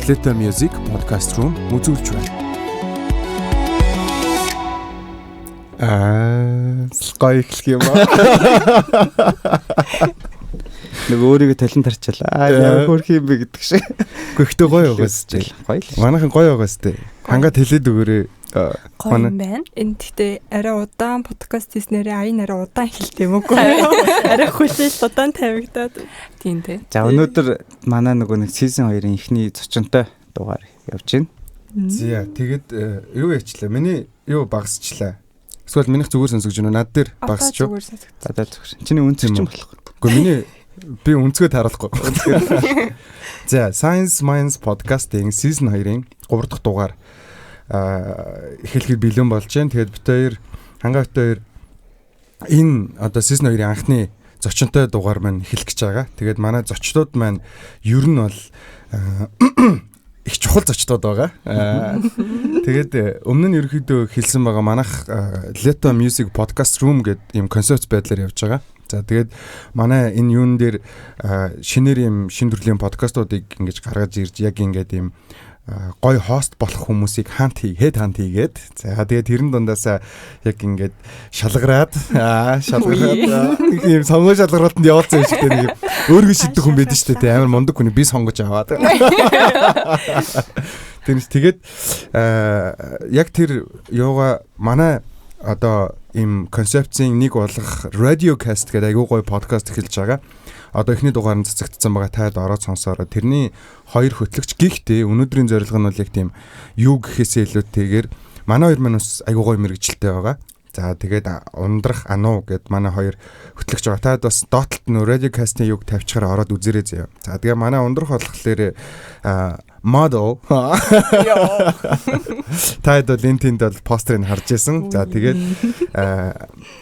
Let Music podcast room үзүүлж байна. Гоё их юм аа. Нэг өөрийгөө талент тарчлаа. Яг хөрх юм бэ гэдэг шиг. Гэхдээ гоё байгаас ч. Гоё л. Манайхан гоё байгаас тээ. Хангаад хэлээд өгөөрэй. Гоё юм байна. Энд гэхдээ арай удаан подкаст хийснээрээ аян арай удаан хэлтэй юм уу? Арай хүлээж удаан тавигдаад. Тийм тий. За өнөөдөр манай нөгөө нэг season 2-ын эхний зочинтой дугаар явж байна. Зя тэгээд юу яачлаа? Миний юу багасчлаа. Эсвэл минийх зүгээр сонсогч байна уу? Над дээр багасч юу? Задаа зүгээр. Чиний үнцэг юм болох. Гэхдээ миний би үнцгээ таруулахгүй. За Science Minds podcast-ийн season 2-ын 3 дахь дугаар эхлэхэд бэлэн болж байна. Тэгээд бид хоёр хангаат хоёр энэ одоо season 2-ын анхны зочинтой дугаар маань эхлэх гэж байгаа. Тэгээд манай зочдод маань ер нь бол их чухал зочдод байгаа. Тэгээд өмнө нь ерөөхдөө хэлсэн байгаа манайх Let Music podcast room гэдэг ийм концепт байдлаар явж байгаа. За тэгээд манай энэ юун дээр шинээр юм шин төрлийн подкастуудыг ингэж гаргаж ирж яг ингээд ийм гой хост болох хүмүүсийг хант хийгээд за тэгээд тэрэн дундаасаа яг ингээд шалгараад ийм сонгоо шалгаруултанд явуулсан юм шиг тийм өөргөө шидэх хүн байдаг шүү дээ амар мундаг хүн би сонгож аваад тэгээд яг тэр юугаа манай одоо ийм концепцийн нэг болох Radiocast гэдэг айгүй гоё подкаст эхэлж байгаа. Одоо эхний дугаар нь цацагдсан байгаа таад ороод сонсороо тэрний хоёр хөтлөгч гихтээ өнөөдрийн зорилго нь бол яг тийм юу гэхээсээ илүүтэйгээр манай хоёр маань бас айгүй гоё мэрэгчлээ байгаа. За тэгээд ундрах ануу гэд манай хоёр хөтлөгч байгаа. Таад бас доотлолт нөө Radiocast-ийн юг тавьчихаар ороод үзээрэй заяа. За тэгээ манай ундрах болохоор model таад бол энэ тэнд бол постерыг харж байсан. За тэгээд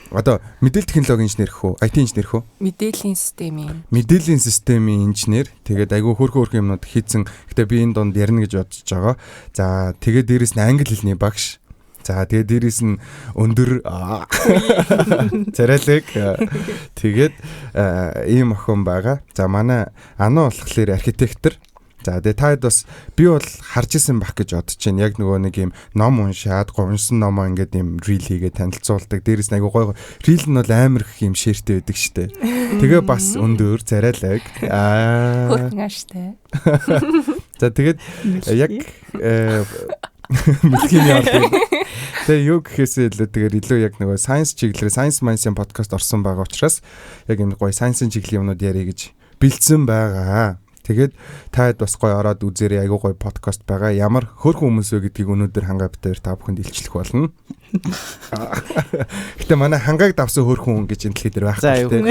одоо мэдээлэл технологийн инженер хөө, IT инженер хөө? Мэдээллийн системийн инженер. Тэгээд айгүй хөөрхөн юмнууд хийцэн. Гэтэ би энэ донд ярина гэж бодож байгаа. За тэгээд дээрэс нь англи хэлний багш. За тэгээд дээрээс нь өндөр царайлаг тэгээд ийм охин байгаа. За манай анаа болохоор архитектор. За тэгээд таад бас би бол харж исэн бах гэж бодож байна. Яг нөгөө нэг ийм ном уншаад гонсон номоо ингээд ийм рил хийгээд танилцуулдаг. Дээрээс нь айгуу гоё. Рил нь бол амар их ийм ширтэй байдаг штэ. Тэгээ бас өндөр царайлаг. Хөрхөн аштай. За тэгээд яг мэлхийн яваад тэгээ юу гэхээсээ илүү тэгэхээр илүү яг нөгөө science чиглэлээр Science Minds-ийн подкаст орсон байгаа учраас яг энэ гоё science-ийн чиглэлийн юмнууд ярих гэж бэлдсэн байгаа. Тэгээд таад бас гоё ороод үзээрэй айгуу гоё подкаст байгаа. Ямар хөөрхөн хүмүүс вэ гэдгийг өнөөдөр хангаа битээр та бүхэнд илчлэх болно. Гэтэ манай хангааг давсан хөөрхөн хүн гэж энэ дэлхий дээр байхгүй.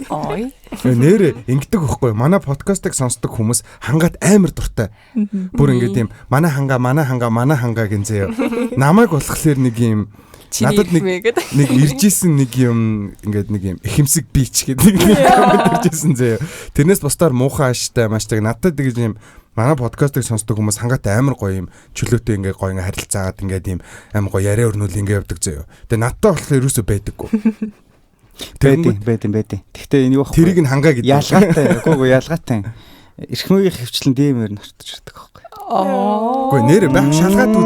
Ой. Нэрээ ингэдэг хөхгүй. Манай подкастыг сонсдог хүмүүс хангаад амар дуртай. Бүр ингэ тийм манай хангаа гинзээ. Намайг болохоор нэг юм надад нэг иржсэн нэг юм ингээд нэг юм эхэмсэг бич гэдэг нэг коммент иржсэн зөө. Тэрнээс бусдаар муухай ааштай мааштай надад тэгж юм манай подкастыг сонсдог хүмүүс хангаатай амар гоё юм чөлөөтэй ингээ гоё ингээ харилцаагаад ингээ тийм амар гоё яриа өрнүүл ингээ явдаг зөө. Тэгээ надтай болохоор ерөөсөө байдаггүй. Байдیں۔ Гэхдээ энэ юу вэ? Тэрийг нь хангаа гэдэг. Ялгаатай. Үгүй ялгаатай. Эрхмийн хөвчлэн дэмээр нартаж ирдэг байхгүй. Үгүй нэр байх шалгаад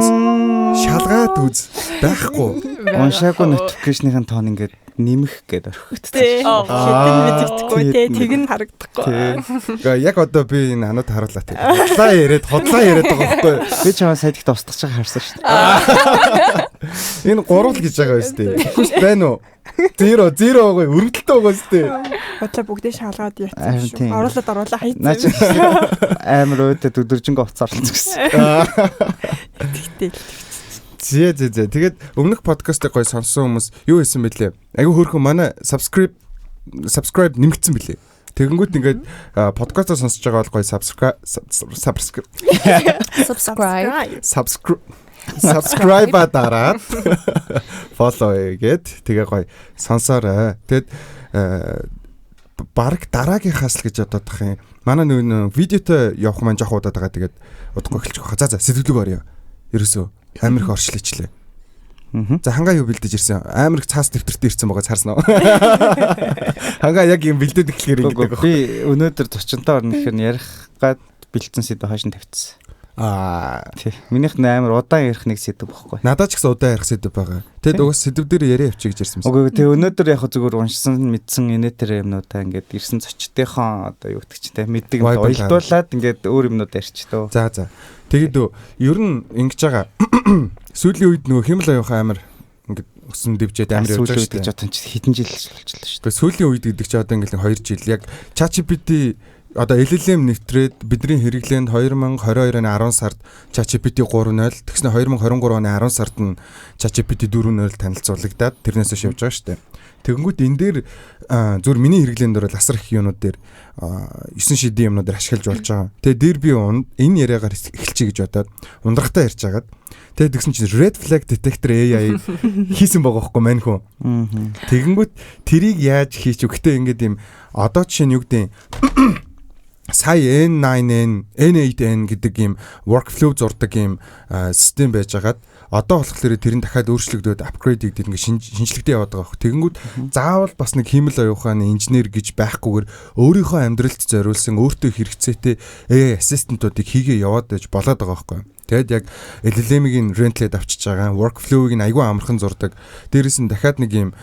үз байхгүй. Уншаагүй notification-ийн тоон ингээд нэмэх гээд орхигдсон. Хэдэн мэдэгдэхгүй те тэг нь харагдахгүй. Яг одоо би энэ анууд харууллаа те. Хотлаа яриад байгаа байхгүй. Би чамаа сайдагт устгах чиг харсан шүү дээ. Энэ гурвал гэж байгаа биз дээ. Хүс байна уу? 0 ого өргөдөлтөө байгаа биз дээ. Хотлоо бүгдээ шалгаад яцсан шүү. Оруулаад хайцсан. Амар өөдөө өдөржингөө уцаар гэсэн. Тэгтэл Зэ. Тэгээд өмнөх подкастыг гоё сонссон хүмүүс юу хийсэн бэлээ? Айгу хөөрхөн манай subscribe нэмэгдсэн бэлээ. Тэгэнгүүт ингээд подкастаа сонсож байгаа бол гоё subscribe дараад follow гээд тэгээ гоё сонсоорой. Тэгэд баг дараагийнхаас л гэж бодоод тах юм. Манай нөгөө видеотой явах маань жоох удаад байгаа. Тэгээд удахгүй эхэлчих واخа. За сэтгэлэг орё. Ерөөсөө амар их орчлоочлээ. За хангаа юу бэлдэж ирсэн? Амар их цаас дэвтэртэй ирсэн байгаа цаарсан уу? Хангаа яг юм бэлдээд эхлэхээр ингэдэг. Би өнөөдөр зочинтой орно гэхээр ярих гад бэлдсэн сэдв хаашин тавьчихсан. Тий. Минийх амар удаан ярих нэг сэдв байхгүй. Надад ч гэсэн удаан ярих сэдв байгаа. Тэгэд угс сэдв дээр яриа явчих гэж ирсэн юм. Үгүй тэгээ өнөөдөр яг зүгээр уншсан мэдсэн инээтэй юмнуудаа ингээд ирсэн зочдынхон одоо юу гэдэг чинь те мэддэг юм ойлдуулаад ингээд өөр юмнууд ярьчдөө. За. Тэгэд ер нь ингэж байгаа. Сүүлийн үед нөгөө хэмэл аюухан амар ингээд өсөн дэвжээд амар явж байгаа шүү дээ. Одоо чи хэдэн жил болчихлоо шүү дээ. Сүүлийн үед гэдэг чи одоо ингээд 2 жил яг ChatGPT одоо LLM нэвтрээд бидний хэрэглээнд 2022 оны 10 сард ChatGPT 3.0 тэгснэ 2023 оны 10 сард нь ChatGPT 4.0 танилцуулагдаад тэрнээс явж байгаа шүү дээ. Тэгэнгүүт энэ дээр зүгээр миний хэрэглээнд бол асар их юмнууд дээр 9 шидийн юмнууд дээр ашиглаж болж байгаа. Тэгээ дээр би энэ яриагаар эхэлчихье гэж бодоод ундрахтаа ярьж агаад тэгээ тэгсэн чинь red flag detector AI хийсэн байгаа байхгүй мань хүн. Тэгэнгүүт тэрийг яаж хийч өгөхтэй ингээд юм одоо жишээ нь юу гэдэг сая N9N, N8N гэдэг ийм workflow зурдаг ийм систем байж байгаад одоо болохоор тэр нь дахиад өөрчлөгдөөд апгрейд хийгдээд ингээд шинжлэхдээ яваад байгаа хөөх. Тэгэнгүүт заавал бас нэг хэмэл аюухааны инженер гэж байхгүйгээр өөрийнхөө амьдралд зориулсан өөртөө хэрэгцээтэй AI assistant-уудыг хийгээ яваад байж болоод байгаа байхгүй. Тэгэд яг LLM-ийн rental-д авчиж байгаа workflow-ыг нь айгүй амархан зурдаг. Дээрээс нь дахиад нэг юм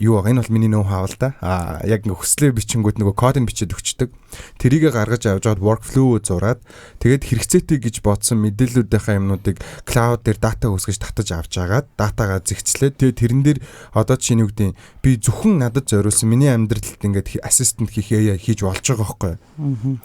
юу байгаа. Энэ бол миний нөө хаавал да. Яг ингээ хүслээ бичингүүд нөгөө кодыг бичээд өгчдөг. Тэрийг гаргаж авч аваад workflow зураад тэгээд хэрэгцээтэй гэж бодсон мэдээллүүдийнхаа юмнуудыг cloud дээр дата үсгэж татаж авч агаад датагаа зэгцлээд тэгээд тэрэн дээр одоо чинь юу гэдэг би зөвхөн надад зориулсан миний амьдралд ингээд assistant хийх AI хийж болж байгаа байхгүй.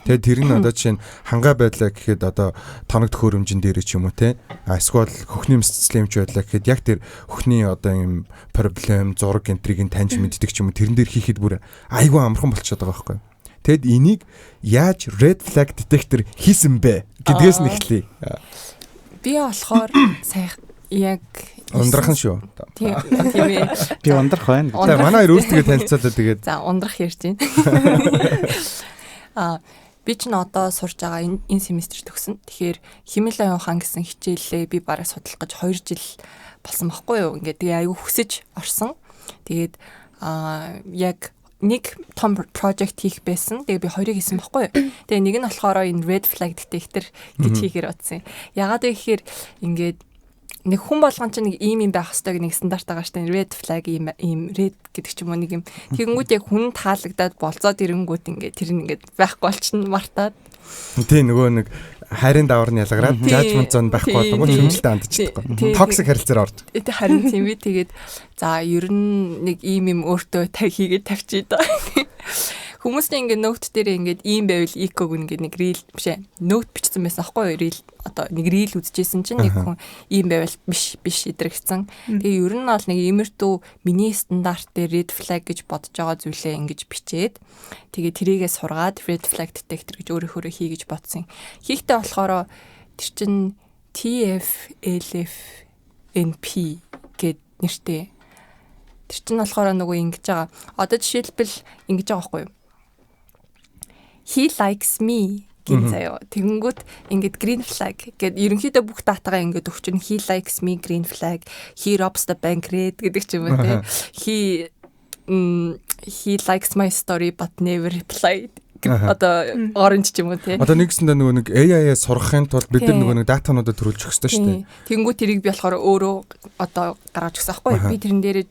Тэгээд тэр нь одоо чинь хангай байдлаа гэхэд одоо тоног төхөөрөмжн дээр ч юм уу те эсвэл хөхний мэсцлэмж байдлаа гэхэд яг тэр хөхний одоо юм проблем зураг энтрийг таньж мэддэг ч юм уу тэрэн дээр хийхэд бүр айгүй амархан болчиход байгаа байхгүй. Тэгэд энийг яаж red flag detector хийсэн бэ гэдгээс нь эхлэе. Би болохоор сая яг ундрахын шүү. Тийм ээ. Би ундрах байна. За манай хоёр өөрсдөө танилцуулаад тэгээд за ундрах ярьж байна. Би ч н одоо сурж байгаа энэ семестр төгсөн. Тэгэхээр хэмэл аюухан гэсэн хичээлээ би бараг судлах гэж 2 жил болсон байхгүй юу. Ингээд тэгээ аюу хүсэж орсон. Тэгээд яг нэг том project хийх байсан. Тэгээ би хоёрыг хийсэн байхгүй юу. Тэгээ нэг нь болохоор энэ red flag detector гэж хийхээр утсан. Ягаад вэ гэхээр ингээд нэг хүн болгон чинь нэг ийм юм байх хэвээр нэг стандарт байгаа шүү дээ. Red flag ийм red гэдэг ч юм уу нэг юм. Тэгэнгүүт яг хүн таалагдаад болцоод ирэнгүүт ингээд тэр нь ингээд байхгүй болчихно мартаад. Тий нөгөө нэг хайрын давар нь ялгараад judgment zone байхгүй болов уу шүмжлэлтэй андчихдаг. Toxic харилцаар орж. Тий харин тийм би тэгээд за ер нь нэг ийм юм өөртөө хийгээд тавьчих даа. Хүмүүс нь ингээд ноут дээр ингээд ийм байвал иког ингээд нэг рил бишээ ноут бичсэн байсан аахгүй юу рил одоо нэг рил үзчихсэн чинь нэг хүн ийм байвал биш идрэгцэн. Тэгээ ер нь бол нэг иймэрхүү миний стандарт дээр red flag гэж бодож байгаа зүйлээ ингэж бичээд тэгээ тэрийгээ сургаад red flag detector гэж өөрөөр хий гэж бодсон. Хийхдээ болохоор тэр чин TFLFNP гэд нэртэй. Тэр чин болохоор нөгөө ингэж байгаа. Одоо жишээлбэл ингэж байгаа байхгүй юу? He likes me гин заяа. Тэгэнгүүт ингээд green flag гэд ерөнхийдөө бүх датагаа ингээд өгчөн he likes me green flag, he robs the bank red гэдэг ч юм уу те. He likes my story but never replied. Одоо orange ч юм уу те. Одоо нэгсэндээ нөгөө нэг AI сурахын тулд бид нар нөгөө нэг датануудаа төрүүлж өгөх хэрэгтэй шүү дээ. Тэгэнгүүт тэрийг би болохоор өөрөө одоо гаргаж өгсөн аахгүй. Би тэрэн дээр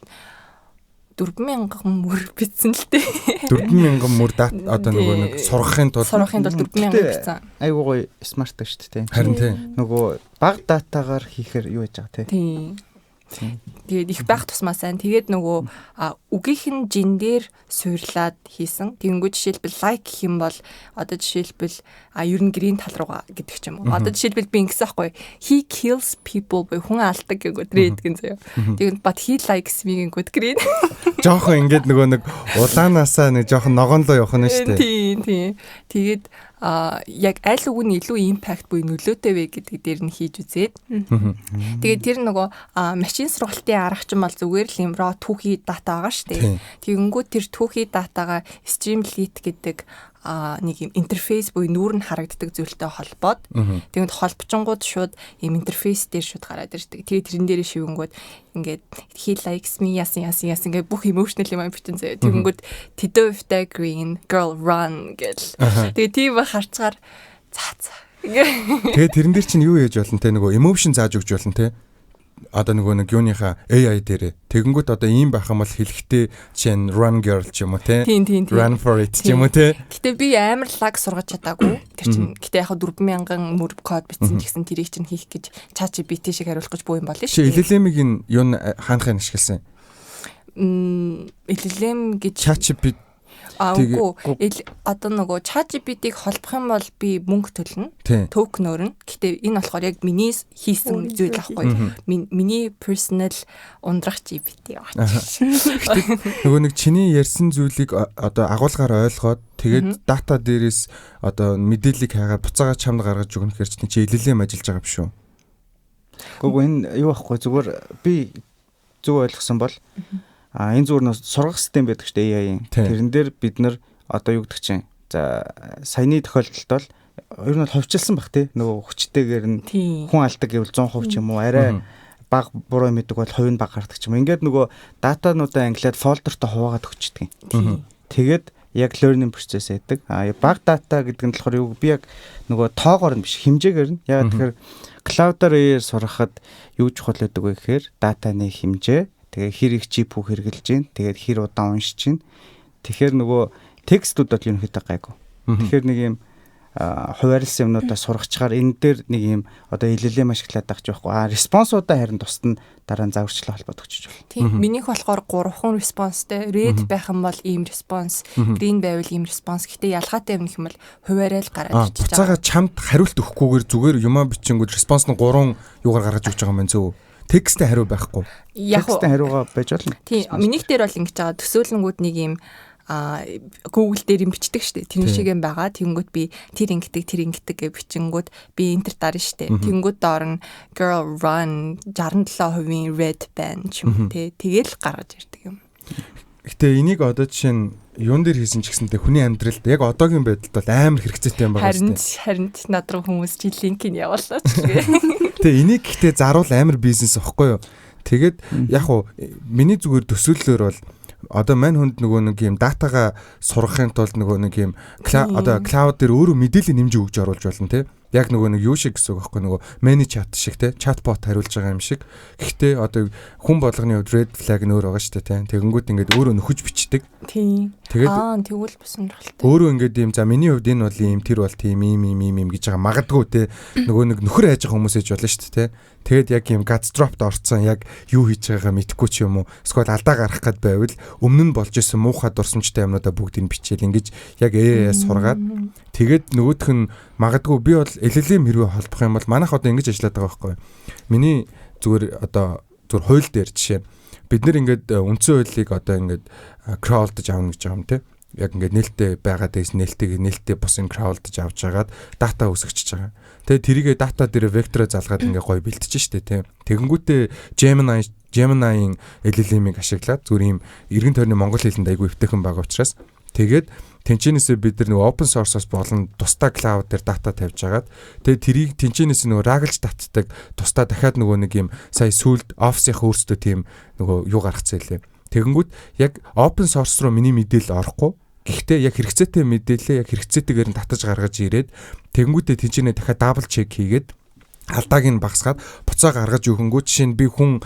4,000 мөр бичсэн л дээ. 4,000 мөр одоо нөгөө нэг сурахын тулд 4,000 бичсэн. Айгуу гоё смарт ба шүү дээ. Харин тий. Нөгөө баг датагаар хийхээр юу яаж байгаа те. Тийм. Тэгээд их байх тусмаа сайн. Тэгээд нөгөө үгийнх нь жин дээр суурлаад хийсэн. Тэгэнгүүт жишээлбэл лайк гэх юм бол одоо жишээлбэл ер нь грийн тал руугаа гэдэг ч юм уу. Одоо жишээлбэл би ингэсэн аахгүй. He kills people буюу хүн алдаг гэнгүүт red гэн заяа. Тэгээд but he likes me гэнгүүт green. Жохон ингээд нөгөө нэг улаанаасаа нэг жохон ногоонлоо явах нь шүү дээ. Тийм. Тэгээд яг аль үг нь илүү импакт буюу нөлөөтэй вэ гэдэг дээр нь хийж үзээд. Тэгээд тэр нөгөө машин сургалтын арга чинь бол зүгээр л юм raw түүхий дата байгаа шүү дээ. Тэгэнгүүт тэр түүхий датагаа Streamlit гэдэг нэг юм интерфейс буюу нүүр нь харагддаг зүйлтэй холбоод тэгээд холбочингууд шууд юм интерфейс дээр шууд гараад ирдэг. Тэгээд тэрэн дээр шивэнгүүд ингээд he likes me ясан ингээд бүх emotional юм бичэн заяа. Тэгэнгүүт тэдөө өвтэй green girl run гэл. Тэгээд тийм харцгаар за Тэгээд тэрэн дээр чинь юу яаж болно те нөгөө emotion зааж өгч болно те. Одоо нөгөө нэг юуныхаа AI дээрээ тэгэнгүүт одоо ийм байх юм бол хэлэхдээ чинь run girl ч юм уу те. Run for it ч юм уу те. Гэтэ би амар лаг сургаж чадаагүй. Тэр чинь гэтэ яг 4000 мөр код бичсэн ч гэсэн тэрийг чинь хийх гэж ChatGPT шиг хариулах гэж буу юм болно шүү. LLM-ийн юу хаанхаа ашигласан? LLM гэж ChatGPT үгүй одоо нөгөө ChatGPT-г холбох юм бол би мөнгө төлнө. Токен өрнө. Гэтэ энэ болохоор яг миний хийсэн зүйл ахгүй. Миний personal ундрах GPT байна. Нөгөө нэг чиний ярьсан зүйлийг одоо агуулгаар ойлгоод тэгээд дата дээрээс одоо мэдээллийг хаагаад буцаага чамд гаргаж өгнө гэхээр чи LLM ажиллаж байгаа биш үү? Гэхдээ энэ юу ахгүй зүгээр би зөв ойлгосон бол энэ зүгээр нь сургах систем байдаг шүү дээ AI-ийн. Тэрэн дээр бид нар одоо юу гэдэг чинь за саяны тохиолдолд бол ер нь ховчилсан бах тий нөгөө хүчтэйгээр нь хүн алдаг гэвэл 100% ч юм уу арай баг буруу мэддэг бол хувь нь баг гардаг ч юм. Ингээд нөгөө датануудаа англиад фолдертой хуваагаад өгчдөг юм. Тэгээд яг learning process гэдэг. Баг дата гэдэг нь болохоор юу би яг нөгөө тоогоор нь биш хэмжээгээр нь яг тэгэхээр cloud-аар сурахад юу чухал байдаг вэ гэхээр датаны хэмжээ тэгээ хэрэг GPU хэрэгжилж гин тэгээд хэр удаан уншиж гин тэгэхээр нөгөө текстүүд бол ерөнхийдөө гайгүй. Тэгэхээр нэг юм хуваарлсан юмнуудаа сургачаар энэ дээр нэг юм одоо LLM ашиглаад байгаа ч байхгүй. Респонсуудаа харин тусад нь дараа нь загварчлал холбоод өгч байна. Тийм. Минийх болохоор 3 респонстэй. Red байх юм бол ийм респонс, green байвал ийм респонс. Гэтэ ялгаатай юм юм бол хуваарай л гараад ирчихэж Буцаага байгаа. чамд хариулт өгөхгүйгээр зүгээр юмаа бичингүүд респонс нь 3 юугаар гаргаж өгч байгаа юм байна зөв. Тексттэй хариу байхгүй. Тексттэй хариугаа байж болно. Тийм. Минийх дээр бол ингэж байгаа. Төсөөлөнгүүд нэг юм Google дээр юм бичдэг штэ. Тэр шиг юм байгаа. Тэнгүүд би тэр ингэдэг гэж бичингүүд би энтер дарна штэ. Тэнгүүд доор нь girl run 67% red band ч юм те. Тэгэл гаргаж ирдэг юм. Гэтэ энийг одоо жишээ нь юун дээр хийсэн ч гэсэнтэй хүний амьдралд яг одоогийн байдалд бол амар хэрэгцээтэй юм байгаа штэ. Харин над руу хүмүүс чи линкийг явуулаач. Тэгээ энийг гэхдээ заруул амар бизнес واخгүй юу. Тэгээд яг уу миний зүгээр төсөөллөөр бол одоо мань хүнд нөгөө нэг юм датагаа сургахын тулд нөгөө нэг юм одоо cloud дээр өөрөө мэдээлэл нэмж өгч оруулж болно те. Яг нөгөө нэг юу шиг гэсэн үг байхгүй нөгөө many chat шиг те chatbot хариулж байгаа юм шиг. Гэхдээ одоо хүн болгоны хувьд red flag нь өөр байгаа шүү дээ те. Тэгэнгүүт ингээд өөрөө нөхөж бичдэг. Тийм. Тэгээд тэгвэл бас сонирхолтой. Өөрөө ингээд юм за миний хувьд энэ бол ийм тэр бол тийм ийм гэж байгаа магадгүй те. Нөгөө нэг нөхөр хайж байгаа хүмүүс ээж болно шүү дээ те. Тэгээд яг юм guts drop-д орцсон яг юу хийж байгаагаа мэдэхгүй ч юм уу. Эсвэл алдаа гарах гээд байвал өмнө нь болж исэн муухай дурсамжтай юмнуудаа бүгдийг бичээл ингэж яг AI-аас сургаад тэгээд нөгөөх нь магадгүй би бол LLM хэрвээ холбох юм бол манайх одоо ингэж ажилладаг байгаа байхгүй. Миний зүгээр одоо зүгээр хууль дээр жишээ бид нэр ингээд үндсэн хуулийг одоо ингээд crawl-дж авна гэж байгаа юм те. Яг ингээд нээлттэй байгаа дэс нээлттэй бус ин crawl-дж авч жагаад дата өсгөж байгаа. Тэгээ тэрийгэ дата дээр вектороо залгаад ингээ гоё бэлтэж штэ тий. Тэгэнгүүтээ Gemini-ийн LLM-ийг ашиглаад зүгээр ийм эргэн тойрны монгол хэлэнд айгүй өвтэйхэн байгаа учраас тэгээд тэнцэнээсээ бид нар нэг open source-ос болон тусдаа cloud дээр дата тавьж агаад тэгээд тэрийг тэнцэнээс нөгөө раглж татдаг тусдаа дахиад нөгөө нэг ийм сая сүлд Office-ийн өөрсдөө тийм нөгөө юу гаргацсан лээ. Тэгэнгүүт яг open source руу миний мэдээлэл орохгүй. Гэхдээ яг хэрэгцээтэй мэдээлэл яг хэрэгцээтэйгээр нь татаж гаргаж ирээд тэгэнгүүтээ тэнцэнэ дахиад дабл чек хийгээд алдааг нь багасгаад буцаа гаргаж өгөнгүү жишээ нь би хүн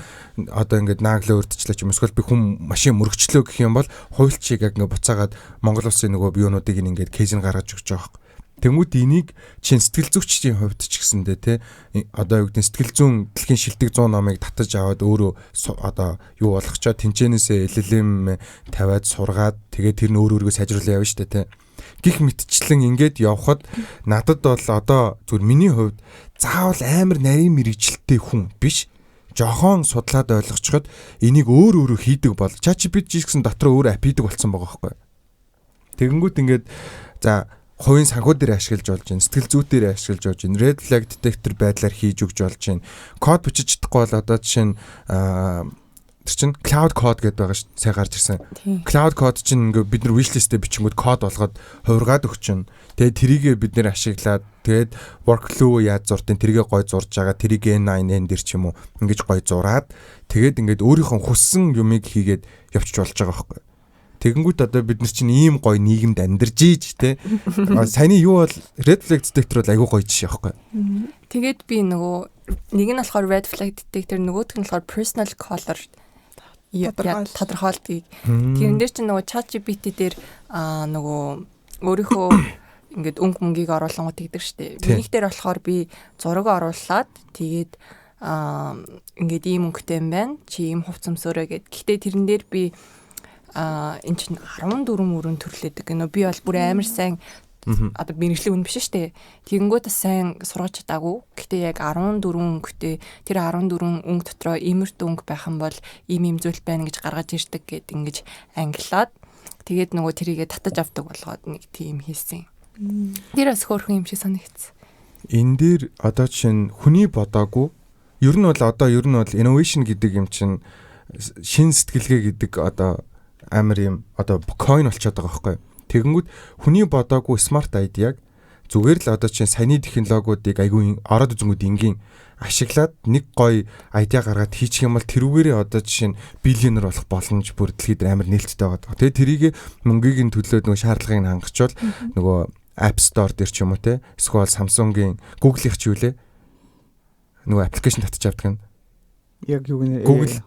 одоо ингээд нааглаа өртчлээ ч юм эсвэл би хүн машин мөрөгчлөө гэх юм бол хуульчийг яг ингээд буцаагаад Монгол улсын нөгөө юунуудыг ингээд кейс нь гаргаж өгч байгаа. Тэнгүүд энийг чин сэтгэл зүйчдийн хувьд ч гэсэндээ те одоо юу гэдэг сэтгэл зүйн дэлхийн шилдэг 100 номыг татаж аваад өөрөө одоо юу болгочоо тэнцэнээсээ LLM тавиад сургаад тэгээд тэр нь өөрөөргөө сайжруулах явна штэ те. Гих мэтчлэн ингээд явхад надад бол одоо зүгээр миний хувьд заавал амар нарийн мэрэгчлэлтэй хүн биш. Жохон судлаад ойлгочход энийг өөрөө хийдэг бол ChatGPT гэсэн дотор өөр ап хийдэг болсон байгаа байхгүй. Тэгэнгүүт ингээд за хувийн санхүү дээр ашиглаж болж байна. Сэтгэл зүйн дээр ашиглаж болж байна. Red flag detector байдлаар хийж өгч болж байна. Код бичиж чадахгүй бол одоо жишээ нь тэр чинь cloud code гэдэг байгаа шүү. Сайн гарч ирсэн. Cloud code чинь ингээ бид нар wishlist-тэй бичингүүд код болгоод хувиргаад өгч чинь. Тэгээд тэрийгээ бид нэр ашиглаад тэгээд workflow яаж зурдیں۔ Тэрийгээ гой зурж байгаа. Тэрийг N9N дээр ч юм уу ингэж гой зураад тэгээд ингээд өөрийнхөө хүссэн юмыг хийгээд явчих болж байгаа байхгүй. Тэгэнгүүт одоо бид нар чинь ийм гоё нийгэмд амьдарч ийж те. Саяны юу бол red flag detector бол айгүй гоё жишээ байхгүй. Тэгээд би нөгөө нэг нь болохоор red flag detector, нөгөөх нь болохоор personal color тодорхойлтгийг. Тэрэн дээр чинь нөгөө ChatGPT дээр нөгөө өөрийнхөө ингээд өнгө мөнгийг оруулангууд гэдэг штеп. Минийх дээр болохоор би зураг оруулаад тэгээд ингээд ийм өнгөтэй юм байна. Чи ийм хувц өмсөөрэй гэд. Гэхдээ тэрэн дээр би эн чинь 14 өрөн төрлөдөг гэнэ. Би бол бүр амар сайн одоо мэрэгжлийн үн биш штэ. Тэгэнгүүт сайн сургаж чадаагүй. Гэхдээ яг 14 өнгөтэй тэр 14 өнгө дотроо иймэрт өнгө байх юм бол ийм зүйл байна гэж гаргаж ирдэг гэд ингэж ангилаад тэгээд нөгөө тэрийгэ татаж авдаг болгоод нэг тийм хийсэн. Тэр бас хөөрхөн юм шиг санагдсан. Энэ дээр одоо чинь хүний бодоогүй ер нь бол innovation гэдэг юм чинь шин сэтгэлгээ гэдэг одоо амар юм одоо coin болчиход байгаа байхгүй. Тэгэнгүүт хүний бодоогүй smart idea-г зүгээр л одоо чинь саяны технологиудыг айгүй ороод үзэнгүүд ингийн ашиглаад нэг гоё idea гаргаад хийчих юм бол тэрүүгээрээ одоо жишээ нь биллионер болох боломж бүр дэлхийд амар нээлттэй байгаа. Тэгээ тэрийг мөнгийг нь төлөөд нөгөө шаардлагыг хангачвал нөгөө App Store дээр ч юм уу те эсвэл Samsung-ийн Google-ийн ч юу лээ нөгөө аппликейшн татчих авдаг нь. Яг юу гэнэ Google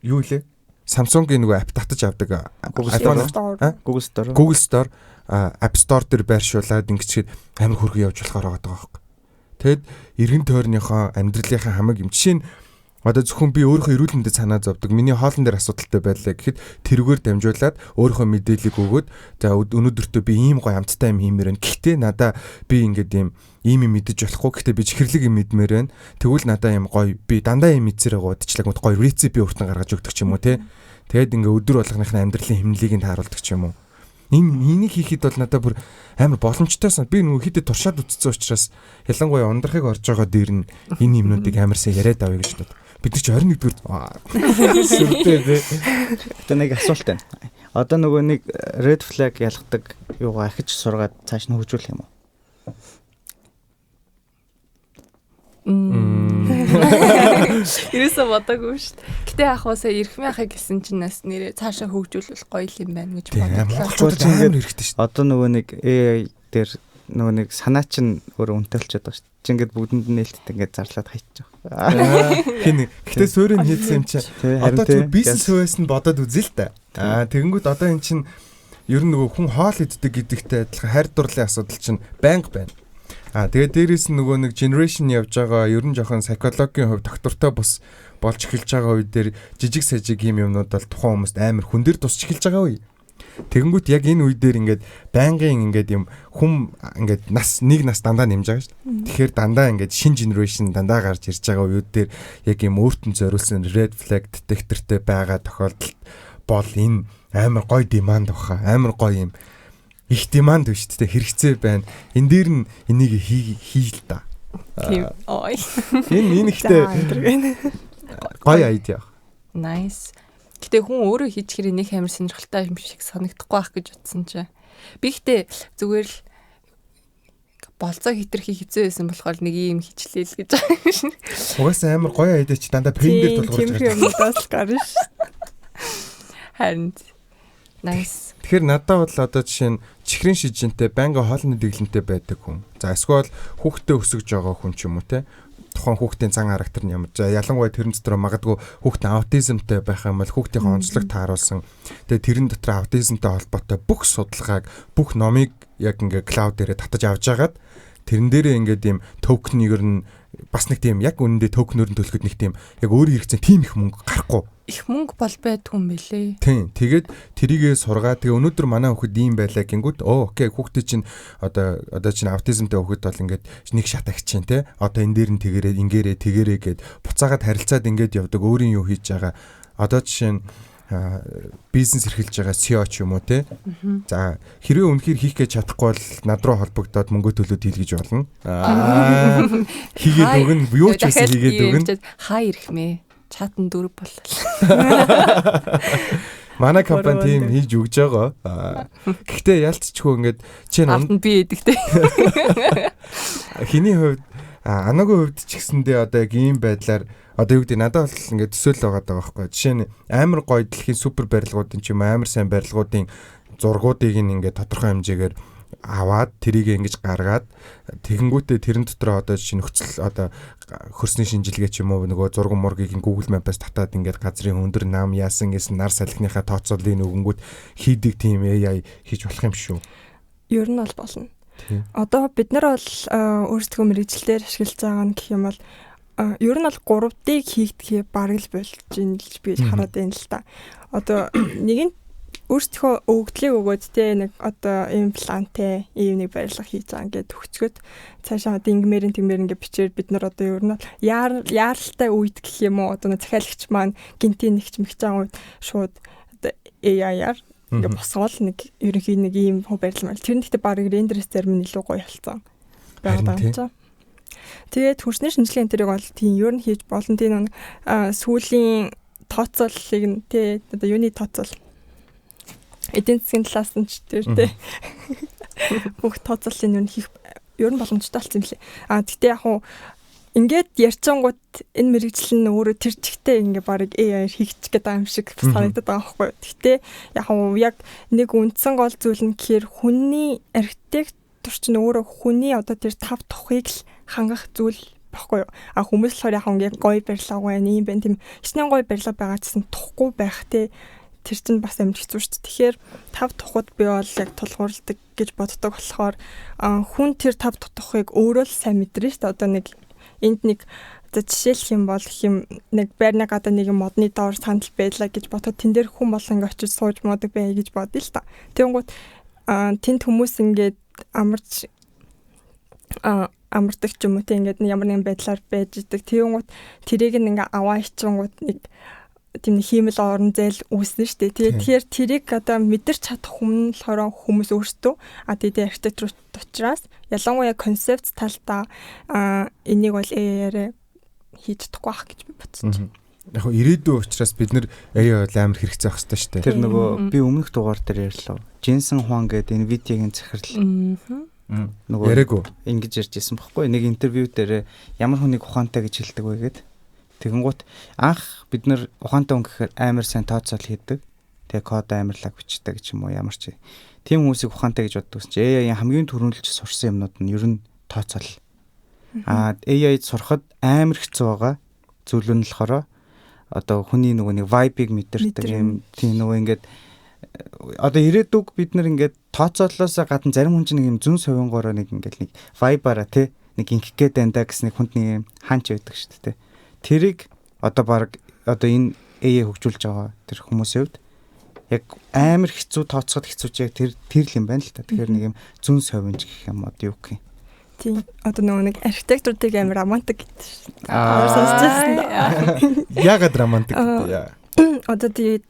юу лээ? Samsung-ийн нөгөө app татчих авдаг. Google Store App Store дээр байршуулад ингэчихэд амар хөргөө явж болохоор байгаа байхгүй. Тэгэд эргэн тойрныхоо амьдралынхаа хамаг юм. Жишээ нь одоо зөвхөн би өөрийнхөө эрүүл мэндэд санаа зовдөг. Миний хоолн дээр асуудалтай байлаа гэхэд тэрүүгээр дамжуулаад өөрийнхөө мэдээллийг өгөөд за өнөөдөртөө би ийм гоё амттай юм хиймээр байна. Гэхдээ надаа би ингээд ийм юм мэдэж болохгүй. Гэхдээ би чихэрлэг юм мэдмээр байна. Тэгвэл надаа ийм гоё би дандаа юм мэдсээр байгаа удаачлаг гоё рецепт би өөртөө гаргаж өгдөг ч юм уу те. Тэгэд ингээ өдөр болгоныхны амьдралын хэмнэлийг нь тааруулдаг ч юм уу. Энийг хийхэд бол надад бүр амар боломжтой сан. Би нөгөө хитэд туршаад үтцсэн учраас ялангуяа ундрахыг орж байгаа дээр нь энэ юмнуудыг амар сайн яриад авъя гэж бод. Бид нар чи 21-р сүртэй тий. Одоо нэг асуулт байна. Одоо нөгөө нэг red flag ялгадаг юугаа ахиж сургаад цааш нь хөгжүүлэх юм уу? Ерөөсөө бодоогүй шүү дээ. Гэтэ ахвасаа эрхмийн ахыг гэсэн чинь нас нэрээ цаашаа хөгжүүлэх гоё юм байна гэж бодлоо. Амар хэрэгтэй шүү дээ. Одоо нөгөө нэг AI дээр нөгөө нэг санаа чинь өөрөө үнтэлчихэд байгаа шүү дээ. Чи ингээд бүгдэнд нь нээлттэй ингээд зарлаад хайчих. Хин гэтээ суурийг хийсэн юм чи. Одоо чи бизнес хөвөөс нь бодоод үзээ л та. Тэгэнгүүт одоо эн чин ер нь нөгөө хүн хоол иддэг гэдэгтэй адилхан хайр дурлалын асуудал чинь байнга байна. Тэгээд дээрээс нь нөгөө нэг generation явж байгаа ер нь жоохон психологийн хувь доктортой бус болж эхэлж байгаа үе дээр жижиг сажиг юмнууд бол тухайн хүмүүст амар хүн дээр тусч эхэлж байгаа үе. Тэгэнгүүт яг энэ үе дээр ингээд байнгын ингээд юм хүм ингээд нэг нас дандаа нэмж байгаа шүү дээ. Тэгэхээр дандаа ингээд шин generation дандаа гарч ирж байгаа үеуд дээр яг юм өөртөө зориулсан red flag detectorтэй байгаа тохиолдолд бол энэ амар гоё demand баха. Амар гоё юм их demand биш тэ хэрэгцээ байна. Энэ дээр нь энийг хийл та. Тийм. Ой. Энэ ихтэй гоё idea. Nice. Гэтэ хүн өөрөө хийчихэр нэг амар сонирхолтой юм шиг санагдахгүй байх гэж утсан чи. Би гэтээ зүгээр л болцоо хитрхи хэцүү байсан болохоор нэг юм хичлээл гэж байгаа шин. Угаасаа амар гоё idea чи дандаа пен дээр тулгуурч байгаа. Тийм юмудаас л гарна ш. Харин nice. Тэгэхээр надад бол одоо жишээ нь чихрийн шижинтэй байнга хоолны дэглэнтэй байдаг хүн. За эсвэл хүүхдээ өсөж байгаа хүн ч юм уу те. Тухайн хүүхдийн цан характер нь ямар. За ялангуяа тэрэн дотор магадгүй хүүхдийн аутизмтай байх юм бол хүүхдийн онцлог тааруулсан. Тэгээ тэрэн дотор аутизмтай холбоотой бүх судалгааг, бүх номыг яг ингээ клауд дээрээ татаж авч агаад тэрэн дээрээ ингээд ийм токенээр нь бас нэг тийм яг үнэндээ токенээр нь төлөхөд нэг тийм яг өөрийн хэрэгцээ тийм их мөнгө гарахгүй. Их мөнгө бол байдгүй юм бэлээ. Тийм. Тэгээд тэрийгээ сургаа. Тэгээ өнөөдөр манай хүүхэд ийм байлаа гингүүд окей хүүхдээ чинь одоо чинь аутизмтай хүүхэд бол ингээд нэг шат агч чинь те. Одоо энэ дээр нь тэгэрээ тэгэрээ гэд буцаагаад харилцаад ингээд явдаг өөрийн юу хийж байгаа. Одоо жишээ нь бизнес эрхэлж байгаа CEO ч юм уу те. За хэрвээ үнэхээр хийх гэж чадахгүй бол над руу холбогдоод мөнгө төлөөд хийл гэж болно. Хийгээд өгнө. Юу ч гэсэн хийгээд өгнө. Хаа ирэхмээ. Чатан дөрв боллоо. Манай компани тийм хийж өгж байгаа. Гэхдээ ялцчихгүй ингээд чи намд би эдэгтэй. Хиний хувьд Анагийн хувьд ч гэсэндээ одоо яг ийм байдлаар одоо юу гэдэг надад бол ингээд төсөөлөл байгаа байхгүй. Жишээ нь амар гоё дэлхийн супер барилгуудын ч юм амар сайн барилгуудын зургуудыг ингээд тодорхой хэмжээгээр аваад тэрийг ингэж гаргаад тэгэнгүүтээ тэрэн дотор одоо жишээ нөхцөл одоо хөрсний шинжилгээ ч юм уу нөгөө зураг мургийг Google Map-аас татаад ингээд газрын өндөр нам яасан гэсэн нар салхиныхаа тооцооллыг нөгөнгүүд хийдэг тийм AI хийж болох юм шүү. Ер нь бол болно. Одоо бид нар бол өөрсдөө мэрэгчлэлээр ашиглаж байгаа нь гэх юм бол ер нь бол 3D хийгдэхээ бараг л болж ийн гэж би хараад байна л та. Одоо нэг нь өөрсдөө өгдлийг өгөөд те нэг одоо имплантэ ийм нэг барилга хийж байгаа ингээд төгсгöd цаашаа дингмээр ингээд бичээр бид нар одоо ер нь яаралтай үед гэх юм уу одоо захиалагч маань гинтийн нэгч мэгч байгаа үед шууд одоо AI-аар ингээд босгоол нэг ерөнхий нэг ийм барилга мэл тэр нь гэхдээ баг рендерээс зарим нь илүү гоё болсон байгаа юм чинь. Тэгээд хөрсний шинжилгээ энэ төрийг бол тийм ер нь хийж болно. Тийм сүүлийн тооцооллыг нь те одоо юуны тооцоол эдийн засгийн талаас нь ч тэр те бүх тооцооллыг нь хийх ер нь боломжтой болсон юм лээ. Гэхдээ яг хуу ингээд ярьчингууд энэ мэрэгжил нь өөрөө тэр чигтээ ингээ баг AI хийчих гэдэг юм шиг санагдаад байгаа байхгүй. Гэхдээ яг хуу яг нэг үндсэн гол зүйл нь гэхээр хүний архитектур чинь өөрөө хүний одоо тэр тав тухыг л хангах зүйл баггүй юу. Хүмүүс болохоор яг ингээ гоё барилга байна юм байна тийм хичнээн гоё барилга байгаа гэсэн тухгүй байх те тэр чинь бас амар хэцүү шүү дээ. Тэгэхээр тав тухад би бол яг тулгуурладаг гэж боддог болохоор хүн тэр тав тухыг өөрөө л сайн мэдэрнэ шүү дээ. Одоо нэг энд нэг одоо жишээлх юм бол хэм нэг байрны гадаа нэг модны доор сандал байлаа гэж бодоход тэн дээр хүн болон ингээ очиж сууж модог бай гэж бодъё л та. Тэнгүүт тэнд хүмүүс ингээд амардаг ч юм уу те ингээд ямар нэгэн байдлаар байж идэг. Тэнгүүт тэрийг ингээ аваа ичингууд нэг тийм хиймэл орон зэйл үүснэ шүү дээ. Тэгэхээр тэрийг одоо мэдэрч чадах хүмүүс өөрсдөө тэгээд архитектур учраас ялангуяа концепт талдаа энийг бол AI-аар хийж чадахгүй байх гэж би бодсон. Яг нь ирээдүйн учраас бид нэр AI бол амар хэрэгцээ байх хэрэгтэй шүү дээ. Тэр нөгөө би өмнөх дугаар дээр ярьлаа. Jensen Huang гэдэг Nvidia-гийн захирал нөгөө яриаггүй ингэж ярьж ирсэн байхгүй. Нэг интервью дээр ямар хүнийг ухаантай гэж хэлдэг вэ гэдэг. Тэгэнгუთ анх бид нар ухаантай хүн гэхээр амар сайн тооцоол хийдэг. Тэгээ код амарлаг бичдэг ч юм уу ямар ч. Тийм хүмүүсийг ухаантай гэж боддог гэсэн чинь AI-ийн хамгийн түрүүлж сурсан юмнууд нь ер нь тооцоол. AI-д сурахад амар хэцүү байгаа. Зүйл нь болохоор одоо хүний нөгөө нэг vibe-ыг мэдэрдэг юм. Тийм нөгөө ингээд одоо ирээдүг бид нар ингээд тооцооллоос гадна зарим хүн чинь нэг юм зүн совингороо нэг ингээд нэг vibe-аараа тий нэг ингэх гээд байна да гэсэн нэг хүнд нэг юм хаанч байдаг шүү дээ. Тэрийг одоо баг одоо энэ AI хөгжүүлж байгаа тэр хүмүүсийн хувьд яг амар хэцүү тооцоход хэцүүч яг тэр л юм байна л та. Тэгэхээр нэг юм зүн совинж гэх юм одоо юу гэх юм. Тийм одоо нэг архитектурыг амар романтик гэдэг шүү дээ. Сонсчихсан. Ягаад романтик гэдэг. Одоо тийм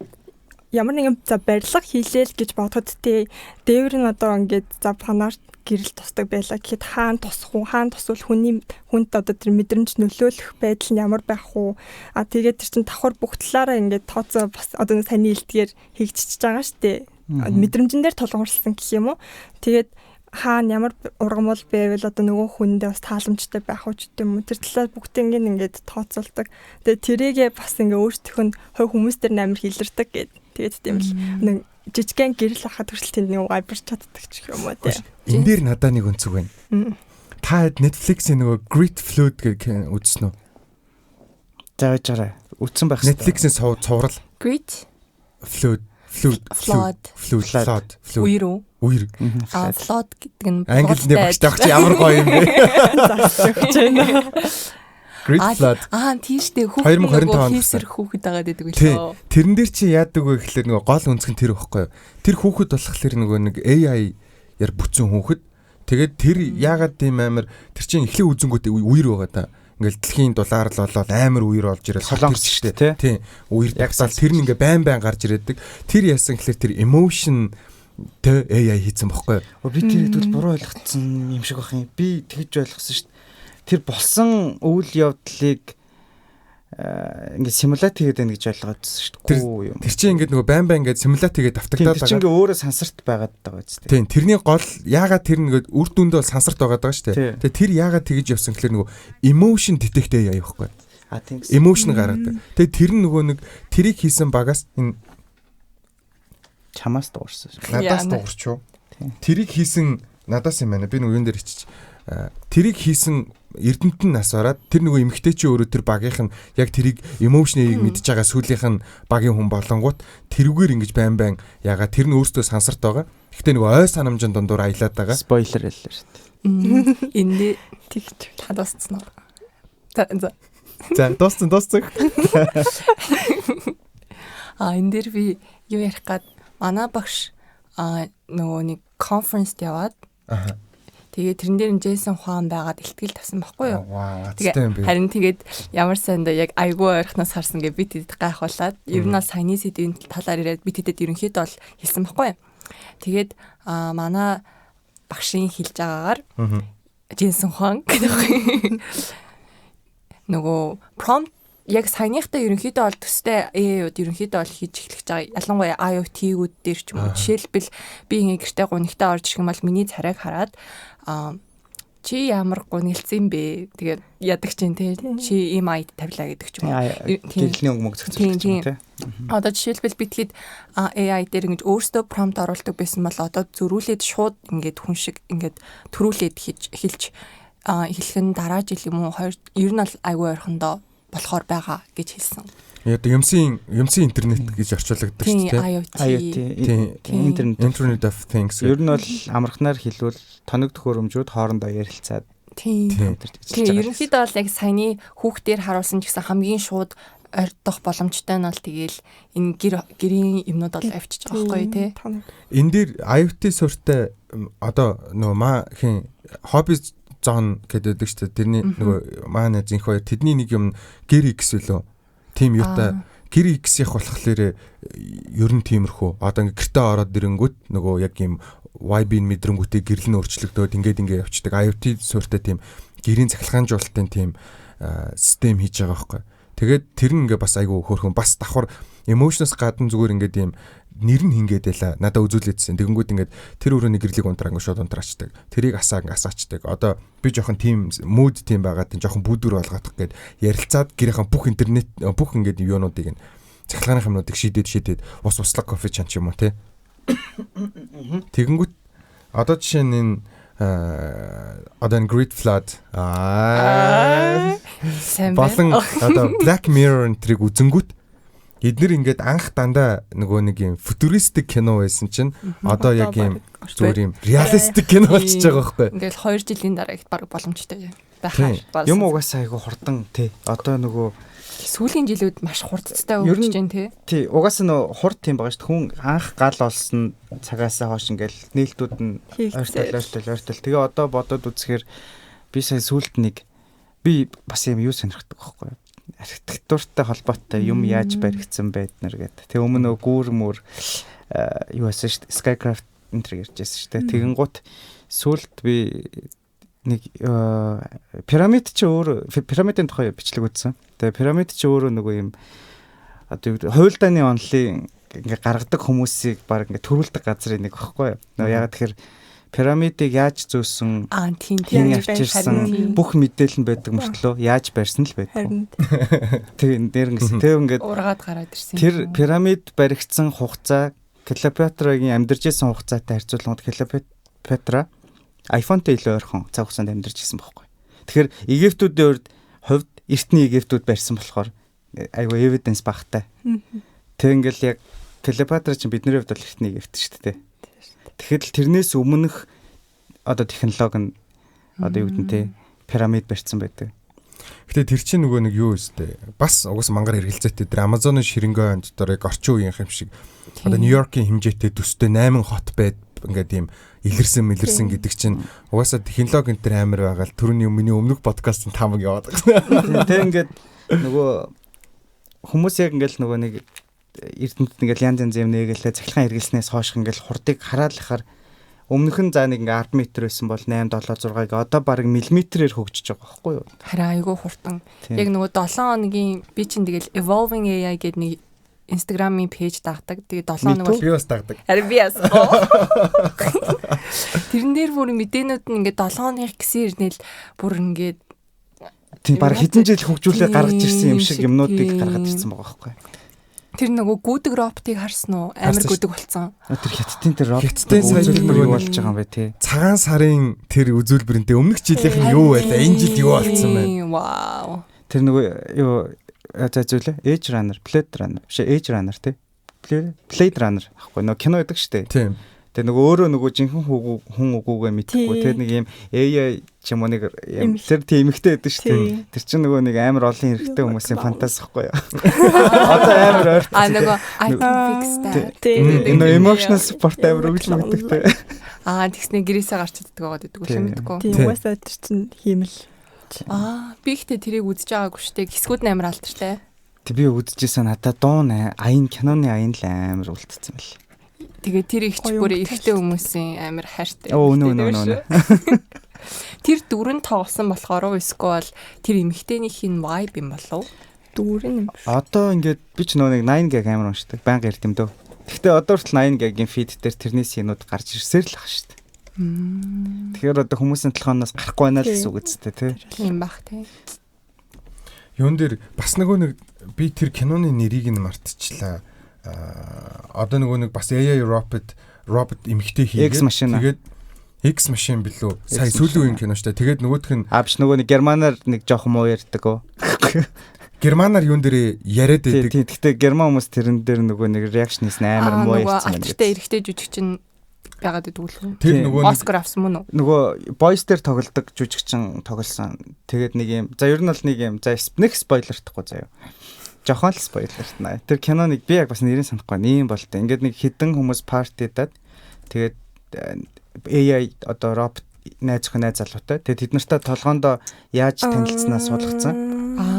ямар нэгэн за барилга хийлээл гэж бодоход тий дээвэр нь одоо ингээд за панаар гэрэл тусдаг байлаа гэхэд хаана тусвал хүнд одоо тэр мэдрэмж нөлөөлөх байдал нь ямар байх уу тэгээд тэр чин давхар бүх талаараа ингээд тооцоо бас одоо саний илтгэр хийгдчихэж байгаа шүү дээ мэдрэмжэн дээр тулгуурласан гэх юм уу тэгээд хаана ямар ургамал байвал одоо нөгөө хүндээ бас тааламжтай байх уу ч гэдэм үү тэр талаар бүгдийг ингээд тооцоолдог тэгээд тэрийгээ бас ингээд өөртөөх нь хүмүүс төр амар хилэрдэг гэдэг тэгээд тийм л нэг жижигхэн гэрэл ахад хүртэл тэнд нэг вайбер чаддаг ч юм уу тий. Энэ дээр надад нэг өнцөг байна. Та Netflix-ийн нөгөө Great Flood гэх үзсэн үү? Зааж байгаа. Үзсэн байх хэрэгтэй. Netflix-ийн цуврал. Great Flood. Үер үү? Үер. Flood гэдэг нь англи нэг багтаах чи ямар гоё юм бэ? Засагч байна. Great Flood. Тийштэй хүүхэд хийсэр хүүхэд байгаа гэдэг үлээ. Тэрэн дээр чи яадаг вэ гэхэлэр нөгөө гол өнцг нь тэр ихгүй юу? Тэр хүүхэд болохоор нөгөө нэг AI яар бүтсэн хүүхэд. Тэгээд тэр яагаад тийм амар тэр чинь эхлээ үзэнгүүт үер байгаа да. Ингээл дэлхийн дулаар л болоод амар үер болж ирэл солонгос шүү дээ тий. Үер дагсаал тэр нь ингээ байн гарч ирээдэг. Тэр яасан гэхэлэр тэр emotion тэ AI хийсэн бохгүй юу? Би тэр хэдүүл буруу ойлгоцсон юм шиг бах юм. Би тэгж ойлгосон шүү дээ. Тэр болсон үйл явдлыг ингээд симулят хийгээд байна гэж ойлгоодсон шүү дээ. Гүү юм. Тэр чинь ингээд нөгөө байн ингээд симулят хийгээд автагдаад байгаа. Тэр чинь ингээд өөрөө сансарт байгаад байгаа биз дээ. Тийм. Тэрний гол яагаад тэр ингээд үр дүндээ бол сансарт байгаад байгаа шүү дээ. Тэгээ тэр яагаад тэгж явсан гэхээр нөгөө emotion detect яа явахгүй. Тийм. Emotion гаргадаг. Тэгээ тэр нөгөө нэг тэрийг хийсэн багаас энэ чамаас дуурсан шүү. Надаас дуурч юу? Тэрийг хийсэн надаас юм байна. Би нөгөө юун дээр ичиж тэрийг хийсэн Эрдэнтэн нас ороод тэр нөгөө эмгтэй чи өөрөө тэр багийнх нь яг тэрийг эмоушныг мэдж байгаа сүүлийнх нь багийн хүн болонгууд тэрүүгээр ингэж байн ягаа тэр нь өөртөө сансарт байгаа. Гэхдээ нөгөө ой санамжийн дундуур аялаад байгаа. Спойлер хэллээ шүү дээ. Энд тэгч хадасцсан уу? За дууссан. Энэ дээр би юу ярих гээд манай багш нөгөө нэг конференст яваад тэгээд тэрэн дээр нь Джейсон Хуан байгаад ихтгэл тавьсан байхгүй юу? Тэгээд харин тэгээд ямар сандаа яг айгүй ойрхоноос харсан гэж би тэд гайхуулаад ер нь саяны сэдвийн талаар яриад би тэдэд ерөнхийдөө бол хэлсэн байхгүй юу? Тэгээд манай багшийн хэлж байгаагаар Джейсон Хуан гэдэг нөгөө prompt яг саяныхтай ерөнхийдөө бол төстэй AI-уд ерөнхийдөө бол хийж эхлэж байгаа. Ялангуяа IoT-гүүд дээр ч юм уу. Жишээлбэл би ингээ гэртээ гунигтаа орж ирэх юм бол миний царайг хараад чи ямар гунилсан бэ? Тэгээд ядаг чинь те чи ийм ID тавилаа гэдэг ч юм уу. Гэрлийн өнгө зөксөж байгаа тийм. Одоо жишээлбэл би тэгэхэд AI дээр ингэж өөртөө prompt оруулдаг байсан бол одоо зөрүүлээд шууд ингээд хүн шиг ингээд төрүүлээд хэлж хэлэх нь дараа жил юм уу хоёр ер нь айгүй ойрхондоо болохоор байгаа гэж хэлсэн. Яг юмсын интернет гэж орчуулдаг шүү дээ. IoT Internet of Things. Ер нь бол амархнаар хэлвэл тоног төхөөрөмжүүд хоорондоо ярилцаад тийм. Ерөнхийдөө бол яг саяны хүүхдээр харуулсан ч гэсэн хамгийн шууд ойртох боломжтой нь бол тэгээл энэ гэрийн юмнууд бол авчиж байгаа байхгүй тий. Энэ дээр IoT суурьтай одоо нөгөө хин хобби зон гэдэг шүү дээ. Тэрний нөгөө маань зинх хоёр тэдний нэг юм гэр X үлээ. Тим юутай гэр X-ийнх болохоор ер нь тиймэрхүү. Одоо ингээ гэртээ ороод ирэнгүүт нөгөө яг юм YB мэдрэнгүүтээ гэрэл нь өөрчлөгдөөд ингээ явчихдаг. IoT суурьтай тийм гэрийн цахилгаанжуулалтын тийм систем хийж байгаа байхгүй. Тэгээд тэр нь ингээ бас айгүй хөөрхөн бас давхар emotions гадна зүгээр ингээ тийм нэр нь хингээд байла. Надаа үзүүлээдсэн. Тэгэнгүүт ингээд тэр өрөөний гэрлийг унтраа ингээд шууд унтраачдаг. Тэрийг асаачдаг. Одоо би жоохон тийм mood тийм байгаад тийм жоохон бүдүр болгоох гээд ярилцаад гэрийнхэн бүх интернет бүх ингээд юунуудыг нь цахилгааны юмнуудыг шийдээд ус услаг кофе чанч юм уу те. Тэгэнгүүт одоо жишээ нь энэ одоо Great Flood болон одоо Black Mirror энтрийг үзэнгүүт эднэр ингээд анх дандаа нөгөө нэг юм футуристик кино байсан чинь одоо яг юм зүгээр юм реалистик кино болчихж байгаа байхгүй. Ингээл 2 жилийн дараа их баг боломжтой байх. Юм угаасаа айгу хурдан тий. Одоо нөгөө сүүлийн жилүүд маш хурдтай өгч जैन тий. Тий, угаасаа нөгөө хурд тийм байгаа шүү дээ. Хүн анх гал олсон цагаасаа хойш ингээл нээлтүүд нь ойртол. Тэгээ одоо бодоод үзэхээр би сая сүулт нэг би бас юм юу сонирхдаг байхгүй. Архитектуртай холбоотой юм яаж баригдсан байднаар гэдэг. Тэг өмнө нөгөө гүүр мөр юу байсан шүү дээ. Skycraft энтер ярьжсэн шүү дээ. Тэгэнгუთ сүулт би нэг пирамид чи өөр пирамидын тухай бичлэг үзсэн. Тэгээ пирамид чи өөрөө нөгөө юм одоо хуйлдааны онлын ингээ гаргадаг хүмүүсийг баг ингээ төрүүлдэг газрын нэг багхгүй юу. Нөгөө ягаад тэгэхээр пирамидыг яаж зөөсөн тийм авчирсан бүх мэдээлэл нь байдаг мөртлөө яаж барьсан л байдаг. Тэгээ нэрнгэс тэг ингээд ургаад гараад ирсэн. Тэр пирамид баригдсан хугацаа Клеопатрагийн амьдарч исэн хугацаатай харьцуулахад Клеопатра iPhone-тэй илүү ойрхон цаг хугацаанд амьдарч исэн байхгүй. Тэгэхээр Египтүүдийн хувьд эртний Египтүүд барьсан болохоор айгүй evidence багтай. Тэг ингээл яг Клеопатра чинь бидний хувьд бол эртний Египт шүү дээ. Тэгэхээр тэрнээс өмнөх одоо технологи нь одоо юу гэдэг нь пирамид барьсан байдаг. Гэтэ тэр чинь нөгөө нэг юу өстэй. Бас угаас мангар эргэлзээтэй тэр Амазоны ширэнгэн дотор яг орчин үеийнх юм шиг. Одоо Нью-Йоркийн хэмжээтэй төстэй 8 хот байд ингээд ийм илэрсэн гэдэг чинь угаасаа технологи энэ төр амар байгаа л түрүүний миний өмнөх подкастын тамаг яваад байгаа. Тэг ингээд нөгөө хүмүүс яг ингээд нөгөө нэг Эрдэнэт ингээл янз янз юм нэгэлээ цахилгаан хэрэглэснээс хойш ингээл хурдыг хараалахаар Өмнөх нь за нэг ингээ 10 м байсан бол 8 7 6-ыг одоо бараг миллиметрээр хөгжиж байгаа байхгүй юу? Харин айгүй хурдан. Яг нөгөө 7 хоногийн би чинь тэгэл Evolving AI гэдэг нэг Instagram-ийн пэйж дагдаг. Тэгээ 7 хоног бол би бас дагдаг. Харин би бас. Тэрэн дээр бүр мэдээнүүд нь ингээд 7 хоногийн гэсэн ирнэл бүр ингээд тийм баг хэдэн жил хөгжүүлээ гаргаж ирсэн юм шиг юмнуудыг гаргаж ирсэн байгаа байхгүй. Тэр нөгөө гүдэг роботыг харсан уу? Амар гүдэг болцсон. Тэр хятадын тэр робот Хятадын үзүүлбэр болж байгаа юм бай тээ. Цагаан сарын тэр үзүүлбэрэнтэй өмнөх жилийнх нь юу байлаа? Энэ жил юу болсон бэ? Вау. Тэр нөгөө юу зазуулаа? Edge Runner, Blade Runner. Биш Edge Runner тий. Blade Runner ахгүй нөгөө кино байдаг штэ. Тийм. Тэгээ нөгөө өөрөө нөгөө жинхэнэ хүн үгүйгээ мэдхгүй. Тэр нэг юм AI ч юм уу нэг юм тэр тийм эмхтэй байдаг штэ. Тэр чинь нөгөө нэг амар олон хэрэгтэй хүмүүсийн фантаз ахгүй юу? Одоо амар ойр. Нөгөө I can fix that. Энэ emotional support амар өгүүлмэгдэг тий. Тэгснэ гэрээсээ гарч иддэг байгаа гэдэг үл мэдгүй. Тийм уусаа тэр чинь хиймэл. Би ихтэй тэрийг үзэж байгаагүй штэ. Хэсгүүд нь амар алдартай. Тэг би үзчихсэн надад дуун аян киноны аян л амар үлдсэн байл. Тэгээ тэр ихч бүр эрэгтэй хүмүүсийн амар хайртай. Нөө. Тэр дүрэн тоглосон болохоор эсвэл тэр эмэгтэйнийхин vibe юм болов? Дүрэн юм. Одоо ингээд би ч нөө нэг 9 гаг амар уншдаг. Байнга ярьд юм дөө. Гэхдээ одоо хүртэл 9 гагийн feed дээр тэрний синууд гарч ирсээр л ах шүү дээ. Тэгэхээр одоо хүмүүсийн толгооноос гарахгүй байна л гэсэн үг үстэй тий. Тийм бах тий. Юун дээр бас нэг би тэр киноны нэрийг нь мартчихлаа. Одоо нэг бас AI robot эмхтэй хийгээд тэгээд X машин билүү? Сая сүүлийн үеийн кино шүү дээ. Тэгээд нөгөөх нь биш нөгөө нэг германаар нэг жоох муу ярьдаг оо. Германаар юун дээр яриад байдаг. Тийм. Гэхдээ герман хүмүүс тэрэн дээр нөгөө нэг реакшн хийсэн амар муу ярьсан юм. Алдартай эрэгтэй жүжигчин байгаад байдаг үү? Тэр нөгөө Оскар авсан мөн үү? Нөгөө Boys дээр тоглодог жүжигчин тоглосон. Тэгээд нэг юм. За ер нь бол нэг юм. За нэг спойлертахгүй заяа. Жохон л спойлертнаа. Тэр киноныг би яг бас нэрийг санахгүй нэм болтой. Ингээд нэг хідэн хүмүүс партидад тэгээд AI одоо робот найз залуутай. Тэгээд тэд нартай толгоондоо яаж танилцсанаа суулгацсан.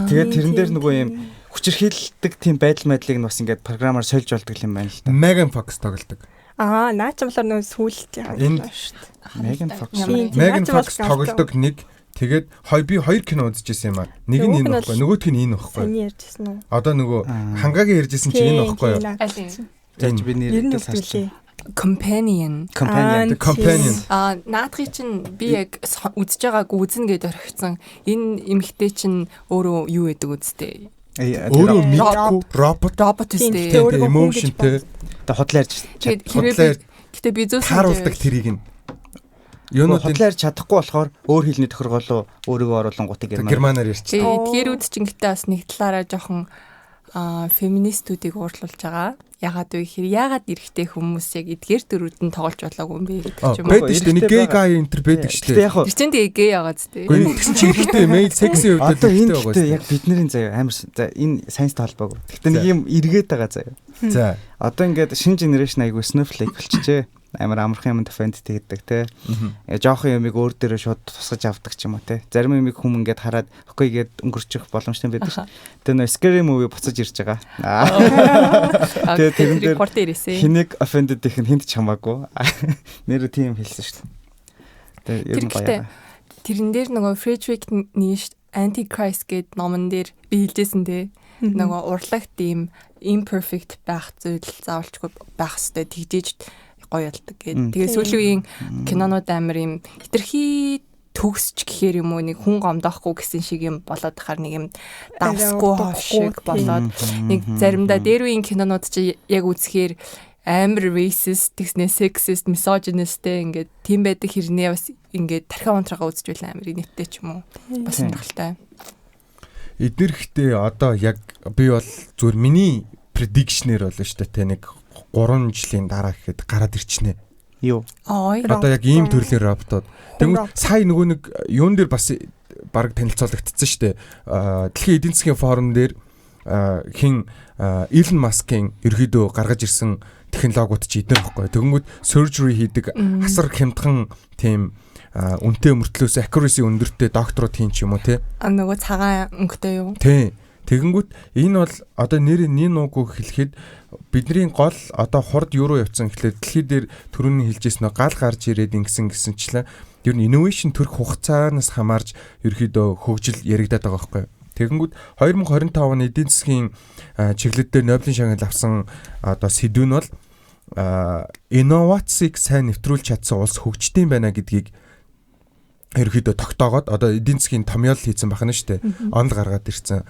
Тэгээд тэрэн дээр нөгөө юм хүчирхийлдэг тийм байдал мэдлийг нь бас ингээд програмаар сольж болдог юм байна л да. Megan Fox тоглодог. Наач болохоор нөгөө сүулт энэ Megan Fox тоглодог нэг. Тэгээд би 2 кино үзчихсэн юм аа. Нэг нь энэ баггүй, нөгөөх нь энэ баггүй. Саний ярьжсэн үү? Одоо нөгөө хангагийн ярьжсэн чинь энэ баггүй юу? Тэгж би нэрээ салсан. Companion. Наадхи чинь би яг үзэж байгааг үзнэ гэдээ орхицсан. Энэ эмэгтэй чинь өөрөө юу гэдэг үстэй. Өөрөө мэдгүй робот үстэй. Emotionтэй. Тэ хотлоо ярьж. Гэтэ би зөөсөн. Харуулдаг тэрийг нь. Хотлоор чадахгүй болохоор өөр хэлний тохиргол өөрийгөө оруулангуудыг германаар ярьчих. Эдгээр үд чинь гэтээ бас нэг талаараа жоохон феминистүүдийг уурлуулж байгаа. Ягаад вэ гэхээр ягаад эрэгтэй хүмүүс яг эдгээр төрүүд нь тоглож болоогүй юм бэ гэдэг ч юм уу. Байдаг шүү дээ. Нэг гей гай энтер байдаг шүү дээ. Тэр чинь тэгээ гей ягаад зү. Тэгсэн чи эрэгтэй мэйл секси хувьд одоо энэ гэхдээ яг бидний заяа амар за энэ сайнс талбаагүй. Гэхдээ нэг юм эргээд байгаа заяа. За одоо ингээд шинэ генерашн айгу snowflake болчихжээ. Амар амархан юм defend хийдэг те. Жохон юмыг өөр дээрээ шууд тусгаж авдаг ч юм уу те. Зарим юмыг хүм ингээд хараад окей гээд өнгөрчих боломжтой байдаг шүү. Тэгээ нөө scary movie буцаж ирж байгаа. Тэгээ тэрэн дээр хэнийг offended гэх нь хинт ч хамаагүй. Нэр тийм хэлсэн шүү. Тэгээ ер нь гоё. Тэрэн дээр нөгөө Friedrich Nietzsche Antichrist гэдэг номон дээр би хэлжсэн те. Нөгөө урлагт ийм imperfect байх зүйл заавалчгүй байх хэрэгтэй тэгжээж гоё ялдаг гэдэг. Тэгээ сүүлийн үеийн кинонууд амар юм хитрхи төгсч гэхээр юм уу нэг хүн гомдоохгүй гэсэн шиг юм болоод хахаар нэг юм давсгүй хошиг болоод нэг заримдаа дээр үеийн кинонууд чи яг үзэхээр амар racist, тэгснэ sexist, misogynist ингээд тийм байдаг хэрнээ бас ингээд тархиа унтраагаа үзэж байл амар нэттэй ч юм уу бас сонирхолтой. Эднэрхтээ одоо яг би бол зүгээр миний prediction-ээр болно шүү дээ те нэг 3 жилийн дараа гэхэд гараад ирчихнэ. Юу? Одоо яг ийм төрлийн роботууд. Тэгвэл сая нөгөө нэг юун дээр бас баг танилцуулагдсан шүү дээ. Дэлхийн эдийн засгийн форум дээр хин Elon Musk-ийн ерөөдөө гаргаж ирсэн технологиуд чи эднэр баггүй. Тэгэнгүүт surgery хийдэг асар хямдхан тийм үнэтэй мөртлөөс accuracy өндөртэй докторууд хийн ч юм уу те. Нөгөө цагаан өнгөтэй юу? Тий. Тэгэнгүүт энэ бол одоо нэр нууг хэлэхэд бидний гол одоо хурд юу руу явцсан гэхлээр дэлхий дээр түрүүний хэлжсэн гал гарч ирээд ингэсэнчлэн ер нь инновашн төрөх хугацаанаас хамаарж ерөөдөө хөгжил яригадаад байгаа байхгүй. Тэгэнгүүт 2025 оны эдийн засгийн чиглэл дээр Нобелийн шагнал авсан одоо сэдв нь бол инновацийг сайн нэвтрүүлж чадсан улс хөгждөйм байна гэдгийг ерөөдөө тогтоогоод одоо эдийн засгийн томьёол хийсэн байна шүү дээ. Онл гаргаад ирсэн.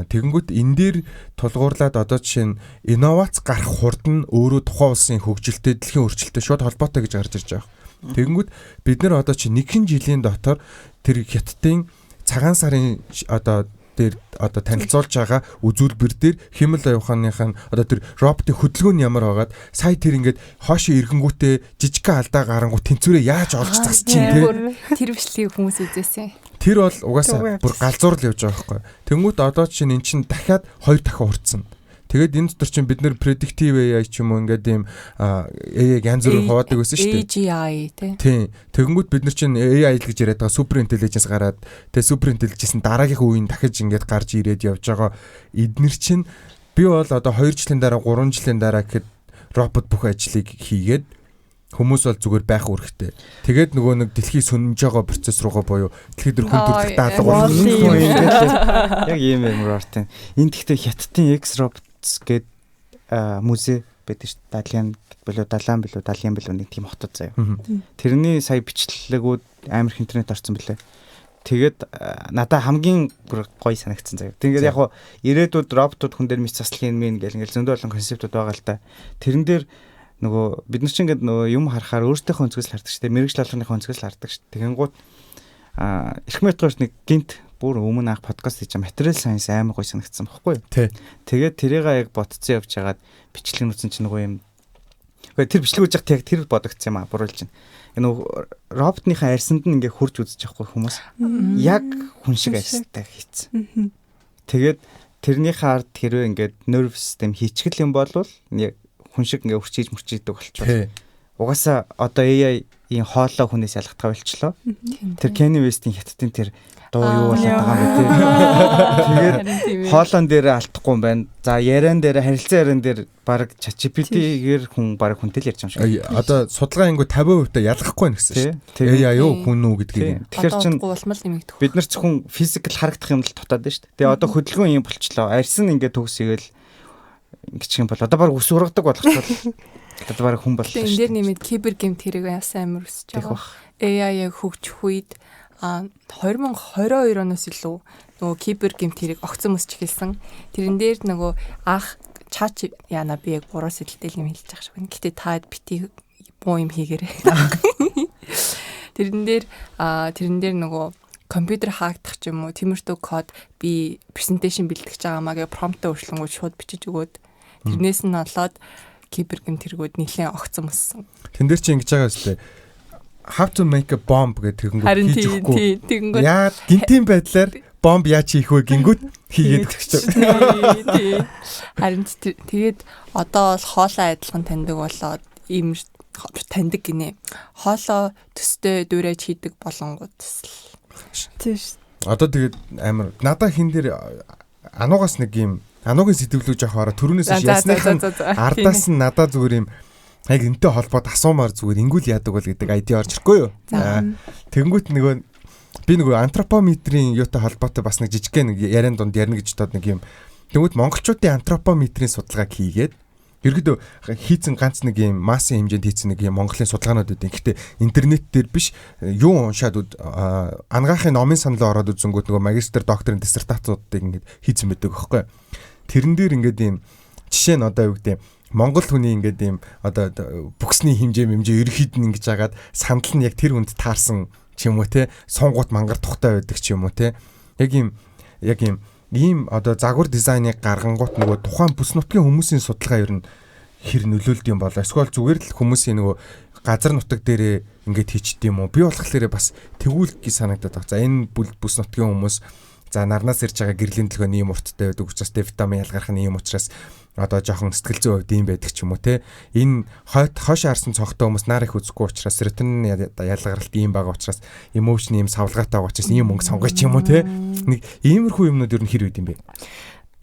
Тэгэнгүүт энэ дээр тулгуурлаад одоо жишээ нь инновац гарах хурд нь өөрөө тухайн улсын хөгжилтэй дэлхийн өөрчлөлтөд шууд холбоотой гэж гарч ирж байгаа. Тэгэнгүүт бид нар одоо чи 1 жилийн дотор тэр хятадын цагаан сарын одоо дээр одоо танилцуулж байгаа үзүүлбэр дээр хэмэл яваханыхаа одоо тэр роботын хөдөлгөөн нь ямар байгаад сая тэр ингээд хоошо ирэнгүүтээ жижигхэн алдаа гарангуут тэнцвэрээ яаж олж засч чинь тэр бичлэгийг хүмүүс үзээсэн. Тэр бол угаасаа бүр галзуурл явж байгаа байхгүй. Тэнгүүт одоо чинь эн чинь дахиад 2 дахин хурцсан. Тэгээд энэ дотор чинь бид нэр predictive AI ч юм уу ингээд ийм AI-г янз бүрийн хуваадаг байсан шүү дээ. AGI тийм. Тэгэнгүүт бид нар чинь AI гэж яриад байгаа супер интеллиженс гараад тэгээ супер интеллиженс нь дараагийн үеийн дахиж ингээд гарч ирээд явж байгаа. Эднэр чинь би бол одоо 2 жилийн дараа 3 жилийн дараа гэхэд робот бүх ажлыг хийгээд хүмүүс бол зүгээр байх үүрэгтэй. Тэгээд нөгөө нэг дэлхий сүнж байгаа процесс руугаа буюу дэлхий дээр хүн төрөлхтөд алга болох яг ийм рартын. Энэ гэхдээ хятадын X-Robots гээд музей байдаг шүү дээ. Далиан билүү нэг тийм хотод заяа. Тэрний сая бичлэгүүд амар их интернет орсон билээ. Тэгээд надад хамгийн гоё санагдсан заяа. Тэгээд яг хуу ирээдүйд роботууд хүн дээр мис заслахын мэн гэл ингээл зөндөө олон концептууд байгаа л та. Тэрэн дээр нөгөө бид нар чинь ингээд нөгөө юм харахаар өөртөөхөө өнцгөөс л хардаг шүү дээ. Мэргэжил алганы өнцгөөс л хардаг шүү. Тэгэнгүүт эрх метрооч нэг гинт бүр өмнө анх подкаст хийж материал сайенс амар гоё санагдсан баггүй юу? Тэгээд тэрийг яг ботцсон явж хагаад бичлэг нүцэн чинь нөгөө юм. Гэхдээ тэр бичлэг үүж яг тэр бодогдсон юм аа буруулж чинь. Нөгөө роботныхаа арьсанд нь ингээ хурж үзэж байхгүй хүмүүс. Яг хүн шиг арьстай хийцэн. Тэгээд тэрнийхээ ард хэрвээ ингээд nerve system хийчихэл юм болвол яг хүн шиг ингээ үрчиж мөрчийдэг болчихвол угаасаа одоо AI-ийн хоолой хүнээс ялгахтаа болчлоо. Тэр Kanye West-ийн хятадын тэр дуу юу болоод байгаа юм бэ? Тэгээд хоолойн дээр алдахгүй юм байна. За яриан дээр харилцан яриан дээр баг ChatGPT-гээр хүн баг хүнтэй л ярьж байгаа юм шиг. Одоо судалгаа ингүү 50% та ялгахгүй байна гэсэн шүү дээ. AI юу хүн үү гэдгийг. Тэгэхээр чин бид нар зөвхөн физикал харагдах юм л дутаад байна шүү дээ. Тэгээ одоо хөдөлгөөн юм болчлоо. Арьсан ингээ төгсөөл ингэчих юм бол одоо баг ус ургадаг болгочихвол одоо баг хүн боллоо. Энэ дээр нэмээд кибер гэмт хэрэг яасан амар өсөж байгаа. AI хөгжих үед 2022 оноос илүү нөгөө кибер гэмт хэрэг огцон өсч эхэлсэн. Тэрэн дээр нөгөө анх чат яана би яг буруу сэдэлтэй юм хэлж байгаа шиг байна. Гэтэ та бити буу юм хийгээрэй. Тэрэн дээр нөгөө компьютер хаагдах ч юм уу тиймэрхүү код би презентацийн бэлтгэж байгаамаа гэ промптаа өөрчлөнгүүд шууд бичиж өгөөд тэрнээс нь олоод кибер гэмт хэрэгүүд нэлээд огцон өссөн. Тэн дээр чи ингэж байгаа үстэй how to make a bomb гэдэг тэгэнгүүт хийж өгөхгүй. Яа гинтийн байдлаар бомб яаж хийх вэ гингүүд хийгээд өгч байгаа. Харин тэгээд одоо бол хоолой адилхан таньдаг болоод ийм таньдаг гинэ. Хоолой төстэй дүүрэж хийдэг болонгууд тийш. Одоо тэгээд амар надаа хин дээр ануугаас нэг юм ануугийн сэтгэлүү жоох ороо түрүүнээс ясныхан ардаас нь надаа зүгээр юм яг энтэй холбоод асуумаар зүгээр ингүүл яадаг бол гэдэг айди орж ирэхгүй юу. Тэнгүүт нөгөө би нөгөө антропометрийн юутай холбоотой бас нэг жижигхэн нэг яриан дунд ярина гэж бодоод нэг юм. Тэнгүүт монголчуудын антропометрийн судалгааг хийгээд ерөөдөө хийцэн ганц нэг юм массын хэмжээнд хийцэн нэг юм Монголын судалгаанууд үүдээ. Гэхдээ интернет дээр биш юу уншаад ангаахын номын саналаа ороод үзэнгүүт нөгөө магистр докторийн диссертацуудыг ингээд хийцэн байдаг байхгүй. Тэрэн дээр ингээд юм жишээ нь одоо юу гэдэг Монгол хүний ингээд юм одоо бүксний хэмжээ ерөөд нь ингэж агаад сандал нь яг тэр хүнд таарсан ч юм уу те сунгууд мангар тухтай байдаг ч юм уу те яг ийм одоо загвар дизайныг гаргангуут нөгөө тухайн бүс нутгийн хүмүүсийн судалгаа ер нь хэр нөлөөлд юм болоо эсвэл зүгээр л хүмүүсийн нөгөө газар нутаг дээрээ ингээд хийчихдээ юм уу би болохоор бас тэгвэл гэж санагдаад байна. За энэ бүс нутгийн хүмүүс за нарнаас ирж байгаа гэрлийн төлгөө ийм урттай байдаг учраас D витамин ялгарх нь ийм учраас одоо жоохон сэтгэл зүйн хувьд юм байдаг ч юм уу те. Энэ хойш харсан цогтой хүмүүс нар их үзэхгүй учраас серотонин ялгаралт ийм байгаа учраас эмоцны ийм савлгаатай байгаа учраас ийм мөнгө сонгож юм уу те. Нэг иймэрхүү юмнууд ер нь хэр үед юм бэ?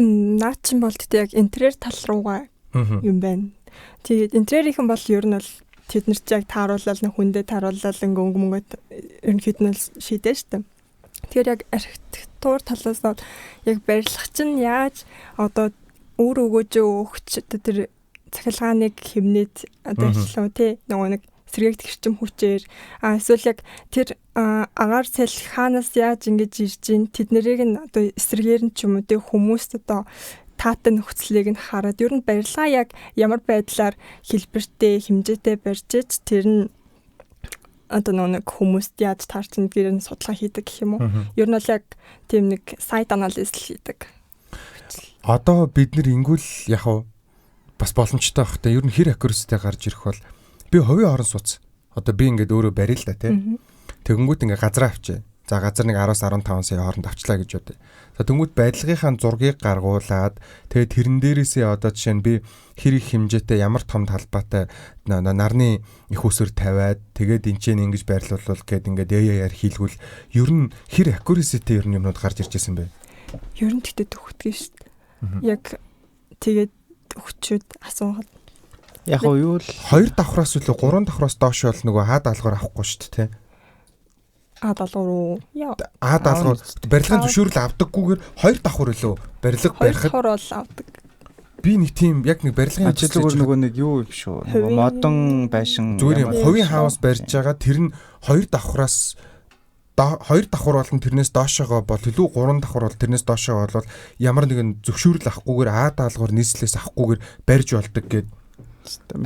Наа чин бол тэг яг интерьер тал руугаа юм байна. Тэгээд интерьерийнхэн бол ер нь бол тэд нарт яг тааруулал нэг хүндээ тааруулал өнгө ерөнхийд нь шийдэж штэ. Тэгэхээр яг архитектур талаас нь яг барилга чинь яаж одоо өөр өгөөж тэр цахилгааныг хэмнээд одоо ажиллав тий нөгөө нэг сэргээгт хэрчим хүчээр эсвэл яг тэр агаар салхи хаанаас яаж ингэж ирж ийн тэднэрийг нь одоо эсрэгээр нь ч юм уу тий хүмүүст одоо таатай нөхцөлийг нь хараад ер нь барилгаа яг ямар байдлаар хэлбэртэй хэмжээтэй барьж ич тэр нь одоо нэг хүмүүст яаж таарч ин гэр нь судалгаа хийдэг гэх юм уу. Ер нь бол яг тийм нэг сайт анализ хийдэг. Одоо бид нэр ингүүл яг бас боломжтой байх та ер нь хэр accuracy-тэй гарч ирэх бол би хувийн орон сууц. Одоо би ингээд өөрөө барил л да тий. Тэгэнгүүт ингээд газраа авчээ. За газар нэг 10-15 сая хооронд авчлаа гэж бодъё. За тэнгүүт байдлынхаа зургийг гаргуулад тэгээд тэрэн дээрээсээ одоо жишээ нь би хэр их хэмжээтэй ямар том талбайтай нарны их усөр тавиад тэгээд энэ ч ингэж байрлуулвал гээд ингээд яар хийлгүүл ер нь хэр accuracy-тэй ер нь юмнууд гарч ирж байсан бэ? Ер нь тэгтээ төгтгөө шүү дээ. Яг тэгээд өгчөөд асуугаад яг юу л 2 давхраас үлээ 3 давхраас доош бол нөгөө хаа даалгаар авахгүй шүү дээ тий. Даалгаар уу? Яа. Даалгаар барилгын зөвшөөрөл авдаггүйгээр 2 давхар үлээ барилга барихад давхар бол авдаг. Би нэг тийм яг нэг барилгын ажилтгаар нөгөө нэг юу юм шүү. Модон байшин зүгээр юм хувийн хаус барьж байгаа тэр нь 2 давхраас 2 давхар болон тэрнээс доошогоо бол илүү 3 давхар бол тэрнээс доошоо бол ямар нэгэн зөвшөөрөл авахгүйгээр даалгаар нийслэлээс авахгүйгээр барьж болдог гэдэг.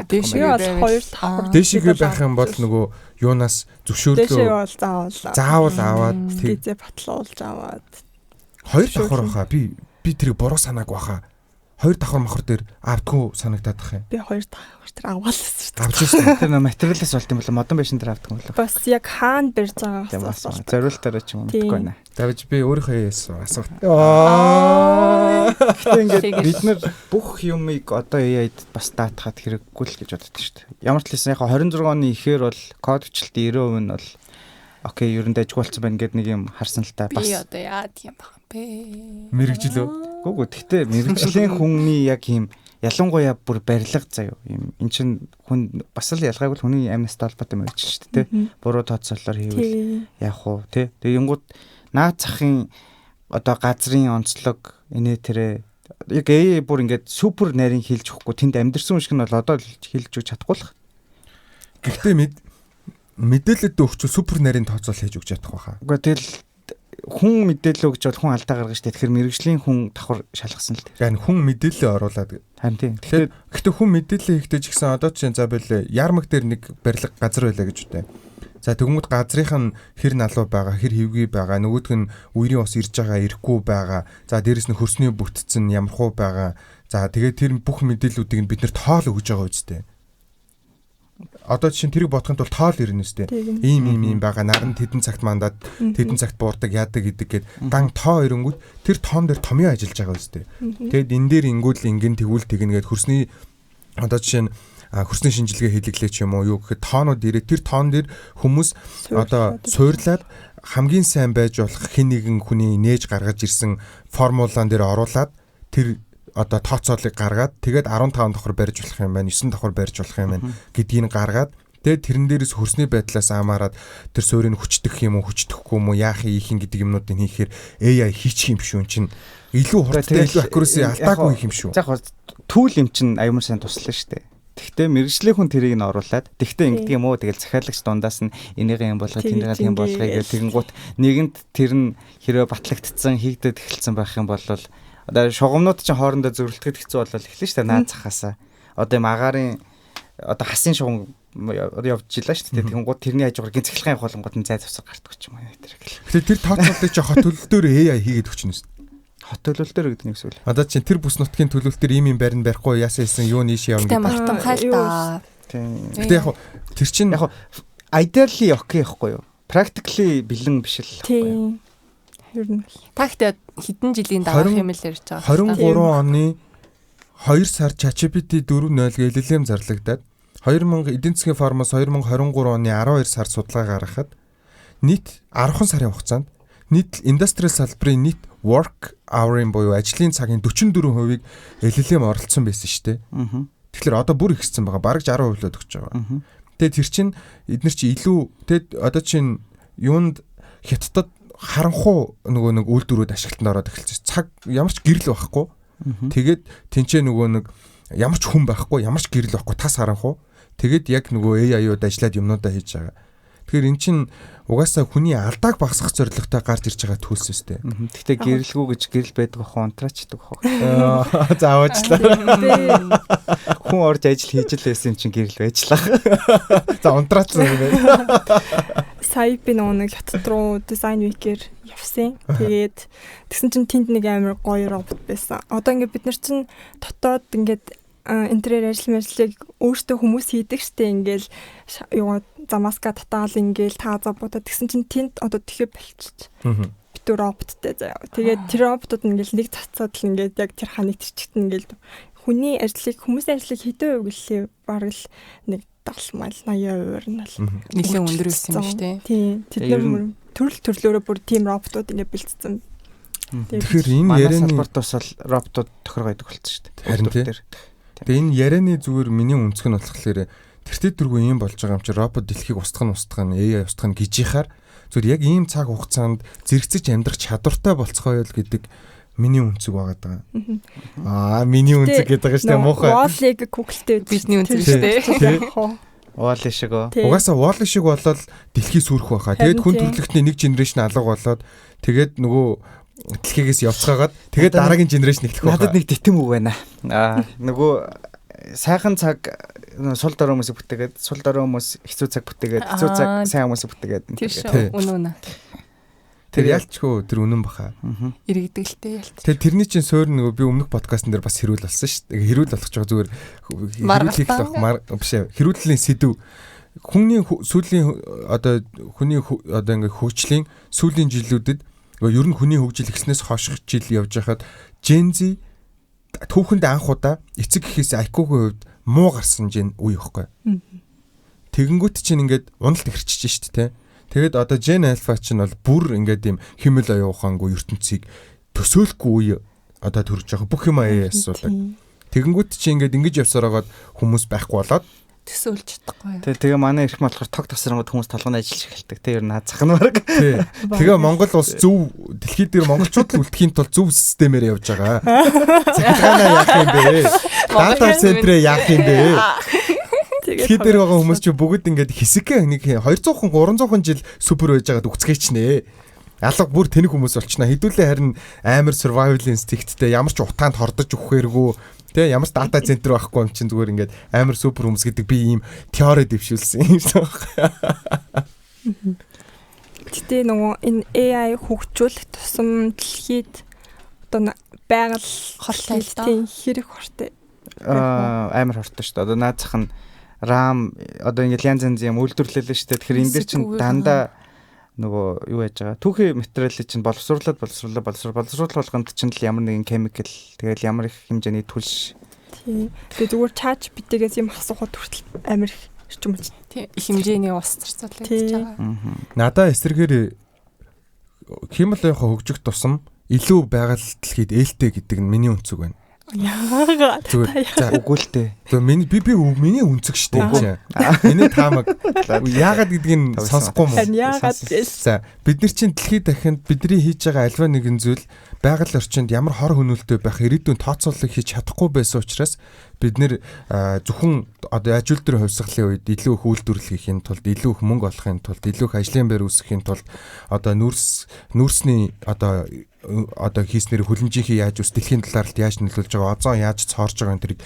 Дэшээ бол 2 давхар. Дэшээгээ байх юм бол нөгөө юунаас зөвшөөрлөө дэшээ бол заавал аваад тийзээ батлуулж аваад 2 давхар баха би тэрийг буруу санаагүй баха. 2 давхар мохор дээр авдггүй санагдаад бах юм. Би 2 давхар тэр аваалсан шүү дээ. Авч ирсэн. Тэр материалаас болт юм бол модон байшин дээр авдаг юм болов. Бас яг хаана барьж байгаагаас бол зориултаараа ч юм мэдгүй байна. Давж би өөрийнхөө асуулт. Гэхдээ ингээд бид нар бүх юмыг одоо AI-д бас даатахад хэрэггүй л гэж боддог шүү дээ. Ямар ч хэлсэн яг 26 оны ихээр бол код хүчлэлт 90% нь бол окей, ерөн дайгуулсан байна гэдэг нэг юм харсан л та бас. Би одоо яа тийм баг бэ? Мэргэжилөө. Гүгүү тэгтээ мэргэжлийн хүний яг юм ялангуяа бүр барилга заяа юм. Эн чин хүн бас л ялгаагүй хүний амьнастай холбоотой мэргэжил шүү дээ, тэ. Буруу тооцоолоор хийвэл яах вэ, тэ. Тэгээ юнгууд наад захын одоо газрын онцлог инээ тэрэ яг AI бүр ингээд супер нарийн хийлж өгөхгүй тэнд амьдэрсэн хүн шиг нь бол одоо хийлж өгч чадахгүй л. Гэхдээ мэдээлэлд өгч супер нарийн тооцоол хийж өгч чадах байхаа. Үгүй тэгэл хүн мэдээлэл өгч бол хүн алдаа гаргаж штэ. Тэгэхээр мэрэгжлийн хүн давхар шалгасан л дээ. Яг хүн мэдээлэл оруулаад. Харин тийм. Гэхдээ хүн мэдээлэл хийхдээ ч гэсэн одоо чинь за байлээ ярмаг дээр нэг барилга газар байлаа гэж үтэй. За тэгмүүд газрынх нь хэр налуу байгаа, хэр хөвгий байгаа, нөгөөх нь үерийн ус ирж байгаа, ирэхгүй байгаа. За дээрэс нь хөрсний бүтцэн ямархуу байгаа. За тэгээд тэр бүх мэдээллүүдийг бид нэр тоол өгж байгаа үстэй. Одоо чинь тэрийг бодохын тулд тоол ирнэ үстэй. Ийм байгаа. Наран тэдэн цагт мандаад тэдэн цагт буурдаг яадаг гэдэг дан тоо ирэнгүүт тэр тоон дээр томьёо ажиллаж байгаа үстэй. Тэгээд энэ дээр ингүүл ингэн тэгвэл тэгнгээд хөрсний одоо жишээ нь хөрсний шинжилгээ хийлгэлээ ч юм уу юу гэхэд тоонууд ирээ тэр тоон дээр хүмүүс одоо суурлаад хамгийн сайн байж болох хэн нэгэн хүний нээж гаргаж ирсэн формулаан дээр оруулаад тэр одоо тооцоолыг гаргаад тэгээд 15 давхар барьж болох юм байна 9 давхар барьж болох юм байна гэдгийг гаргаад тэгээд тэрэн дээрээс хөрсний байдлаас хамаарат тэр суурийг хүчдэх юм уу хүчдэхгүй юм уу яах ийх гэдэг юмнуудыг хийхээр AI хийчих юм шүү чинь илүү хурдтай илүү accuracy алдаагүй юм шүү. Яг түүл юм чинь аюулмар сайн туслаа шүү дээ. Тэгтээ мэрэгжлийн хүн тэрийг нь оруулаад тэгтээ ингэдэг юм уу тэгэл захиалагч дундаас нь энийг юм болгоо тэнийг юм болгоё гэх тэгэнгუთ нэгэнд тэр нь хэрэг батлагдсан хийгдэд эхэлсэн байх юм бол одоо шугамнууд чинь хоорондоо зөрөлдөхөд хэцүү болол эхэлнэ шүү дээ наад захаасаа. Одоо юм агаарын одоо хасын шугам явж жилаа шүү дээ тэгэнгუთ тэрний хажуугаар гинцэглэхин холонгууд нь зай завсар гартдаг ч юм уу тэр гэл. Тэгэхээр тэр тооцоолтыг чи хот төлөлтөөр AI хийгээд өгчнө шүү дээ. Хот төлөлтөөр гэдэг нь эсвэл. Одоо чинь тэр бүс нутгийн төлөлтөөр ийм барин барихгүй яасан хэлсэн юу нийш явна гэдэг. Мартан хайлтаа. Тийм. Гэтэ яг тэр чинь яг ideally окей яахгүй юу? Practically бэлэн биш л байхгүй юу? Ер нь. Та ихтэй хэдэн жилийн дараах юм л ярьж байгаа. 23 оны 2 сар ChatGPT 4.0 LLM зарлагдаад 2000 эдийн засгийн формоос 2023 оны 12 сар судалгаа гаргахад нийт 10 сарын хугацаанд нийт индастриал салбарын нийт work hour-ын буюу ажлын цагийн 44%-ийг LLM оролцсон байсан шүү дээ. Тэгэхээр одоо бүр ихссэн байгаа. Бараг 60% л өгч байгаа. Тэгээд тэр чинь эдгээр чи илүү тэгээд одоо чинь юунд хятадд харанхуу нэг үйлдвэрүүд ашиглалтанд ороод эхэлсэн. Цаг ямар ч гэрэл байхгүй. Тэгээд тэнцээ нэг ямар ч хүн байхгүй, ямар ч гэрэл байхгүй, тас харанхуу. Тэгээд яг AI-ууд ажиллаад юмнуудаа хийж байгаа. Тэгэхээр эн чинь угаасаа хүний алдааг багасгах зорилготой гарч ирж байгаа төлс өстэй. Гэхдээ гэрэлгүй гэж гэрэл байдаг бахаа унтраачдаг бахаа. Зааваачлаа. Хүн орж ажил хийж л байсан юм чинь гэрэл байжлаа. За унтраацсан юм байна. Сая би нэг хятад руу дизайн викээр явсан. Тэгээд тэгсэн чинь тэнд нэг амар гоё робот байсан. Одоо ингээд бид нар чинь дотоод ингээд интерьер ажлыг өөртөө хүмүүс хийдэг штеп ингээл юу замаска татаал ингээл тааза бодоод тэгсэн чинь тэнд одоо тэхэ болчих. Бид роботтэй заяа. Тэгээд тэр роботууд ингээл нэг цацаад л ингээд яг тэр ханыг тэрчгт ингээл хүний хүмүүсийн ажлыг хэдэн үе гэлээ бараг л нэг 70 мал 80% нь бол нэлээд өндөр байсан юм шүү дээ. Тийм. Тэдгээр төрлөөрөө бүр тим роботууд ингээд бэлдсэн. Тэгэхээр энэ ярианы салбартаас л роботууд тохиргоо идэг болсон шүү дээ. Харин тийм. Тэгээ энэ ярианы зүгээр миний өнцг нь болохоор тэртээ дөрвөө юм болж байгаа юм чи робот дэлхийг устгах нь AI устгах нь гижихаар зүгээр яг ийм цаг хугацаанд зэрэгцэж амьдрах чадвартай болцгоё л гэдэг миний өнцг байгаа даа. Миний өнцг гэдэг байгаа шүү дээ муухай. Wall-ыг Google-тэй бидний өнцг шүү дээ. Wall-и шиг оо. Угаасаа Wall-и шиг болол дэлхий сүрэх байхаа. Тэгээд хүн төрөлхтний нэг генерашн алга болоод тэгээд нөгөө дэлхийгээс явцгаагаад тэгээд дараагийн генерашн эхлэх байна. Надад нэг титэм үг байна. Нөгөө сайхан цаг сул дорой хүмүүсийг бүтээгээд сул дорой хүмүүс хэцүү цаг бүтээгээд хэцүү цаг сайн хүмүүсийг бүтээгээд. Тийм үнэн. Тэр ялчгүй тэр үнэн баха. Иргэдэлтэй ялч. Тэгээд тэрний чинь суур нөгөө би өмнөх подкастн дээр бас хэрүүл болсон шүү дээ. Хэрүүл болгож байгаа зүгээр хэрүүллийн сэдв хүний сүүлийн одоо ингээ хөгжлийн сүүлийн жилүүдэд ер нь хүний хөгжил ихснээс хойших жил явж байхад Gen Z түүхэнд анх удаа эцэг гэхээс IQ-гийн хувьд муу гарсан үе ихгүй. Тэгэнгүүт чинь ингээд уналт ихэрчиж штт те. Тэгээд одоо Gen Alpha чинь бол бүр ингээд юм химэл оюухангүй ертөнцийг төсөөлөхгүй үе одоо төрж байгаа. Бүх юм AI асуудаг. Тэгэнгүүт чинь ингээд ингэж явсаар хагаад хүмүүс байхгүй болоод төсөөлж чадахгүй. Тэгээ манай ирэх болохоор тог тасрангууд хүмүүс толгойн ажиллаж эхэлдэг. Тэ ер нь зах нь баг. Тэгээ Монгол улс зөв дэлхийд дээр монголчууд л үлдэхийн тулд зөв системээр явж байгаа. Захиргаанаа яах юм бэ? Дата центрээ яах юм бэ? Дэлхийд дээр байгаа хүмүүс чинь бүгд ингээд хэсэг нэг 200 хүн 300 жил супер байж байгаад үгцгээч нэ. Алга бүр тэнэг хүмүүс болчихно. Хэдүүлээ харин амар survival instinct-тэй ямар ч утаанд хордож өгөхгүй. Тэ ямар ч дата центр байхгүй юм чинь зүгээр ингээд амар супер хүмүүс гэдэг би ийм теори дэвшүүлсэн юм шиг байна. Гэтэ нөгөө энэ AI хөгжүүлэх тусам дэлхийд одоо байгаль хортой хэрэг хортой. Амар хортой шүү дээ. Одоо наад зах нь RAM одоо ингээд янз янзын юм үйлдвэрлэлээ шүү дээ. Тэгэхээр энэ дэр чинь дандаа нөгөө юу яаж байгаа түүхий материалыг чинь боловсруулаад болгонд чинь л ямар нэгэн chemical тэгэл ямар их хэмжээний түлш. Тийм. Тэгээ зүгээр чаач битгээс юм асуухад хүртэл амар их орчим болж. Тийм. Их хэмжээний ус зарцуулж байгаа. Надаа эсрэгээр химэлийнхаа хөгжих тусам илүү байгаль дэлхийд ээлтэй гэдэг нь миний өнцөг байна. Яагаад? За үгүүлтэй. Миний өнцөг шүү дээ. Миний таамаг яагаад гэдгийг нь сонсохгүй юм. Яагаад гэж. За бид нар чинь дэлхийд дахинд бидний хийж байгаа альва нэгэн зүйл байгаль орчинд ямар хор хөнөөлтөй байх ирээдүйн тооцооллыг хийж чадахгүй байсан учраас бид нэр зөвхөн одоо ажил дээр хувьсгалын үед илүү их үйлдвэрлэл хийхин тулд илүү их мөнгө олохын тулд илүү их ажлын байр үүсгэхийн тулд одоо нүүрсний одоо хийснээр хөлнжийнхээ яаж ус дэлхийн талаарт яаж нөлөөлж байгаа озон яаж цоорж байгаа энэ тэрийг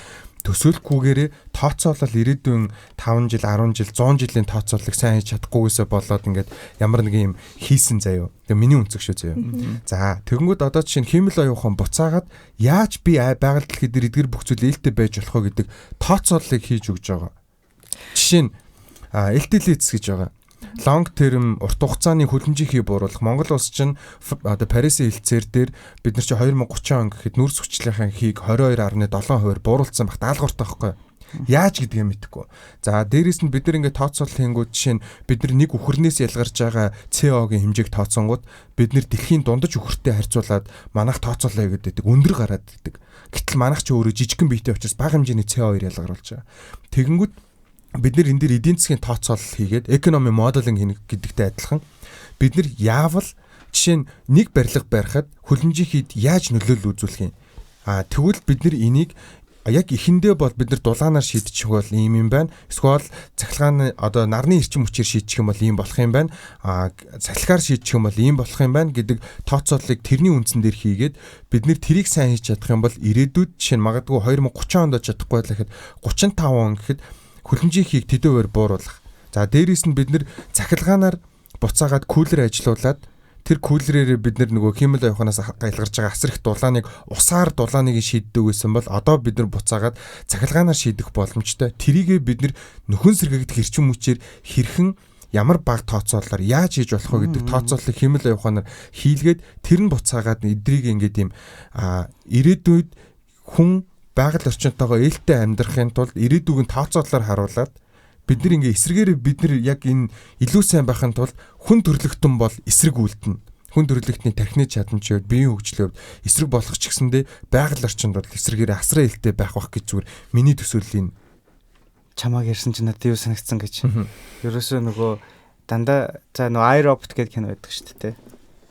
төсөөлөхгүйгээр тооцоолол ирээдүйн 5 жил 10 жил 100 жилийн тооцооллыг сайн хийж чадахгүйгээсээ болоод ингээд ямар нэг юм хийсэн заяо. Тэгээ миний өнцөг шүү заяо. За тэгэнгүүт одоо чинь химэл оюухан буцаагаад яаж би байгаль дэлхий дээр эдгэр бүх зүйл ээлтэй байж болох вэ гэдэг тооцооллыг хийж өгж байгаа. Жишээ нь LTLS гэж байгаа. long term урт хугацааны хөлбөмжийнхийг бууруулах. Монгол улс чинь одоо Парисын хэлцээр дээр бид нар чи 2030 он гэхэд нүүрс хүчлийнхэн хийг 22.7% бууруулсан багт даалгавартай байхгүй. Яаж гэдгийг мэдэхгүй. За дээрэс нь бид нар ингээд тооцоолол хийнгүүт жишээ нь бид нар нэг үхрнээс ялгарч байгаа CO-гийн хэмжээг тооцсонгууд бид нар дэлхийн дундаж үхэртэй харьцуулаад манайх тооцоолоо гэдэг өндөр гараад идэг. Гэтэл манайх ч өөрөө жижигхэн биетэй учраас бага хэмжээний CO2 ялгаруулж байгаа. Тэгэнгүүт бид нар энэ дээр эдийн засгийн тооцоолол хийгээд экономи моделинг хийнэ гэдэгтэй адилхан бид нар яавал жишээ нь нэг барилга барихад хөлбөмжийнхийд яаж нөлөөлөл үзүүлэх юм. Тэгвэл бид нар энийг яг эхэндээ бол бид нар дулаанаар шийдчих бол ийм юм байна. Эсвэл цахилгааны одоо нарны эрчим хүчээр шийдчих юм бол ийм болох юм байна. Цахилгаар шийдчих юм бол ийм болох юм байна гэдэг тооцооллыг тэрний үндсэн дээр хийгээд бид нэр тэрийг сайн хийж чадах юм бол ирээдүйд жишээ нь магадгүй 2030 онд чадахгүй байхад 35 он гэхэд хөлбөмжийнхийг төдөөөр бууруулах. За дээрээс нь бид нэр цахилгаанаар буцаагаад кулер ажилуулад тэр кулерээр бид нөгөө химэл яваханаас гайлгарч байгаа асар их дулааныг усаар дулааныг шийддэг байсан бол одоо бид нар буцаагаад цахилгаанаар шийдэх боломжтой. Тэрийгээ бид нар нөхөн сэргэгдэх эрчим хүчээр хэрхэн ямар баг тооцоололоор яаж хийж болох вэ гэдэг тооцооллыг химэл яваханаар хийлгээд тэр нь буцаагаад эдрийг ингээд юм ирээдүйд хүн байгаль орчинтойгоо ээлтэй амьдрахын тулд ирээдүйн тооцоололоор харуулад бид нар ингээ эсрэгээр бид нар яг энэ илүү сайн байхын тулд хүн төрлөختөн бол эсрэг үлдэнэ. Хүн төрлөختний тархины чадамжууд, биеийн хөгжлөд эсрэг болох ч гэсэндээ байгаль орчинд бол эсрэгээр асраа илтэй байх бах гэж зүгээр миний төсөөллийн чамааг ярьсан чинь надад юу санагдсан гэж. Ерөөсөө нөгөө дандаа за нөгөө iRobot гэдэг кино байдаг шүү дээ.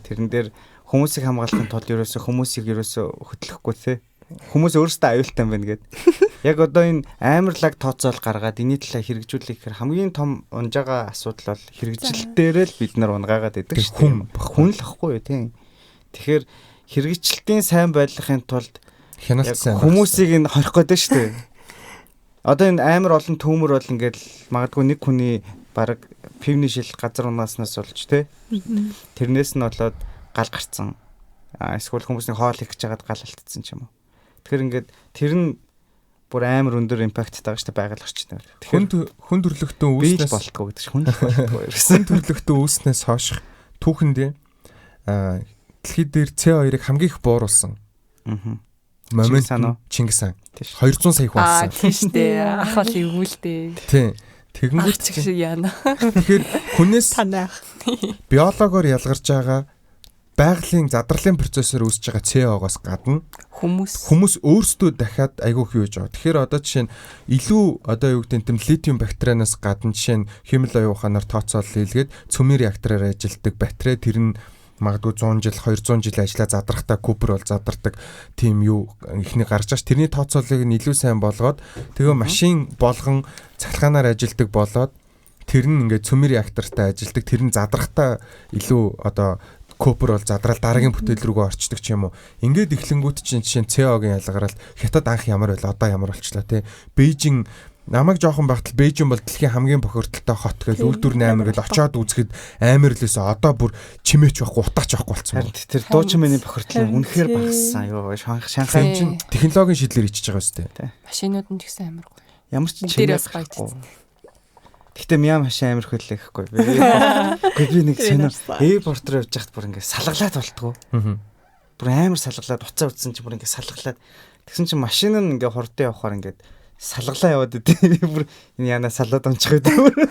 Тэрэн дээр хүмүүсийг хамгаалахын тулд ерөөсөө хүмүүсийг ерөөсөө хөтлөхгүй те. Хүмүүс өөрсдөө аюултай байна гэд. Яг одоо энэ амар лаг тооцоол гаргаад энэний талаа хэрэгжүүлэх гэхээр хамгийн том унжаага асуудал бол хэрэгжилтээрээ л бид нар унгаагаад байдаг шүү дээ. Хүн л ахгүй юу тийм. Тэгэхээр хэрэгжилтийн сайн байдлахын тулд хяналт сайн хүмүүсийг нь хорих гэдэг шүү дээ. Одоо энэ амар олон төмөр бол ингээд магадгүй нэг хүний баг пивний шил газар унааснаас болж тий. Тэрнээс нь болоод гал гарцсан. Эсвэл хүмүүсийн хоол их гэж жагаад гал алдсан ч юм уу. Тэгэхээр ингээд тэр нь бүр амар өндөр импакттай байгаа шүү дээ байгаль орчинд. Тэгэхээр хүн төрлөختөө үүснээс болтгоо гэдэг чинь хүн болтгоо. Хүн төрлөختөө үүснээс хойш түүхэндээ дэлхийд дээр CO2-ыг хамгийн их бууруулсан. Момент Чингис хаан 200 сая хүн алсан. Тийм шүү дээ. Ах бол эвгүүлдээ. Тийм. Тэгэнгүүт шиг яана. Тэгэхээр хүнээс биологоор ялгарч байгаа байгалийн задралын процессор үүсэж байгаа CO-гоос гадна хүмүүс өөрсдөө дахиад айгүй их юу гэж байгаа. Тэгэхээр одоо жишээ нь илүү одоо юу гэдэг нь литиум бактерианаас гадна жишээ нь химэл оюун ухаанаар тооцоолол хийлгээд цөмийн реактороор ажилладаг батарей тэр нь магадгүй 100 жил 200 жил ажиллаа задрахтаа Купер бол задардаг тийм юу ихний гарч аж тэрний тооцооллыг нь илүү сайн болгоод тэгээ машин болгон цахилгаанаар ажилладаг болоод тэр нь ингээд цөмийн реактортай ажилладаг тэр нь задрахтаа илүү одоо Купер бол задрал дараагийн бүтээл рүүгээ орчдөг ч юм уу. Ингээд эхлэнгүүт чинь жишээ нь CO-гийн ялгараад хятад анх ямар байлаа одоо ямар болчлаа те. Бээжин намайг жоохон багтал Бээжин бол дэлхийн хамгийн бохирдолтой хот гэж үйлдвэр 8 гэж очиод үзэхэд амар лээс одоо бүр чимээч байхгүй утаач байхгүй болсон. Тэр дуучмын бохирдол үнэхээр багассан. Йоо Шанхай чинь технологийн шийдлэр ичиж байгаа үстэй. Машинууд нь ч гэсэн амар гоё. Ямар ч чимээс байхгүй. Гэхдээ мяам хашаа амар хөллөхгүй. Би нэг сонир эйрпорт руу явж байхад бүр ингээд салгалаад болтгоо. Бүр амар салгалаад уцаа утсан чи бүр ингээд салгалаад тэгсэн чинь машин нь ингээд хурдан явахаар ингээд салгалаа яваад идэв. Бүр энэ яна салаад ончих гэдэг.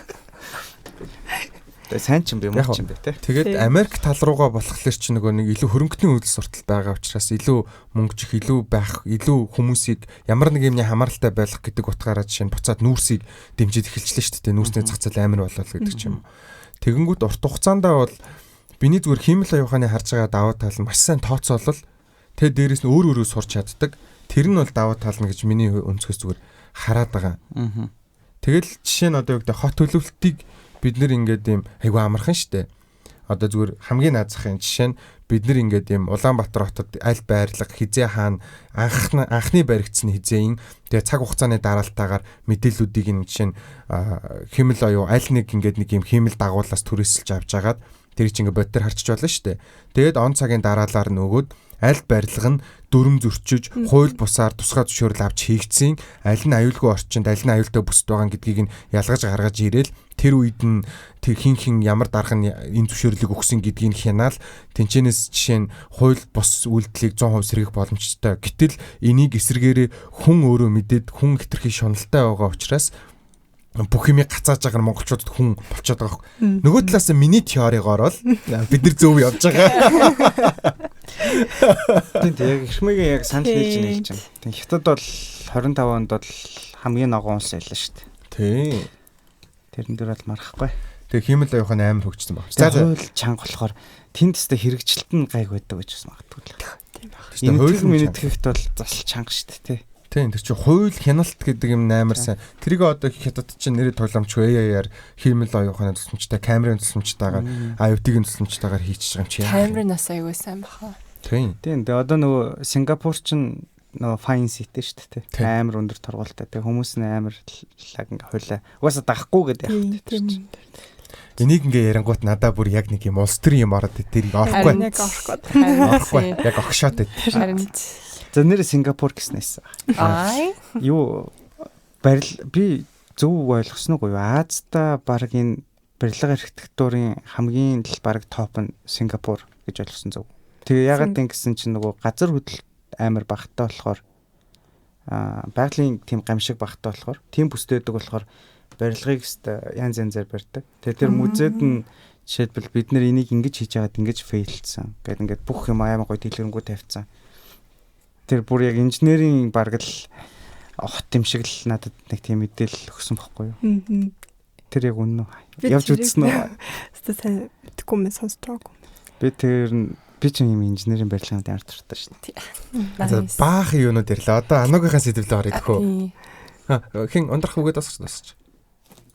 Тэгээ сайн ч юм бэ муу ч юм бэ те. Тэгээд Америк тал руугаа болохлээр чи нөгөө нэг илүү хөрөнгөний үйлс суртал байгаа учраас илүү мөнгөжих илүү байх илүү хүмүүсийг ямар нэг юмны хамааралтай байх гэдэг утгаараа жишээ нь буцаад нүүрсийг дэмжиж эхэлчихлээ шүү дээ. Нүүрсний зах зээл амар болол гэдэг ч юм. Тэгэнгүүт урт хугацаанд бол биний зүгээр химэл оюуханы харж байгаа даваа тал нь маш сайн тооцоолол тэгээ дээрэс нь өөр өөрөөр сурч чаддаг. Тэр нь бол даваа тал нь гэж миний өнцгөөс зүгээр хараад байгаа. Тэгэл жишээ нь одоо юу гэдэг хот төлөвлөлтийг бид нэр ингээд юм айгу амархан штэ. Одоо зүгээр хамгийн наазахын жишээ нь бид нэр ингээд юм Улаанбаатар хотод аль байрлага хизээ хаана анхны баригдсан хизээин тэгээ цаг хугацааны дараалтаагаар мэдээллүүдийг энэ жишээ нь химэл оюу аль нэг ингээд нэг юм химэл дагуулаас түрээсэлж авч агаад Тэр чинь ингээ бодтер харчиж болно шүү дээ. Тэгээд он цагийн дараалаар нөгөөд аль барилга нь дүрм зөрчиж, хууль бусаар тусгай зөвшөөрөл авч хийгдсэн, аль нь аюулгүй орчинд, аль нь аюултай бүсд байгаа гэдгийг нь ялгаж гаргаж ирээл тэр үед нь хин ямар дарга нь энэ зөвшөөрлийг өгсөн гэдгийг нь хянаал тэнчэнэс жишээ нь хууль бус үйлдэлийг 100% сэргийх боломжтой. Гэтэл энийг эсэргээрээ хүн өөрөө мэдээд хүн хэтэрхий шуналтай байгаа учраас бүх юмыг гацааж байгаа нь монголчуудад хүн болчиход байгаа юм. Нөгөө талаас нь миний теоригоор л бид нар зөв явж байгаа. Тийм яг Ирмэгийн яг санал хийж нэг чинь. Тийм Хятад бол 25 онд бол хамгийн ногоон улс байлаа шүү дээ. Тийм. Тэрэн дээр бол марахгүй. Тэгээ хиймэл аюухан амар хөгжсөн баг. За хууль чанга болохоор тэнд тест хэрэгжилт нь гайг байдаг гэж бас магадгүй л. Тийм баг. Энэ хууль мэдтгэхт бол засал чанга шүү дээ тий. Тийм тэр чинь хууль хяналт гэдэг юм амар сайн. Тэрийг одоо Хятад чинь нэрээ тоглоомчгүй AI-аар хиймэл аюуханы тусламжтай, камерын тусламжтайгаар, IoT-ийн тусламжтайгаар хийчихэж байгаа юм чи. Камерын нас аюу сайн баха. Тийм. Тэгээ одоо нөгөө Сингапур чинь нөгөө fine city шүү дээ тий. Амар өндөр торгуультай. Тэгээ хүмүүс нь амар лаг ингээ хойлоо. Угаасаа дагахгүй гэдэг яах вэ? Энийг ингээ ярангуут надаа бүр яг нэг юм улс төрийн юм ороод тэрийг орохгүй. Яг орохгүй. Орохгүй. Яг огшоод байт. Харин За нэр Сингапур гэснээс. Юу би зөв ойлгосноо гоё. Азта баг энэ барилга архитектурын хамгийн л баг топ нь Сингапур гэж ойлгосон зөв. Тэгээ ягаад ингэсэн чинь нөгөө газар хөдлөлт амар багтаа болохоор байгалийн тийм гамшиг багтаа болохоор тийм бүстэй байдаг болохоор барилгыг янз янзаар барьдаг. Тэгээ тэр музейд нь жишээлбэл бид нэр энийг ингэж хийж яагаад ингэж фейлдсэн. Гэт ингээд бүх юм амар гоё дэлгэрэнгүй тавьсан. Тэр бүр яг инженерийн бараг л хот юм шиг л надад нэг тийм мэдээлэл өгсөн байхгүй юу? Тэр яг үнэн үү? Явж үзсэн үү? Сайн мэдгүй юм сонсож байгаагүй. Би ч юм инженерийн барилгын амар дуртай шүү дээ. За баах юунууд ирлээ. Одоо ануугийнхаа сэдвлээ орё гэхүү. Хин ундрах үгээд асууж.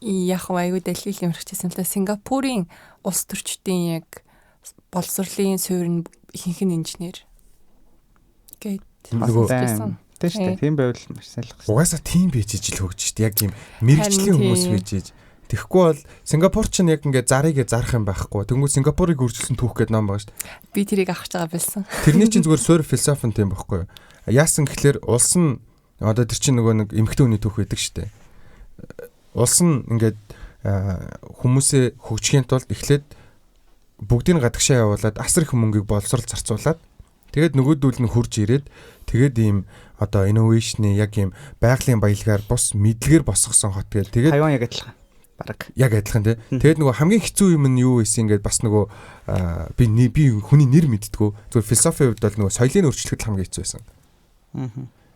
Яг айгүй дэлхийлийн өргөжсэн л да Сингапурын улс төрчдийн яг боловсролын суурь нь ихэнх нь инженер гээд тийм байвал маш сайлах. Угаасаа тийм байж ижил хөгж штэ. Яг тийм мэрэгжлийн хүмүүс байж иж. Тэгэхгүй бол Сингапур ч яг ингээд зарыг зарах юм байхгүй. Тэнгүүд Сингапурыг үржилсэн түүх гэдэг ном байгаа штэ. Би тэрийг авах гэж байгаа байсан. Тэрний чинь зүгээр суурь философи нь тийм байхгүй. Яасан гэхэлэр улс нь одоо тэр чинь нөгөө нэг эмэгтэй хүний түүх байдаг штэ. Улс нь ингээд хүмүүсээ хөгжихийн тулд эхлээд бүгдийг гадагшаа явуулаад асар их мөнгийг боловсрол зарцуулаад тэгээд нөгөөдүүл нь хурж ирээд тэгээд ийм одоо инновашны яг ийм байгалийн баялгаар бус мэдлэгээр босгосон хот гэдэг. Тэгээд Тайван яг адилхан. Бараг. Яг адилхан тий. Тэгээд нөгөө хамгийн хэцүү юм нь юу байсан ингээд бас нөгөө би хүний нэр мэддэггүй. Зөвхөн философийн хувьд бол нөгөө соёлын өөрчлөлт хамгийн хэцүү байсан.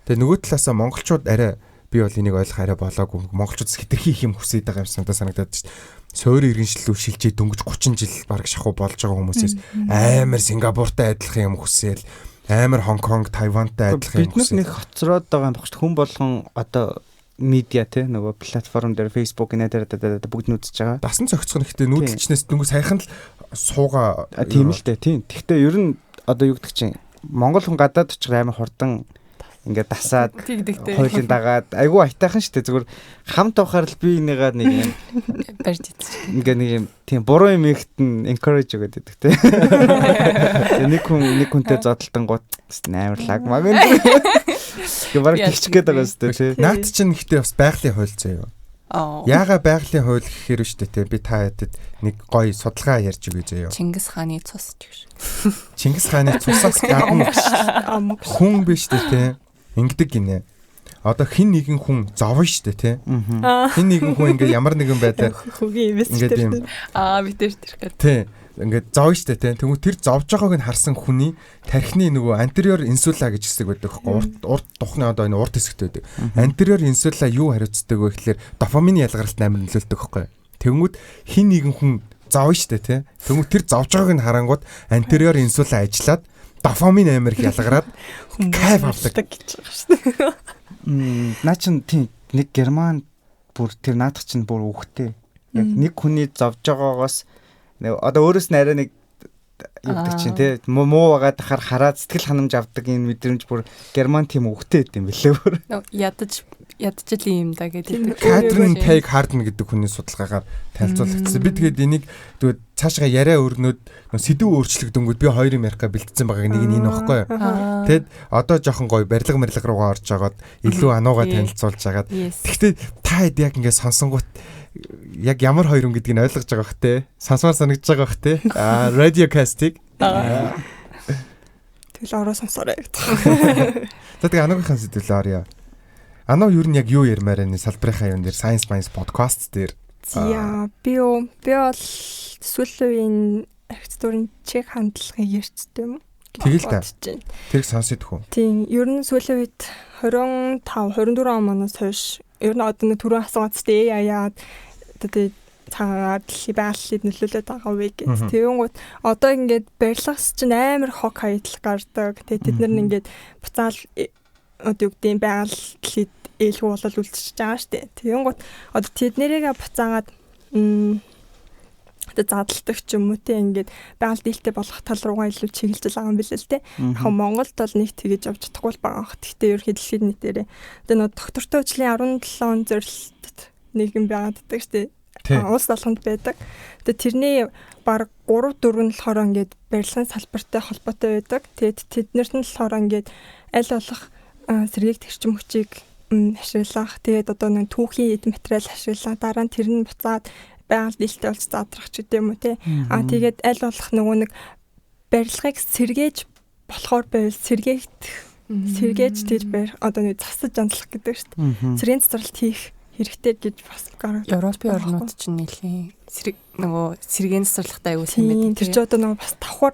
Тэгээд нөгөө талаасаа монголчууд арай би бол энийг ойлгох арай болоогүй. Монголчууд хэтэрхий их юм хүсэж байгаа юмсан надад санагдаад шүү дээ. Сойрын иргэншил шилжээ дөнгөж 30 жил бараг шахуу болж байгаа хүмүүсээс амар Сингапуртай адилхан юм хүсээл амар Хонконг, Тайвантай адилхан юм хүсээл. Бид нэг хоцроод байгаа юм багч хүн болгон одоо медиа те нөгөө платформ дээр Facebook нэтэр бүгд нүдсэж байгаа. Дасан цогцох нь гэхдээ нүүдэлчнээс дөнгөж сайхан л суугаа тийм л дээ тийм. Гэхдээ ер нь одоо юу гэдэг чинь Монгол хүн гадаад очих амар хурдан ингээд дасаад хуулийн дагаад айгүй айтайхан штэ зүгээр хамт авахаар л би энийгээ нэг юм барьж идчих. Ингээ нэг юм тийм буруу юм ихт нь encourage өгöd байдаг те. Нэг хүнтэй зодтолтон гут амар лаг маг энэ. Гэ бараг тийч гээд байгаа штэ те. Наад чинь ихтэй бас байгалийн хууль заяа. Яага байгалийн хууль гэхээр штэ те би та хэдэд нэг гоё судалгаа ярьж өгье заяа. Чингис хааны цус гэж. Чингис хааны цусаас гадна хүн биш те. Ингэдэг гинэ. Одоо хин нэгэн хүн зовно штэ тий. Хин нэгэн хүн ингээ ямар нэгэн байдлаар хөгийн инвестор. Би тэр гээд. Тий. Ингээ зовно штэ тий. Тэгвэл тэр зовж байгааг нь харсан хүний тархины нөгөө anterior insula гэж хэсэг байдаг байхгүй. Урд тухны одоо энэ урд хэсэгт байдаг. Anterior insula юу хариуцдаг вэ гэхэлэр дофамины ялгаралт амар нөлөөлдөг байхгүй. Тэгвэл хин нэгэн хүн зовно штэ тий. Тэгвэл тэр зовж байгааг нь харангууд anterior insula ажиллаад дофамин амар их ялгараад кайф авдаг гэж байгаа шүү дээ. Наа чин тийм нэг герман бүр тэр наадах чинь бүр үхтэй. Яг нэг хүний зовж байгаагаас одоо өөрөөс нь арай нэг юу гэдэг чинь те муу байгаа дахаар хараад сэтгэл ханамж авдаг энэ мэдрэмж бүр герман тийм өвгтэй юм билээ бүр. Ядаж л юм да гэдэг. Катрин Пейг Харден гэдэг хүний судалгаагаар танилцуулагдсан. Би тэгээд энийг тэгээд цаашгаа яриа өрнөд сэдв өөрчлөгдөнгүүд би хоёрын ярихга бэлдсэн байгааг нэг нь энэ багхгүй юу. Тэгэд одоо жоохон гоё барилга руугаа орж агаад илүү ануугаа танилцуулж агаад. Тэгтээ та хэд яг ингэ сонсонгууд яг ямар хоёр хүн гэдгийг ойлгож байгаа бах те. Сонсоор санагдаж байгаа бах те. Радио кастик. Тэгэл ороо сонсоорой. За тэгээ ануугийнхаа сэдвэлээ орё. Анаа юу нь яг юу ярмаар энэ салбарынхаа юм дээр Science Minds podcast дээр. За би бол сүүлийн архитектурын чиг хандлагыг ярьцдаг юм. Тэгэл та. Тэрийг сонсоод хөө. Тийм, ер нь сүүлийн үед 25, 24 он манаас хойш ер нь одоо түрүү асуугаадтэй яа тэгээ цагаар байгаллыг нөлөөлөд байгаа вэ гэж. Тэгэнгүүт одоо ингээд барилгаас чинь амар хог хаягдл гардаг. Тэгээ тэд нар ингээд буцаал одоо юу гэдэг байгаллыг ээлгүй болол үлдчихэж байгаа шүү дээ. Тэгэнгүүт одоо тэд нэрийгээ буцаагаад одоо задлдаг ч юм уу те ингээд байгаль дийлтэй болох тал руугаа илүү чиглэж байгаа юм билээ л те. Яг Монголд бол нэг тэгэж явж чадахгүй байгаа. Гэхдээ ерөнхийдөө дэлхийд нийтээрээ одоо нэг доктортой ажлын 17 он зорилтод нэг юм байгаад байдаг шүү дээ. Улс алханд байдаг. Тэгээ тэрний баг 3 4 нь болохоор ингээд барилгын салбартай холбоотой байдаг. Тэгээд тэднэрт нь болохоор ингээд аль болох сэргийг тэрчим хүчийг ашиглах. Тэгээд одоо нэг түүхийн эд материал ашиглах. Дараа нь тэр нь буцаад байгаль дийлтэй болж задрах ч гэдэг юм уу те. Тэгээд аль болох нөгөө нэг барилгыг сэргээж болохоор байвал сэргээж тэгж одоо нэг засаж амтлах гэдэг шүү дээ. Сэргийн цэцэрлэлт хийх хэрэгтэй гэж бас гараад. Европын орнууд чинь нэлээд нөгөө сэргийн цэцэрлэгтэй аягүй сайн байдаг. Тэр ч одоо нөгөө бас давхар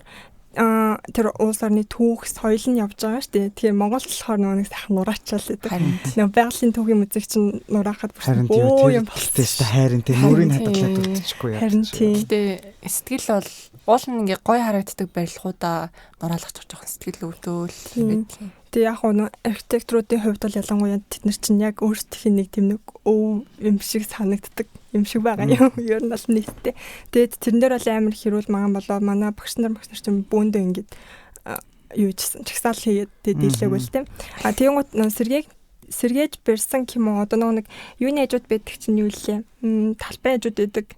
тэр улс орны түүх соёл нь явж байгаа шүү дээ. Тэгэхээр Монголд болохоор нөгөө нэг сайхан нураачаал гэдэг. Нөгөө байгалийн түүхийн музей чинь нураахад бүр юм болтой шүү дээ. Хайрын тэр нүрийн хадгалаад үлдчихгүй яа. Харин тийм. Гэтэ сэтгэл бол уул нь ингээ гой харагддаг барилгуудаа нураалгах жоохон сэтгэл өвдөөл байдаг. Тэгээ яг нь архитектуруудын хувьд бол ялангуяа тэд нар чинь яг өөрсдийнх нэг тийм нэг өв юм шиг санагддаг юм шиг байгаа юм. Ер нь бол нийтдээ. Тэгээд тэрэн дээр бол амар хэрүүл магаан болоо манай багш нар чинь бүүндээ ингээд юу гэсэн чагсаал хийгээд дийлээг үл тээ. Тэгэнгүүт сэргээж барьсан юм уу одоо нэг юуны хажууд байдаг чинь юу лээ. Талбай хажууд байдаг.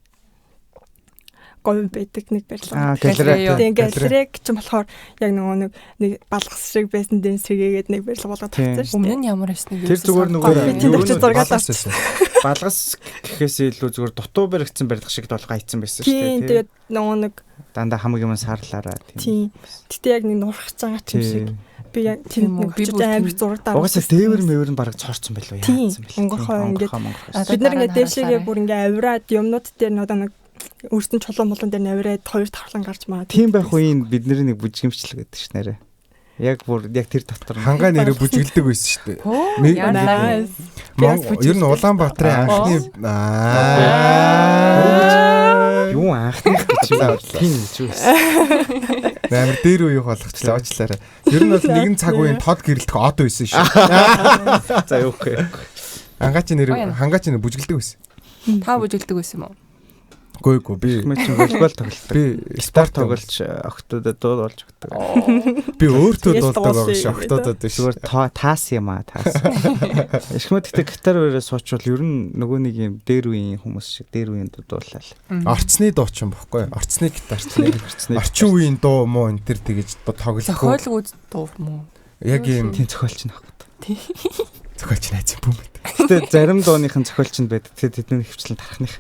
Говь байдаг нэг барилга. Галерей ч юм болохоор яг нэг балгас шиг байсан дэн сэргээгээд нэг барилга болгоод тавьсан шүү дээ. Өмнө нь ямар байсан нэг тэр зүгээр нөгөө балгас балгас гэхээс илүү зүгээр дутуу баригдсан барилга шиг толгой хийцэн байсан шүү дээ. Тэгээд нөгөө нэг дандаа хамаг юм саарлаараа тийм. Гэтэ яг нэг нурах байгаа юм шиг. Би яг тийм нэг амар зураг дараа. Угаасаа дээвэр мэвэр нь бараг цоорсон байлгүй яасан бэл. Өнгөрхөө ингээд бид нар ингээд дээшээгээ бүр ингээд авираад юмнууд дээр одоо нэг өөртөө чулуун болон дээр навираад хоёр тавхлан гарч маа. Тийм байх үеийн бидний нэг бүжгэмчлэг гэдэг ш нэрэ. Яг бүр яг тэр дотор хангаа нэрэ бүжгэлдэг байсан шүү дээ. Ер нь Улаанбаатарын анхны юу анхны гэж тийм ч байсан. Амар дээр үеийг болгочлаа уучлаарай. Ер нь бол нэгэн цаг үеийн тод гэрэлтэх од байсан шүү. За юу гэх. Хангаач нэр бүжгэлдэг байсан. Та бүжгэлдэг байсан юм уу? Гүйгүй би волейбол тоглолт. Би спорт тоглож октодод дууд болж өгдөг. Би өөртөө дуулдаг байгаа ш октодод биш. Зүгээр таас юм аа таас. Ишмэд гэдэг гитар өрөө суучвал ер нь нөгөө нэг юм дээр үеийн хүмүүс шиг дээр үеийн дуулаа. Орцны дуучин бохгүй. Орцны гитарч. Орчин үеийн дуу муу энэ төр тэгэж тоглох. Зохиолгүй дуу муу. Яг юм тийм зохиолч нөх. Зохиолч найз юм бэ. Гэтэ зарим дууныхын зохиолч нь байдаг. Тэдний хвчлэн тархных.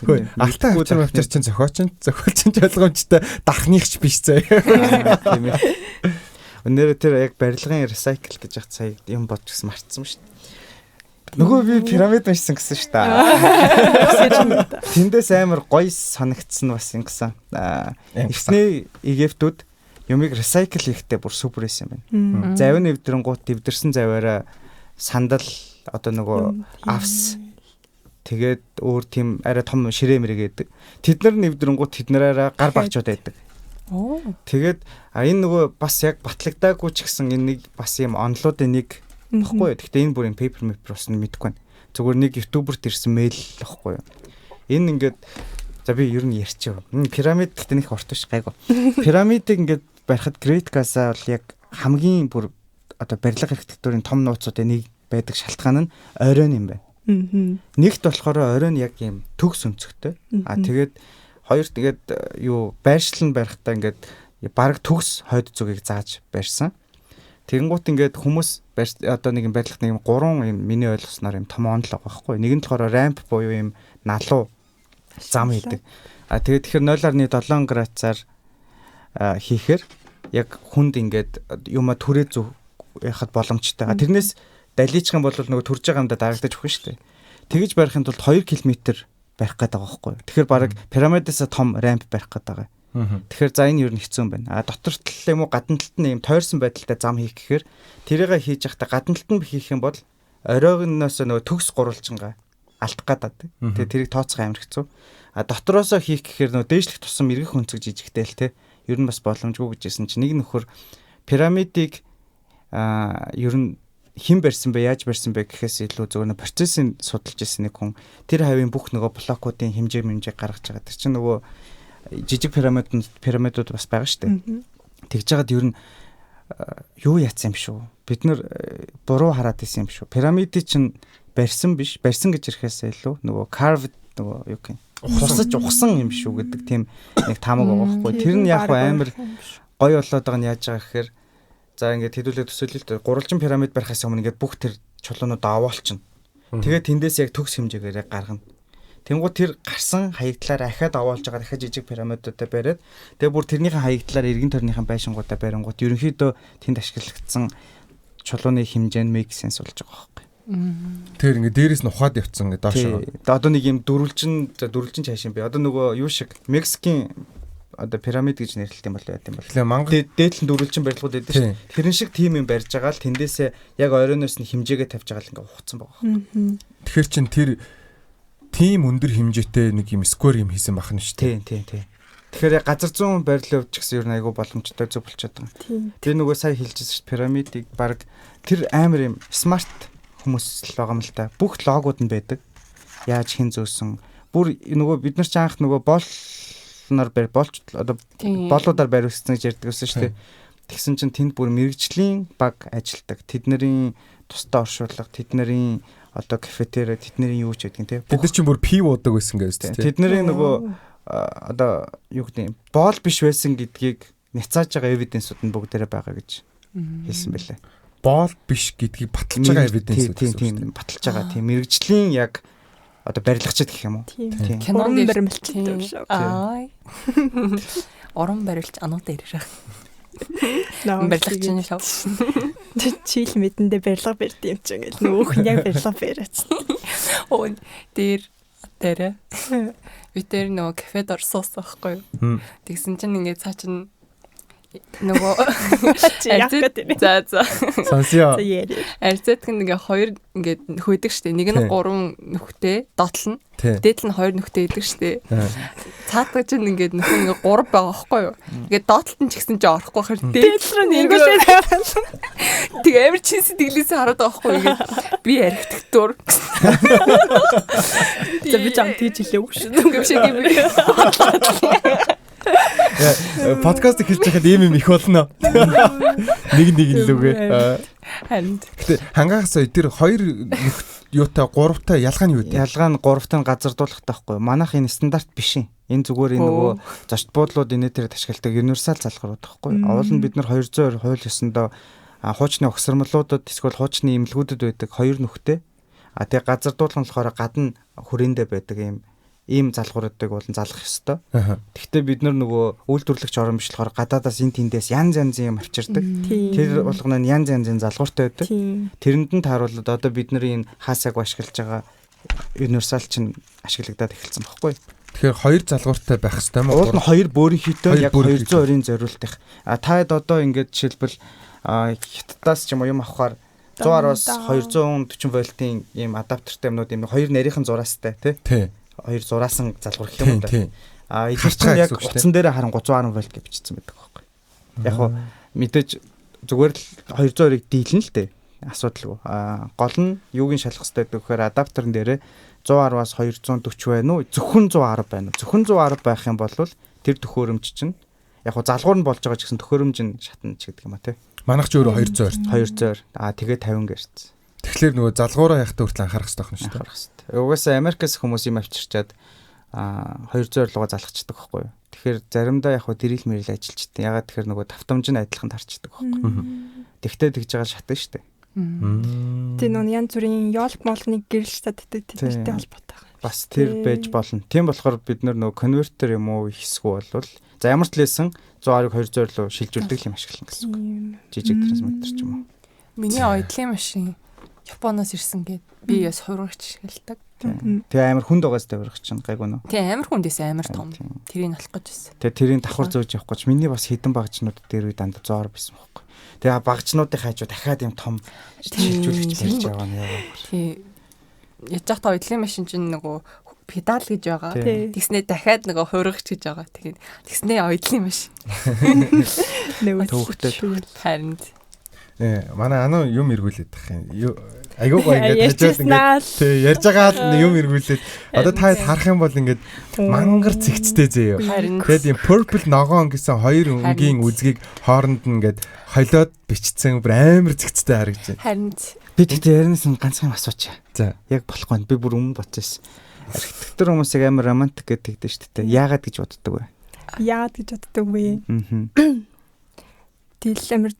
Хөөе. Алтай авчир чинь зохиолч нь ойлгомжтой дахныхч биш зэ. Тийм ээ. Өнөөдөр тэр яг барилгын recycle гэж яхад сая юм бодож гисэн марцсан шүү дээ. Нөгөө би пирамид уншсан гэсэн шүү дээ. Тэндээс амар гоё санагдсан бас ингэсэн. Эхний Египтүүд юмыг recycle хийхдээ бүр супер байсан юм байна. Завин эвдрэнгуут эвдэрсэн заваараа сандал одоо нөгөө авс тэгээд өөр тийм арай том ширээ мэрэг гэдэг. Тэд нар нэвдрэнгуут тэд нараараа гар багчууд байдаг. Тэгээд энэ нөгөө бас яг батлагдаагүй ч гэсэн энэ нэг бас юм онлуудын нэг баггүй. Гэхдээ энэ бүр юм paper бас нь мэдэхгүй байна. Зүгээр нэг ютуберт ирсэн мэйл баггүй. Энэ ингээд За би ер нь ярьчих. Пирамид гэхдээ нэг урт биш гайгүй. Пирамидыг ингээд барихад Great Gaza бол яг хамгийн бүр одоо барилга архитектурын том нууцуудын нэг байдаг шалтгаан нь оройн юм байна. Нэгт болохоор оройн яг юм төгс өнцгтэй. Тэгээд хоёрт тэгээд юу байршил нь барихтаа ингээд бараг төгс хойд зүгийг зааж барьсан. Тэгэнгუთ ингээд хүмүүс одоо нэг юм барилгад нэг юм 3 юм миний ойлгосноор юм том онол байгаа байхгүй. Нэг нь болохоор рамп буюу юм налуу зам хийдэг. Тэгээд тэгэхээр 0.7 градусаар хийхээр яг хүнд ингээд юма түрээ зүг яхад боломжтой. Тэрнээс далийчих юм бол нөгөө төрж байгаа юмдаа дарагдаж өгөх шүү дээ. Тэгэж барихын тулд 2 км барих гэдэг байгаа байхгүй. Тэгэхээр баг пирамидаас том рамп барих гэдэг байгаа. Тэгэхээр за энэ юу н хэцүү юм байна. Дотор тал юм уу гадна талд нь юм тойрсон байдалтай зам хийх гэхээр тэрийгээ хийж явахдаа гадна талд нь хийх юм бол оройгноос нөгөө төгс гурвалжингаа алдах гадаад. Тэгээ тэрийг тооцох амар хэцүү. Дотроосоо хийх гэхээр нөгөө дээшлэх тусам эргэх өнцөг жижигтэй л те. Ер нь бас боломжгүй гэжсэн чинь нэг нөхөр пирамидыг ер нь хэн барьсан бэ, яаж барьсан бэ гэхээс илүү зөвхөн процессыг судалж ирсэн нэг хүн тэр хавийн бүх нөгөө блокуудын хэмжээ гаргаж байгаа. Тэр чинь нөгөө жижиг пирамидууд бас байгаа шүү дээ. Тэгж жагаад ер нь юу яатсан юм шүү. Бид нэр буруу хараад исэн юм шүү. Пирамидыг чинь барьсан биш, барьсан гэж ирэхээс илүү нөгөө carved нөгөө юу гэх юм. Хусаж ухсан юм шүү гэдэг тийм нэг таамаг байгаа байхгүй. Тэр нь яг амар гоё болоод байгаа нь яаж байгаа гэхээр за ингээд хэдүүлээ төсөөлөл л дээ. Гурвалжин пирамид барихаас өмнө ингээд бүх тэр чулуунууд аваалчихна. Тэгээд тэндээс яг төгс хэмжээгээр гаргана. Тэнгуү тэр гарсан хаягдлаар ахаад аваалж байгаа дахиад жижиг пирамидуудаа бариад тэгээд бүр тэрнийхэн хаягдлаар эргэн тойрныхан байшингуудаа барингууд ерөнхийдөө тэнд ашиглагдсан чулууны хэмжээ нь make sense болж байгаа байхгүй. Тэр ингээд дээрээс нь ухаад явцсан гэдэг доошоо. Одоо нэг юм дөрвөлжин цааш юм бэ. Одоо нөгөө юу шиг Мексикийн одоо пирамид гэж нэрлэлт юм бол яа гэм бол. Тэгэхээр Монгол дээдлэн дөрвөлжин барилгууд байдаг шүү. Тэрэн шиг тим юм барьж байгаа л тэндээсээ яг оройноос нь хэмжээгээ тавьж байгаа л ингээд ухацсан байгаа. Тэгэхээр чин тэр тим өндөр хэмжээтэй нэг юм сквер юм хийсэн бахна шүү. Тийм. Тэгэхээр газар зүүн барилал өвч гэсэн ер нь айгүй боломжтой зөв болчиход байгаа. Тэр нөгөө сая хэлжсэн шүү пирамидыг баг тэр амар юм смарт хүмүүс л байгаа юм л та. Бүх логууд нь байдаг. Яаж хэн зөөсөн. Бүр нөгөө бид нар ч анх нөгөө болуудаар бариулсан гэж ярьдаг гэсэн шүү дээ. Тэгсэн чинь тэнд бүр мэрэгжлийн баг ажилдаг. Тэднэрийн тусдаа оршуулга, тэднэрийн одоо кафетери, тэднэрийн юу ч гэдэг нь тийм. Бид нар чинь бүр пив уудаг байсан гэж тийм. Тэднэрийн нөгөө одоо юу гэдэг юм боол биш байсан гэдгийг няцааж байгаа эвиденсүүд нь бүгдээрээ байгаа гэж хэлсэн байлээ. Боол биш гэдгийг баталж байгаа эвиденсүүд тийм баталж байгаа тийм мэрэгжлийн яг одоо барилгачд гэх юм уу? Тийм. Кинон баримлалтай шүү. Орон барилч анууд ирэх. Барилгач нь шав. Чийл мэдэндээ барилга барьд юм чинь гэл нөөх нь яг барилга бариац. Оо дээр бид нөгөө кафед орсоос байхгүй юу? Тэгсэн чинь ингээд цаа чин нөгөө за сонсё. Арцетг ингээ хоёр ингээд хөөдөг штэ. Нэг нь 3 нүхтэй доотлно. Дээдл нь 2 нүхтэй идэг штэ. Цаатга чинь ингээд нөхөн ингээ 3 байгаа байхгүй юу? Ингээд доотлон ч гэсэн ч орохгүй хэр дээдл рүү нэгүүлээ. Тэг амар чин сэтгэлээсээ хараад байгаа байхгүй юу? Ингээд би архитектур. За би жам тийж хэлээ үү шүү. Ингээ биш юм. Подкаст хийж байхад ийм юм их болно. Нэг лүгээ. Харин гэтээ хангахаас тэр хоёр юутай гуравтай ялгаа нь юу вэ? Ялгаа нь гуравтай газар дуулахтай байхгүй. Манайх энэ стандарт биш юм. Энэ зүгээр энэ нөгөө зочд буудлууд энэ төрөд ашигладаг универсал залгарууд байхгүй. Уул нь бид нар 200 хууль ёсондоо хуучны огсормолуудад эсвэл хуучны имлгүүдэд байдаг хоёр нүхтэй. Тэгээ газар дуулах нь болохоор гадна хүрээндээ байдаг ийм залгууруудыг бол залгах ёстой. Гэхдээ бид нар нөгөө үйлдвэрлэгч орон биш болохоор гадаадаас энэ тэндээс янз янзын юм авчирдаг. Тэр болгоно нь янз янзын залгууртай байдаг. Тэрэнд нь тааруулаад одоо бидний энэ хаасаг ашиглаж байгаа универсал чинь ашиглагдаад эхэлсэн баггүй. Тэгэхээр хоёр залгууртай байх хэрэгтэй юм уу? Уул нь хоёр бөөрийнхийтэй яг 220-ын зориултыг. Таад одоо ингээд жишээлбэл хятадаас ч юм уу юм авахаар 110-аас 240 вольтын ийм адаптертай юмнууд ийм хоёр нарийнхан зураастай тий. Хоёр зураасан залгуур гэх юм да. Эдгээр чинь яг утсан дээр харин 310 вольт гэж бичсэн байдаг байхгүй. Яг хоо мэдээж зүгээр л 220-ыг дийлнэ л дээ. Асуудалгүй. Гол нь юугийн шалгах хэрэгтэй гэхээр адаптерн дээрээ 110-аас 240 байна уу? Зөвхөн 110 байна уу? Зөвхөн 110 байх юм бол тэр төхөөрөмж чинь яг хуу залгуур нь болж байгаа ч гэсэн төхөөрөмж нь шатна ч гэдэг юм а тий. Манайх ч өөрөө 200. Тэгээ 50 гэрч. Тэгэхээр нөгөө залгуураа яхахтаа хүртэл анхаарах хэрэгтэй байна шүү дээ. Анхаарах хэрэгтэй. Угаасаа Америкас хүмүүс юм авчирчаад 200 руугаа залгачдаг байхгүй юу? Тэгэхээр заримдаа яг хуу дэрэл мэрэл ажиллаждаг. Ягаад тэгэхээр нөгөө тавтамж нь адилхан тарчдаг байхгүй юу? Тэгтээ тэгж байгаа шатна шүү дээ. Тийм нөө янз бүрийн ёолк молныг гэрэлж татдаг тэдэртэй холбоотой байна. Бас тэр байж болно. Тийм болохоор бид нөгөө конвертер юм уу хийсгүү болвол за ямар ч лээсэн 110-ыг 200 руу шилжүүлдэг юм ашиглана гэсэн үг. Жижиг трансмиттер ч юм уу. Миний ойдлын машин Японоос ирсэн гээд би яс хурагч шилдэг. Тэгээ амар хүнд байгаас тавирах чинь гайгүй нөө. Тэгээ амар хүндээс амар том. Тэрийг алах гэж байсан. Тэгээ тэрийг давхар зөөж явах гэж миний бас хідэн багжнууд дээр үе дандаа 100 байсан байхгүй. Тэгээ багжнуудын хажуу дахиад юм том шилжүүлэгч барьж байгаа нь яа. Тий. Яж захта ойдлын машин чинь нөгөө педал гэж байгаа. Тэгснээ дахиад нөгөө хурагч гэж байгаа. Тэгээд тэгснээ ойдлын машин. Нэг төвхтэй. Харин манай ануу юм эргүүлээд тах юм. Айгуу гоё ингээд хажууд ингээд ярьж байгаа юм эргүүлээд одоо та харах юм бол ингээд мангар цэгцтэй зөө. Тэгээд юм purple ногоон гэсэн хоёр өнгийн үзгийг хооронд нь ингээд холиод бичсэн амар цэгцтэй харагдаж байна. харин Би тэгтээ яринаас ганцхан асууч. За. Яг болохгүй. Би бүр өмнө бодчихсон. Архитектур хүмүүсийг амар романтик гэдэг шүү дээ. Яагаад гэж боддог вэ? Яагаад гэж боддог вэ? Тэгэл амар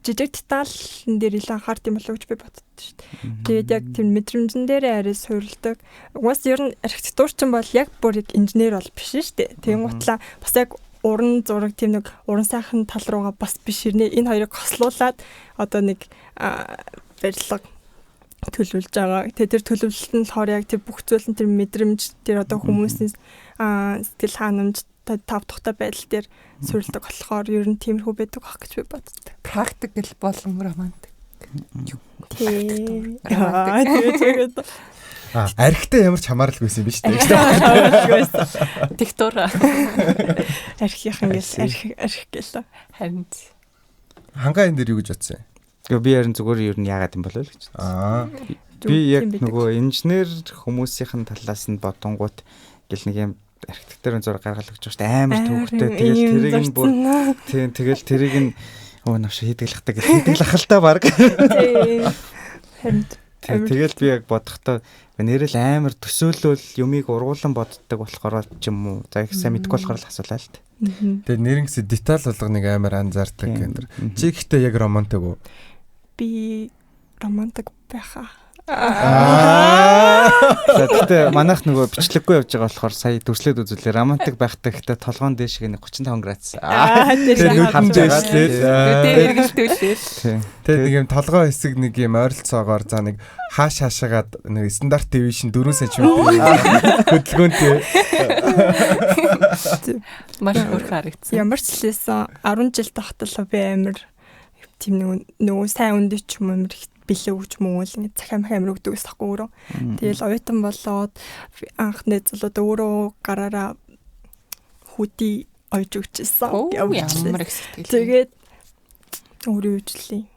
жижиг деталь дээр ил анхаард юм болов уу гэж би боддог шүү дээ. Тэгээд яг тэр мэдрэмжэн дээрээ арай суйрладаг. Угаас ер нь архитектурчин бол яг бүр яг инженер бол биш шүү дээ. Тэгээд гутлаа бас яг уран зураг тийм нэг уран сайхан тал руугаа бас биш ирнэ. Энэ хоёрыг хослуулад одоо нэг барилга төлөвлөж байгаа. Тэр төлөвлөлт нь болохоор яг тэр бүх зүйл нь тэр мэдрэмж тэр одоо хүмүүсийн сэтгэл ханамж тав тухтай байдал дээр суйрладаг болохоор ер нь тиймэрхүү байдаг байх гэж би боддог. практикл болон романтик. Тийм. Архитай ямар ч хамааралгүйсэн юм биш үү? Диктор. Архихан гэл архи гэлээ. Харин Хангаа энэ дээр юу гэж бодсон юм? Би ярин зүгээр ер нь яагаад юм болов гэж. Би яг нөгөө инженер хүмүүсийн талаас нь бодонгууд гэл нэг юм архитектурын зураг гаргал өгч байгаа амар төвхтэй. Тэгэл тэрийг нь бүр тийм тэгэл тэрийг нь навш хийдгэлхтэй гэж хийдгэлэх л та баг. Тийм. Тэгэл би яг бодохдоо нэрэл амар төсөөлөл юмыг ургуулan боддог болохоор ч юм уу. За их сайн мэдгүй болохоор л асуулаа л. Тэгээ нэрнгэс деталь болгоныг амар анзаардаг гэнэ. Чи ихтэй яг романтик уу? Би романтик байхаа. Тэгтээ манайх нөгөө бичлэггүй явж байгаа болохоор сая дүрслээд үзүүлээ. Романтик байхтай гэхдээ толгоон дээшг нэг 35 градус. Тэр харж байгаа эргэлтүүлээ. Тэгээ нэг юм толгоо хэсэг нэг юм ойролцоогоор за нэг хаашаагаад нэг стандарт дивишн 4 см хөдөлгөөнтэй. Маш хөрх харагдсан. Ямар ч лээсэн 10 жил тахтал би амар тийм нөгөө сайн үндэч юм амар бэлээ өгч мөн л ингэ захиам амар өгдөг гэсэн хэрэг өөрөө. Тэгэл оюутан болоод анх нэзлүүд өөрөө гараараа хүүти ойж өгчээсэн. Ямар их сэтгэл. Тэгээд өөрөө үжлээ.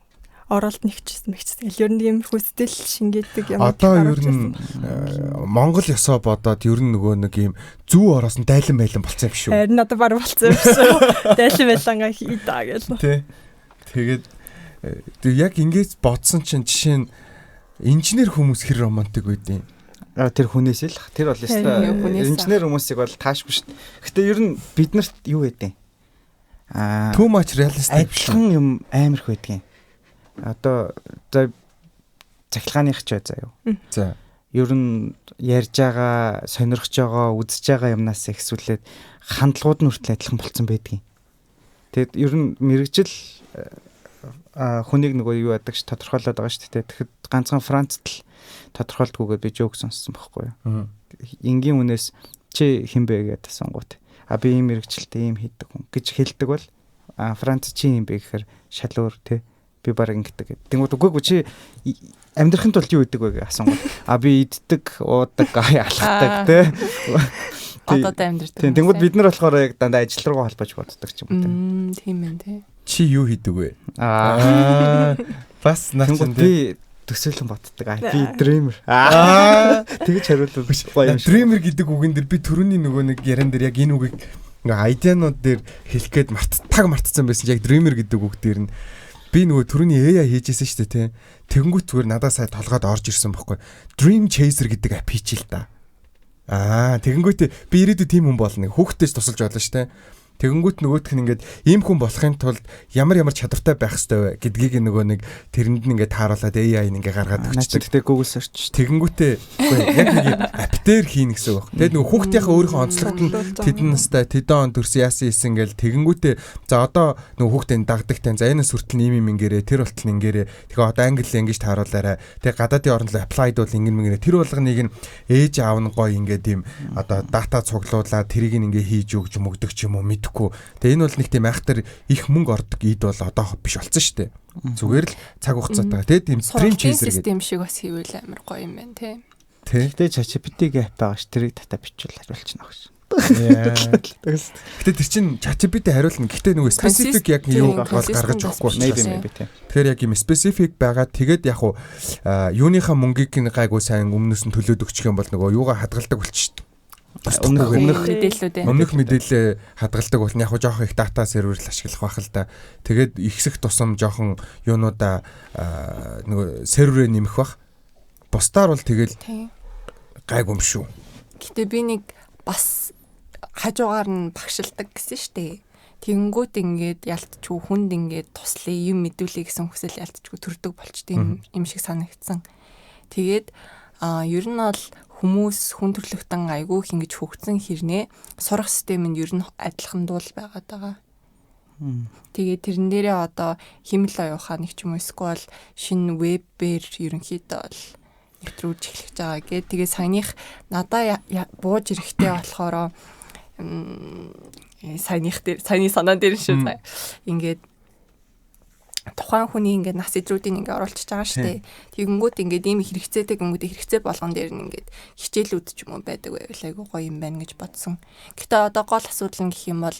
Оролт нэгчсэн мэгчсэн. Ер нь юм хүсдэл шингээдэг юм. Одоо ер нь Монгол ёсоо бодоод ер нь нөгөө нэг юм зүү ороос нь дайлан байлан болцсон юм шүү. Харин одоо баг болцсон юм шүү. Дайлан байлангаа хийдаа гэл. Тэ. Тэгээд яг ингэж бодсон чинь жишээ нь инженер хүмүүс хэр романтик байдیں۔ Тэр хүнээс л тэр бол ёстой инженер хүмүүсийг бол таашгүй шүү дээ. Гэтэ ер нь биднэрт юу байдیں۔ Too much realistic адилхан юм амар их байдیں۔ Одоо за цахилгааных ч заяа. За. Ер нь ярьж байгаа, сонирхож байгаа, үзэж байгаа юмнаас ихсүүлээд хандлагууд нь хүртэл адилхан болцсон байдیں۔ Тэгэд ер нь мэрэгжил хүнийг нөгөө юу яадаг ш тодорхойлоод байгаа шүү дээ. Тэгэхэд ганцхан Францд л тодорхойлдгүйгээр би жоок сонссон байхгүй юу. Энгийн үнээс чи хинбэ гэдэг асуунгууд. Би ийм мэрэгчлээ ийм хийдэг хүн гэж хэлдэг бол Франц чи юм бэ гэхээр шалуур те би баг ингэдэг гэдэг. Тэнгууд үгүй чи амьдрахын тулд юу хийдэг вэ гэж асуунгууд. Би иддэг, уудаг, алхдаг те. Одоо амьдрдаг. Тэнгууд бид нар болохоор яг дандаа ажил руугаа холбож боддог ч юм уу те. Тийм ээ те. Чи юу хийдэг вэ? Бас наач би төсөөлөн боддог. Би dreamer. Тэгэж хариулвал гоё юм шиг. Dreamer гэдэг үгэн дээр би түрүүний нөгөө нэг яран дээр яг энэ үгийг нөгөө айдианууд дээр хэлэх гээд мартцсан байсан чинь яг dreamer гэдэг үг дээр нь би нөгөө түрүүний AI хийжсэн шүү дээ тий. Тэгэнгүүт зүгээр надад сая толгойд орж ирсэн байхгүй. Dream Chaser гэдэг ап хийчихэл та. Тэгэнгүүт би ирээдүйд тийм хүн болно. Хүүхдтэйс тусалж болно шүү дээ. Тэгэнгүүт нөгөөх нь ингээд ийм хүн болохын тулд ямар чадвартай байх ёстой вэ гэдгийг нөгөө нэг тэрэнд нь ингээд тааруулаад AI ингээ гаргаад өгчдөг. Тэгтээ Google search. Тэгэнгүүтээ яг нэг ап дээр хийн гэсэн үг. Тэгээд нөгөө хүүхдийнхээ өөрийнхөө онцлогт нь тэдэн настай тэдэн он төрсөн яасан ийсэн гээл тэгэнгүүтээ за одоо нөгөө хүүхдээ дагдагтай за энэ сүртэл ийм ингээрээ тэр болтол ингээрээ тэгээ одоо англи ингэж тааруулаарай. Тэгээ гадаадын орнд л applied бол ингэн мэгэрээ тэр болгоныг нь ээж аав нь гоё ингээд ийм одоо дата цуглуулаад тэрийг ингээ хийж өгч мөгдөг ч юм уу Тэгээ энэ бол нэг тийм айхтар их мөнгө ордог ид бол одоо биш болсон шүү дээ. Зүгээр л цаг хугацаатайгаа тийм Dream Chaser систем шиг бас хийвэл амар гоё юм байна тий. Тэгтээ ChatGPT-гийн ап байгаа ш тэрийг дата бичвэл хариулчихна гэж. Гэтэ тэр чин ChatGPT хариулна. Гэтэ нөгөө specific яг юу бол гаргаж өгөхгүй maybe тий. Тэгэхээр яг юм specific байгаа. Тэгээд яг уу юуныхаа мөнгийг гайгүй сайн өмнөөс нь төлөөд өгчих юм бол нөгөө юугаа хадгалдаг болчих шүү дээ. Өмнөх мэдээлэл хадгалдаг бол яг жоохон их дата сервер л ашиглах байх л да. Тэгээд ихсэх тусам жоохон юунуудаа нөгөө серверээ нэмэх бах. Бусдаар бол тэгэл гайгүй юм шүү. Гэтэ би нэг бас хажуугаар нь багшилдаг гэсэн штэ. Тэнгүүт ингээд ялтчгүй хүнд ингээд туслая юм мэдүүлээ гэсэн хүсэл ялтчгүй төрдөг болчтой юм шиг санагдсан. Тэгээд ер нь бол хүмүүс хүн төрлөختөн айгүй хингэж хөгцсөн хэрнээ сурах систем нь ер нь адилхан дуул байгаад байгаа. Тэгээд тэрэн дээрээ одоо химэл оюухаа нэг ч юм уу эсвэл шинэ вебээр ерөнхийдөө бол нэвтрүүлж эхлэж байгаа гэдэг. Тэгээд саяных надаа бууж ирэхтэй болохоор саяны санаа дээр шүү дээ. Ингээд тухайн хүний ингээд нас идрүүдийн ингээд оруулчихж байгаа шүү дээ. Тэгэнгүүт ингээд ийм хэрэгцээтэй гүнгүүдийн хэрэгцээ болгон дээр нь ингээд хичээлүүд ч юм уу байдаг байвал айгуу гоё юм байна гэж бодсон. Гэхдээ одоо гол асуудал нь гэх юм бол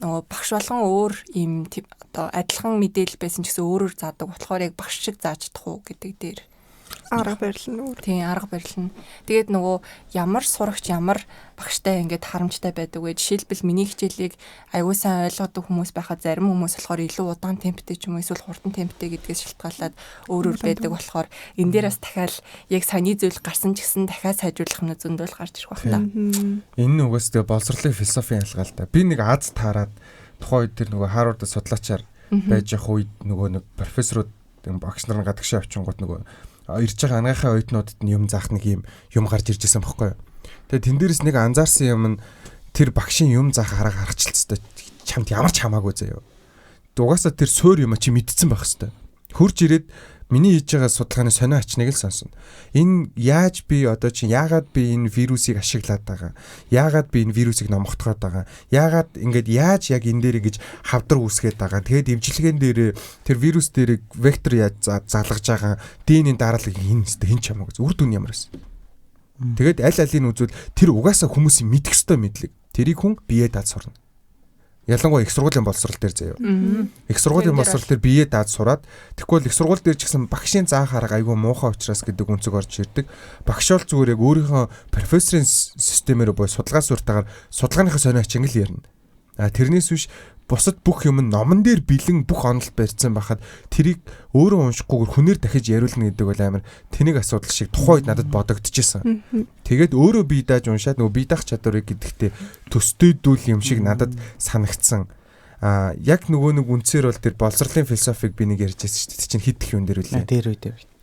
нөгөө багш болгон өөр ийм одоо адилхан мэдээлэл байсан ч гэсэн өөрөөр заадаг болохоор яг багш шиг зааж чадах уу гэдэг дээр арга барил нь өөр. Тийм арга барил нь. Тэгээд нөгөө ямар сурагч ямар багштай ингээд харамжтай байдаг вэ? Жишээлбэл миний хичээлийг аягүй сайн ойлгодог хүмүүс байхад зарим хүмүүс болохоор илүү удаан темптэй ч юм уу эсвэл хурдан темптэй гэдгээс шалтгаалаад өөр байдаг болохоор энэ дээр бас дахиад яг саяны зүйл гарсан ч гэсэн дахиад сайжруулах юм зөндөл гарч ирэх байх та. Энэ нь угаас тэгээ боловсролын философийн ялгаа л да. Би нэг Аз таарад тухайн үед тэр нөгөө Харвардд судлаачаар байж явах үед нөгөө нэг профессорууд багш нар гадагшаа авчингууд нөгөө ирж байгаа аныхаа оюутнуудад нь юм заах нэг юм гарч ирж байсан байхгүй юу. Тэгээ тэн дээрс нэг анзаарсан юм нь тэр багшийн юм заах арга харагчлцтай чамд ямар ч хамаагүй заяа. Угаасаа тэр суур юм чи мэдсэн байх хэвээр. Хурж ирээд миний хийж байгаа судалгааны сонио ачныг л сонсно. Энэ яаж би одоо чи яагаад би энэ вирусыг ашиглаад байгаа? Яагаад би энэ вирусыг номготгоод байгаа? Яагаад ингээд яаж яг энэ дээр гэж хавдар үүсгээд байгаа? Тэгээд эмчилгээн дээр тэр вирус дээр вектор яаж залгаж байгаа? ДНХ-ийн дараалал хин чамаг үр дүн ямар байсан? Тэгээд аль алийг үзвэл тэр угаасаа хүмүүсийн мэдэх ёстой мэдлэг. Тэрийг хүн бие даад сурна. Ялангуяа их сургуулийн боловсрол дээр заяа. Их сургуулийн боловсрол дээр бие даад сураад тэгвэл их сургууль дээр ч гэсэн багшийн заах арга айгүй муухай учраас гэдэг үнцэг орж ирдэг. Багш бол зүгээр яг өөрийнхөө профессорын системээр буюу судалгаа суртаагаар судалгааныхаа сонио ачаан л ярина. Тэрнээс биш бусад бүх юм номон дээр бэлэн бүх онолт барьсан байхад тэрийг өөрөө уншихгүйгээр хүнээр дахиж яриулна гэдэг бол амар тэнийг асуудал шиг тухайн үед надад бодогдчихсэн. Тэгээд өөрөө бие дааж уншаад нөгөө бие даах чадварыг гэдэгтээ төсдөөдүүл юм шиг надад санагдсан. Яг нөгөө нэг үнцээр бол тэр боловсролын философиг би нэг ярьж байсан шүү дээ. Чинь хидэх юм дээр үлээ.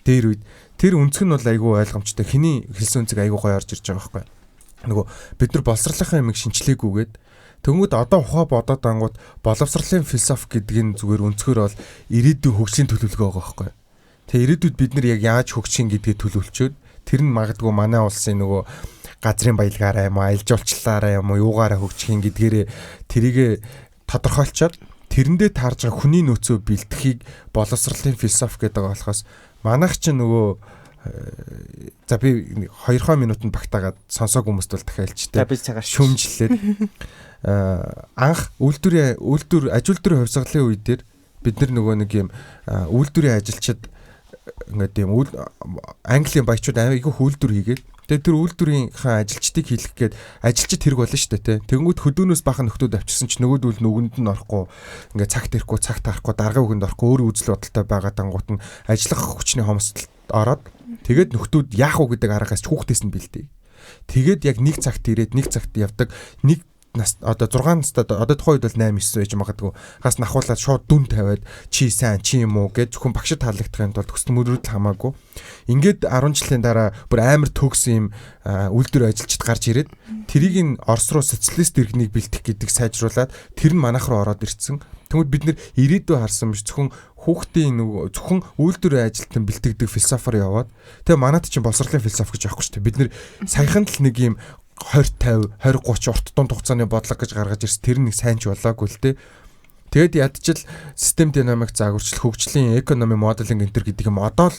Дээр үед тэр үнцг нь бол айгүй ойлгомжтой. Хиний хэлсэн үнцэг айгүй гоё орж ирж байгаа байхгүй. Нөгөө бид нар боловсролынхаа юмыг шинчлээгүйгээд Тэнгүүд одоо ухаа бодоод ангууд боловсролын философи гэдэг нь зүгээр өнцгөр бол ирээдүйн хөгжлийн төлөвлөгөө байгаа байхгүй. Тэгээ ирээдүйд бид нар яг яаж хөгжих гэдгийг төлөвлөчөөд тэр нь магадгүй манай улсын нөгөө газрын баялгаараа юм уу, аялал жуулчлалаараа юм уу, юугаараа хөгжих гэдгээрээ тэрийг тодорхойлцоод тэрэндээ таарж байгаа хүний нөөцөө бэлтгэхийг боловсролын философи гэдэг болохоос манайх ч нөгөө за би 2 минутанд багтаагаад сонсоог хүмүүст бол дахиад хэлчихтэй. Шүмжлээд анх үйлдвэр ажилтны хувьсгалын үе дээр бид нар нөгөө нэг юм үйлдвэрийн ажилчид ингээд юм Английн баячууд айгүй үйлдвэр хийгээд тэгээд тэр үйлдвэрийнхээ ажилчдыг хийлгэх гээд ажилчид хэрэг болно шүү дээ тий. Тэнгүүд хөдөөнөөс бахан нөхдүүд авчирсан ч нөгөөдөл нүгэнд нь орохгүй ингээд цагт ирэхгүй цагт харахгүй даргын үгэнд орохгүй өөр үзэл бодолтой байгаа дангууд нь ажиллах хүчний хомсдолд ороод тэгээд нөхдүүд яах вэ гэдэг аргаас хүүхдээс нь бэлдээ. Тэгээд яг нэг цагт ирээд нэг цагт явдаг нэг нас одоо 6 настай одоо тухайн үед бол 8 9 байж магадгүй хас нахуулаад шууд дүн тавиад чи сайн чи юм уу гэж зөвхөн багшд таалагдахын тулд төсөл мөрөдөл хамаагүй ингээд 10 жилийн дараа бүр амар төгс юм үйлдвэр ажилчид гарч ирээд тэрийг нь Орос руу социалист иргэнийг бэлтэх гэдэг сайжруулад тэр нь манайх руу ороод ирсэн. Тэгмэд бид нэр ирээдүй харсан биш зөвхөн хүүхдийн нөгөө зөвхөн үйлдвэрийн ажилтан бэлтгэдэг философоор яваад тэгээ манайд чинь боловсролын философи гэж байхгүй шүү дээ. Бид нэр саяхан л нэг юм 20 50 20 30 урт дунд хугацааны бодлого гэж гаргаж ирсэн. Тэр нэг сайн ч болоогүй л дээ. Тэгэд ядчил систем динамик загварчлал хөгжлийн экономи моделинг энтер гэдэг юм одоо л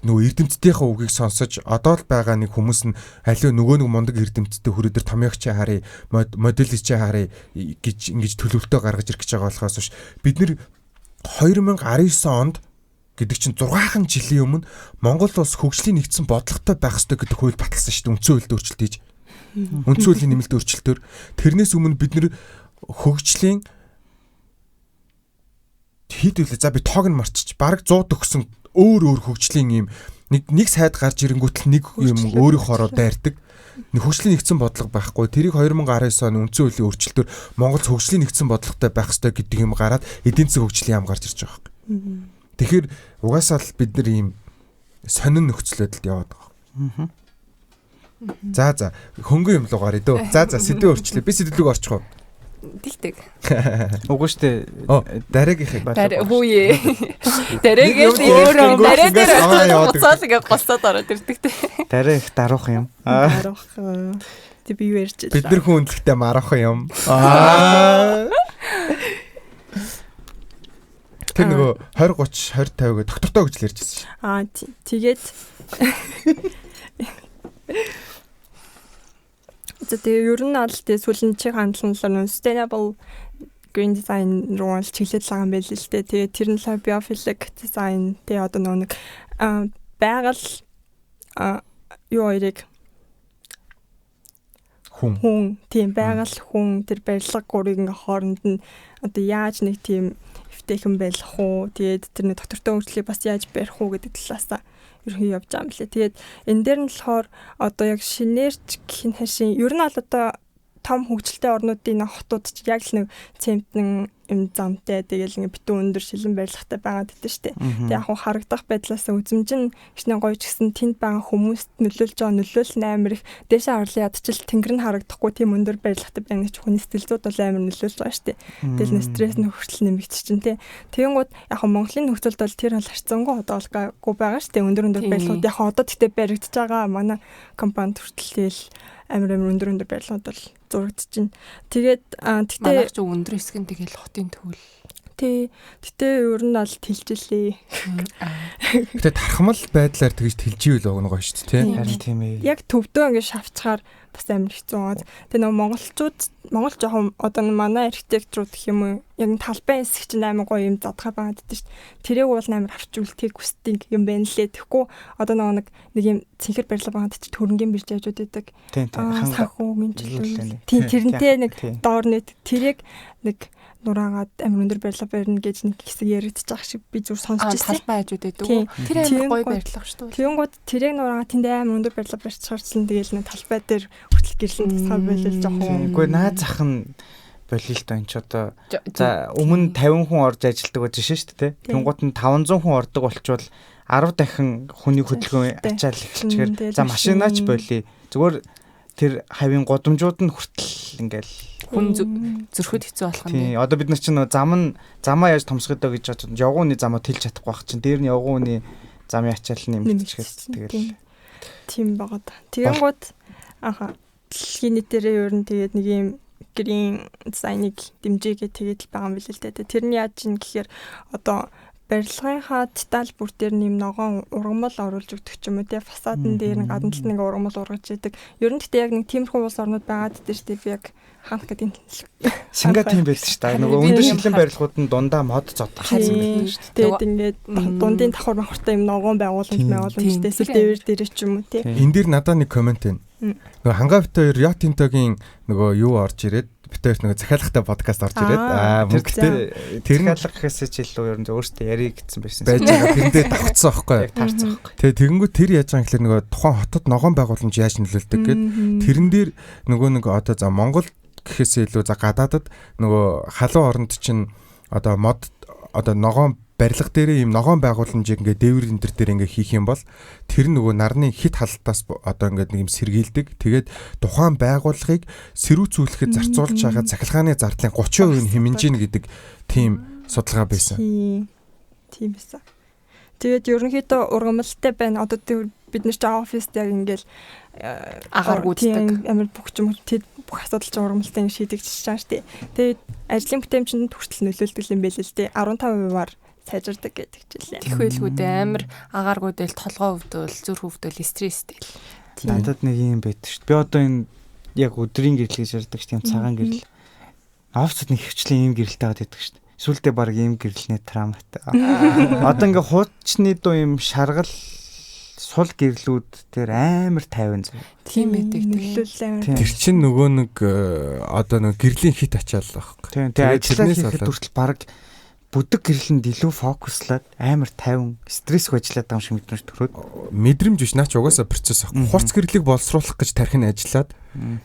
нөгөө эрдэмтдийнхээ үгийг сонсож одоо л байгаа нэг хүмүүс нь аливаа нөгөө нэг мундаг эрдэмтдтэй хүрээдэр томьёогч харъя моделич харъя гэж ингэж төлөвлөлтөө гаргаж ирэх гэж байгаа болохоос биш бид нэр 2019 онд гэдэг чинь 6 жилийн өмнө Монгол улс хөгжлийн нэгдсэн бодлоготой байх ёстой гэдэг хууль баталсан шүү дээ. Үндсэн хуульд өөрчлөлт хийж үндсэн хуулийн нэмэлт өөрчлөлтөөр тэрнээс өмнө бид нэр хөгжлийн хэд үлээ за би тоог нь марчиж баг 100 төгсөн өөр хөгжлийн юм нэг сайд гарч ирэнгүүт л нэг юм өөрийнхөө ороо дайрдаг. Хөгжлийн нэгдсэн бодлого байхгүй. Тэрийг 2019 оны үндсэн хуулийн өөрчлөлтөөр Монгол хөгжлийн нэгдсэн бодлоготой байх ёстой гэдэг юм гараад эдийн засгийн хөгжлийн яам гарч ирж байгаа юм. Тэгэхээр угаасаа л бид нар ийм сонин нөхцөлөд яваад байгаа. За хөнгөн юм руу гаръя дөө. За сэдвээ өөрчлөө. Би сэдвийг орчих уу? Тэгтэг. Үгүй штэ. Дараагийнхыг хөөе. Дараагийн өөрөө дараа дээр буцаал ингээд голцоод ороод ирдэг те. Дараа их даруух юм. Даруух. Тэг би юу ярьж бид нар хүн үнэлэхтэй марах юм. Тэр нөгөө 20 30 20 50 гэ доктортой гэж л ярьжсэн шүү. Тэгээд тэгээ ер нь аль тэгээ сүүлийн чих хандлагаар sustainable green design руу л чиглэл байгаа юм байл л дээ. Тэгээ тэр нь л biophilic design тэгээ одоо нэг байгаль юу яриг хүн тийм байгаль хүн тэр барилга гурийн хооронд нь одоо яаж нэг тийм эвтэйхэн байх уу тэгээд тэр нэг доктортой хөгжлийг бас яаж барих уу гэдэг талаасаа ерхий явж байгаа юм лээ. Тэгээд энэ дээр нь болохоор одоо яг шинээрч гэх хашийн ер нь бол одоо том хөгжилтэй орнуудын хотууд ч яг л нэг цемтэн юм замтай тэгэл нэг битүүн өндөр шилэн барилгатай байгаад байдаг шүү дээ. Тэгээд яг хуу харагдах байдлаас үзмжин гişнээ гоё ч гэсэн тэнд байгаа хүмүүст нөлөөлж байгаа нөлөөлөл амар их дээшээ харлаа ядчил тэнгэр нь харагдахгүй тийм өндөр барилгатай байна гэж хүний сэтгэл зүйд бол амар нөлөөлж байгаа шүү дээ. Тэгэл нэг стресс нөхөртөл нэмэгдэж чинь тий. Тэгэнгүүт яг хуу Монголын нөхцөлд бол тэр бол харьцангуй одоо олгаагүй байгаа шүү дээ. Өндөр барилгууд яг одоо тэгтээ баригдаж байгаа манай компанид хүртэл тэгэл амар өндөр барилгууд бол зурагдчихэв. Тэгээд тэгтээ манайх ч өндөр хэсэг нь тэгэл хотын төвл. Тэгтээ ер нь бол тэлжлээ. Гэтэ тархамал байдлаар тэгж тэлживэл өгнөгөө шүү дээ тий. Харин тийм ээ. Яг төвдөө ингэ шавцгаар бас амар хэцүү байгаа. Тэгээ нөгөө Монгол жоохон одоо манай архитектурууд гэх юм уу яг талбай хэсэг чинь амар гоё юм задгай байгаад байдаг шүү дээ. Тэрийг бол амар авч үлдэхийг хүсдэг юм байна лээ. Тэгэхгүй одоо нэг юм цэнхэр барилга байгаад ч төрөнгийн бирж яажууд байдаг. Тийм санхүүгийн жилүүл. Тийм тэрнтэй нэг доор нэт тэрийг нэг нураагаад амар өндөр барилга барина гэж нэг хэсэг яригдчих байгаа шиг би зүр сонсч ирсэн. Талбай хажууд байдаг. Тэр амар гоё барилга шүү дээ. Тэгэнгүүт тэрийг нураагаад тэнд амар өндөр барилга барьчихсан тэгэл нэг талбай дээр хүртэл гэрлэн тасгай байлж жоохон. Үгүй наад зах нь болио л доо энэ ч одоо за өмнө 50 хүн орж ажилладаг байж шүү дээ. Тэнгуут нь 500 хүн ордог болчвол 10 дахин хүний хөдөлгөөн ачаал эхэлчихээр за машинаач болио. Зүгээр тэр хавийн годомжууд нь хүртэл ингээл хүн зөрөхөд хэцүү болох юм тийм. Одоо бид нар чинь замаа яаж томсгодоо гэж бодож явгууны замаа тэлж чадахгүй байх чинь дээр нь явгууны замын ачаал нэмчихсэн тэгэл тийм байгаа да. Тэгэнгүүт дэлхийн нийтээрээ ер нь тэгээд нэг юм green design-ыг дэмжээгээ тэгээд л байгаа юм билээ л дээ. Тэр нь яаж чинь гэхээр одоо барилгынхаа деталь бүр дээр нэм ногоон ургамал оруулж өгдөг ч юм уу те фасадн дээр гадна талд нэг ургамал ургаж идэг. Ер нь гэхдээ яг нэг тиймэрхүү улс орнууд байгаад дээ шүү дээ. Би яг хаанах гэдэг юм. Сингапур тийм байдаг шүү дээ. Нөгөө өндөр шилэн барилгууд нь дундаа мод зодох юм шүү дээ. Тэгээд ингээд дундын давхар махартай юм ногоон байгууламжтэй эсвэл дээвэр дээр ч юм уу те. Энд дэр надад нэг комент байна. Нөгөө Хангавитай Риотинтогийн нөгөө юу орж ирээд битээр нөгөө захиалгатай подкаст орж ирээд мөнгөтэй тэр нь захиалгахаас ч илүү ер нь өөртөө ярих гэсэн байсан. Байж байгаа тэрэндээ давхцсан байхгүй. Яг таарсан байхгүй. Тэгээ тэгэнгүүт тэр яаж байгаа юм гэхэлэр нөгөө тухайн хотод ногоон байгууламж яаж нөлөөлдөг гэд тэрэн дээр нөгөө нэг одоо за Монгол гэхээсээ илүү за гадаадад нөгөө халуун оронд чинь одоо мод одоо ногоон барилга дээр ийм ногоон байгууламжийг ингээ дээвэр энэ төр дээр ингээ хийх юм бол тэр нөгөө нарны хит халтаас одоо ингээ нэг юм сэргийлдэг. Тэгээд тухайн байгууллагыг сэрүүцүүлэхэд зарцуулж байгаа цахилгааны зардлын 30% хэмжиж гэдэг тийм судалгаа байсан. Тийм байсан. Тэгээд ерөнхийдөө ургамалтай байна. Одоо бид нар ч оффист яг ингээл агаар гүйцэдэг. Амар бүх юм тэд бүх асуудал ч ургамалтай шийдэгдэж байгаа шүү дээ. Тэгээд ажлын бүтээмжинд хүртэл нөлөөлдөг юм байл л дээ. 15%-аар сайжирдаг гэдэг жилээ. Их байлгүйдээ амар агааргүйдэл толгоо өвдөл, зүрх өвдөл, стресстэй л. Надад нэг юм байдаг шүү дээ. Би одоо энэ яг өдрийн гэрэл гэж ярьдаг шүү дээ. Цагаан гэрэл. Офсод нэг хвчлэн ийм гэрэлтэй байдаг шүү дээ. Сүултээ баг ийм гэрэлний травматай. Одоо ингээ хуучны дуу ийм шаргал сул гэрлүүд тэр амар 50 зав. Тийм байдаг нөлөөлөл амар. Тэр чинь нөгөө нэг одоо нэг гэрлийн хит ачаал байхгүй. Тийм. Тэгээ ажиллаа хийхэд хүртэл баг бүдэг гэрлэнд илүү фокуслаад амар 50 стресс ажиллаад байгаа юм шиг мэдрэмж төрөөд мэдрэмж биш наач угаасаа процесс ахгүй. Хурц гэрлийг боловсруулах гэж тархин ажиллаад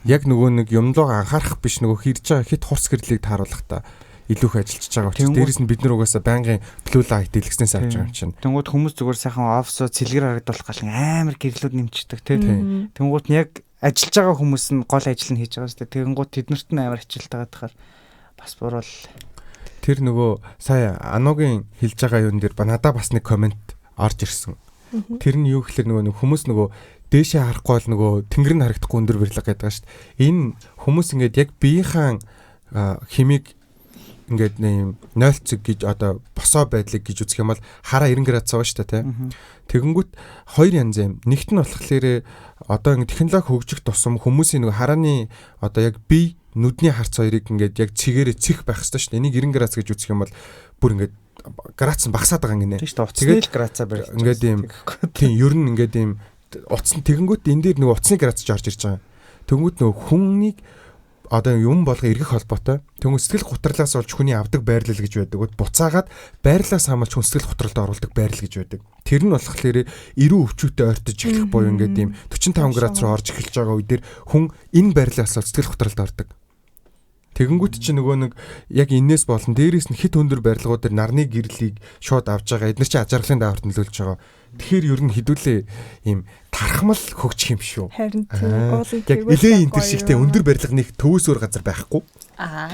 яг нөгөө нэг юмлоо анхаарах биш нөгөө хийж байгаа хит хурц гэрлийг тааруулах та илүү их ажиллаж байгаа учраас дээрэс нь бид нар угаасаа байнгын blue light дэлгэснээс авч байгаа юм чинь. Тэнгууд хүмүүс зүгээр сайхан офсоо цэлгэр харагдуулах гал амар гэрлүүд нэмчихдэг тийм. Тэнгууд нь яг ажиллаж байгаа хүмүүс нь гол ажил нь хийж байгаа шүү дээ. Тэнгууд тэднэрт нь амар хичээлтэй байгаадахаар бас буруу. Тэр нөгөө сая Анугийн хэлж байгаа юун дээр надад бас нэг комент орж ирсэн. Тэр нь юу гэхэлэр нөгөө хүмүүс нөгөө дээшээ харахгүй бол нөгөө тэнгэр нь харагдахгүй өндөр барилга гэдэг байгаа шүү дээ. Энэ хүмүүс ингээд яг биеийн химиг ингээд нэм 0 цэг гэж одоо босоо байдлыг гэж үзэх юм бол хараа 90 градус байгаа шүү дээ тийм. Тэгэнгүүт хоёр янз юм. Нэгт нь болохоор одоо ингээд технологи хөгжих тусам хүмүүсийн нөгөө харааны одоо яг бие нүдний харц хоёрыг ингээд яг цэгээрээ цэх байх хэрэгтэй шүү дээ. Энийг 90 градус гэж үзэх юм бол бүр ингээд градус нь багасаад байгаа юм гинэ. Тэгээд градусаа барих. Ингээд ийм тийм ер нь ингээд ийм утас тэгэнгүүт энэ дээр нөгөө утасны градус орж ирж байгаа. Тэгэнгүүт нөгөө хүннийг одоо юм болго эргэх холбоотой. Тэнгүү сэтгэл гутралаас болж хүний авдаг байрлал гэж байдаг. Буцаагаад байрлалаас хамгаалж хүн сэтгэл гутралд оруулдаг байрлал гэж байдаг. Тэр нь болохоор 90 өвчүүтэй ойртож эхлэх буюу ингээд ийм 45 градус руу орж эхэлж байгаа үедэр хүн энэ байрлалаас сэтгэл гутралд ордог. Тэгэнгүүт чи нөгөө нэг яг энээс болон дээрээс нь хит өндөр барилгууд дээр нарны гэрлийг шууд авж байгаа. Эдгээр чи ажиглалын дааварт нөлөөлж байгаа. Тэгэхээр ер нь хідүүлээ ийм тархмал хөгжих юм шүү. Харин тийм. Яг элээ энэ төр шигтэй өндөр барилганы төвөөсөр газар байхгүй.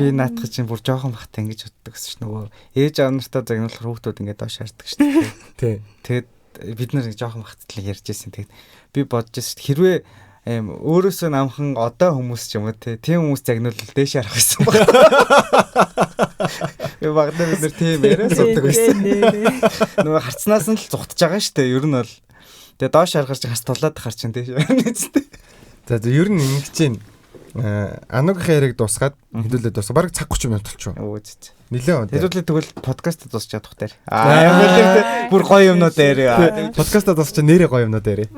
Би наадах чинь бүр жоохон бахтай ингэж боддог гэсэн чинь нөгөө ээж аав нартаа загнуулах хүүхдүүд ингээд доош хардаг шүү дээ. Тэгээд бид нар жоохон бахтлаг ярьж ирсэн. Тэгээд би бодож байсан хэрвээ өөрөөсөө намхан одоо хүмүүс ч юм уу тийм хүмүүс загнуулал дээш харах гэсэн баг. Би багтаа бид нар тийм яриа суудаг байсан. Нөгөө харцнаас нь л зүхтж байгаа шүү дээ. Ер нь бол тэгээ доош харахаар чи хас тулаад харч чинь тийм. За ер нь ингэж чинь Анугийн яриг дуусгаад хэдүүлээ дуусаа. Бараг цаг 30 минут болчихоо. Нилээ. Хэдүүлээ тэгвэл подкаст дуусч чадах дээр. Бүр гоё юмнууд дээр. Подкаст дуусч нэрээ гоё юмнууд дээр.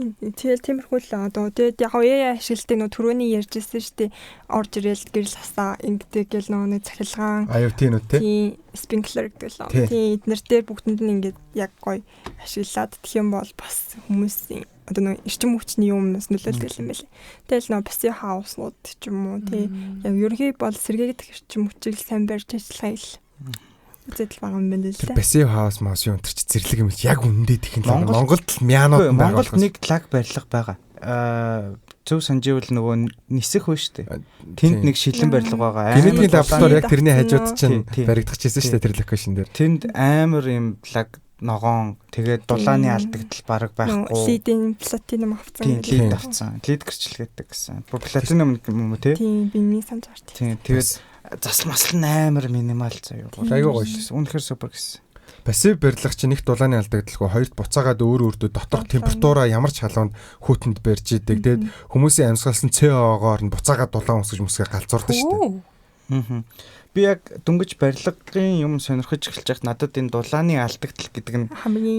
Тэгэл тиймэрхүү л одоо тэгээд яг яа ашигладаг нөө түрүүний ярьжсэн шүү дээ орж ирэл гэрэл хасаа ингэдэг гэл нөө нэг цахилгаан IoT нүт тий спинклер гэдэг л тий эднэр дээр бүгдэнд нь ингээд яг гоё ашиглаад тэгэх юм бол бас хүмүүсийн одоо нөө эрчим хүчний юмнаас нөлөөлдөг юм байна. Тэгэл нөө пассив хауснууд ч юм уу тий яг ерөнхий бол сэргээгдэх эрчим хүчийг сайн барьж ажиллах юм. Үзэл байгаа юм байна л да. Пассив хаус мас юу өнтер чи зэрлэг юм л яг үнэндээ технологи Монголд мяанууд байгаа. Монголд нэг лаг барилга байгаа. Зөв сандживэл нөгөө нисэх вэ штэ. Тэнд нэг шилэн барилга байгаа. Генетикийн лаборатори яг тэрний хажууд чинь баригдчихжээ штэ тэр локейшн дээр. Тэнд амар юм лаг ногоон тэгээд дулааны алдагдал бараг байхгүй. Лидийн платинум авцсан. Лид авцсан. Лид гэрчлэгээдэг гэсэн. Платинум юм уу те? Тийм биний санаж арт. Тийм тэгээд засал масал амар минимал заяа. Айгуу гоё шээ. Үнэхээр супер гэсэн. Пассив барилга чинь нэгт дулааны алдагдaltaгүй, хоёрт буцаагаад өөр доторх температураа ямар ч халуунд хүүтэнд барьж идэг. Тэгээд хүмүүсийн амьсгалсан CO2-оор нь буцаагаад дулаан үсгэж галзуурдаг шүү дээ. Би яг дөнгөж барилгын юм сонирхож эхэлж байхад надад энэ дулааны алдагдал гэдэг нь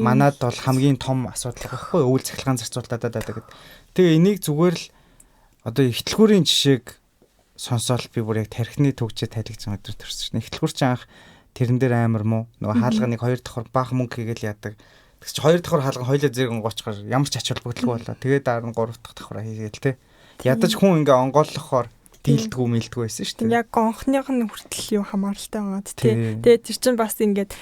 манад бол хамгийн том асуудал байхгүй өвөл цахилгаан зарцуулалтаа гэдэг. Тэгээ энийг зүгээр л одоо ихтлгүүрийн жишээг сонсоод би бүр яг тархины төгжээ тайлгцсан өдөр төрсөн шин. Ихтлгүүр чи анх тэрэн дээр амар муу нөгөө хаалганыг 2 давхар баах мөнгө хийгээл яадаг. Тэгс чи 2 давхар хаалган хоёлоо зэрэг онгоочхоор ямар ч ач холбогдолгүй болоо. Тэгээд дараа нь 3 дахь давхараа хийгээл те. Ядаж хүн ингээ онгооллохоор дийлдгүү мэлдгүү байсан шүү дээ. Яг гонхных нь хүртэл юу хамааралтай байгаад тий. Тэгээд тэр чинь бас ингээд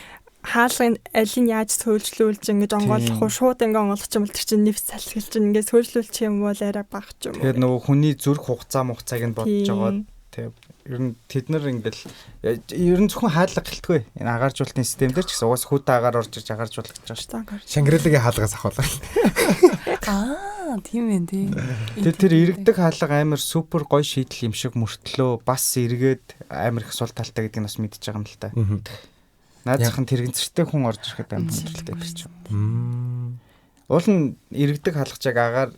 хаалгын алийг яаж сөөлжлүүлж ингэж онгоолох уу шууд ингээ онгоолох юм бол тэр чинь нэвс салхилж ингээ сөөлжлүүлчих юм бол арай бага ч юм уу. Тэгээд нөгөө хүний зүрх хугацааг нь бодож байгаа. Тэг. Ер нь тэд нар ингээл ер нь зөвхөн хаалга гэлтгүй. Энэ агааржуулалтын систем дээр ч гэсэн угаас хүүтэ агаар орж ирж агааржуулах гэж байгаа шүү дээ. Шангрилагийн хаалгаас ахуулаа. Тийм ээ тий. Тэр иргэдэг хаалга амар супер гоё шийдэл юм шиг мөртлөө бас эргээд амар их сул талтай гэдгийг бас мэдчихэж байгаа юм л та. Наадзахын тэрэгцэртэй хүн орж ирэхэд амар хүндрэлтэй биш ч юм. Уул нь иргэдэг хаалгачааг агаар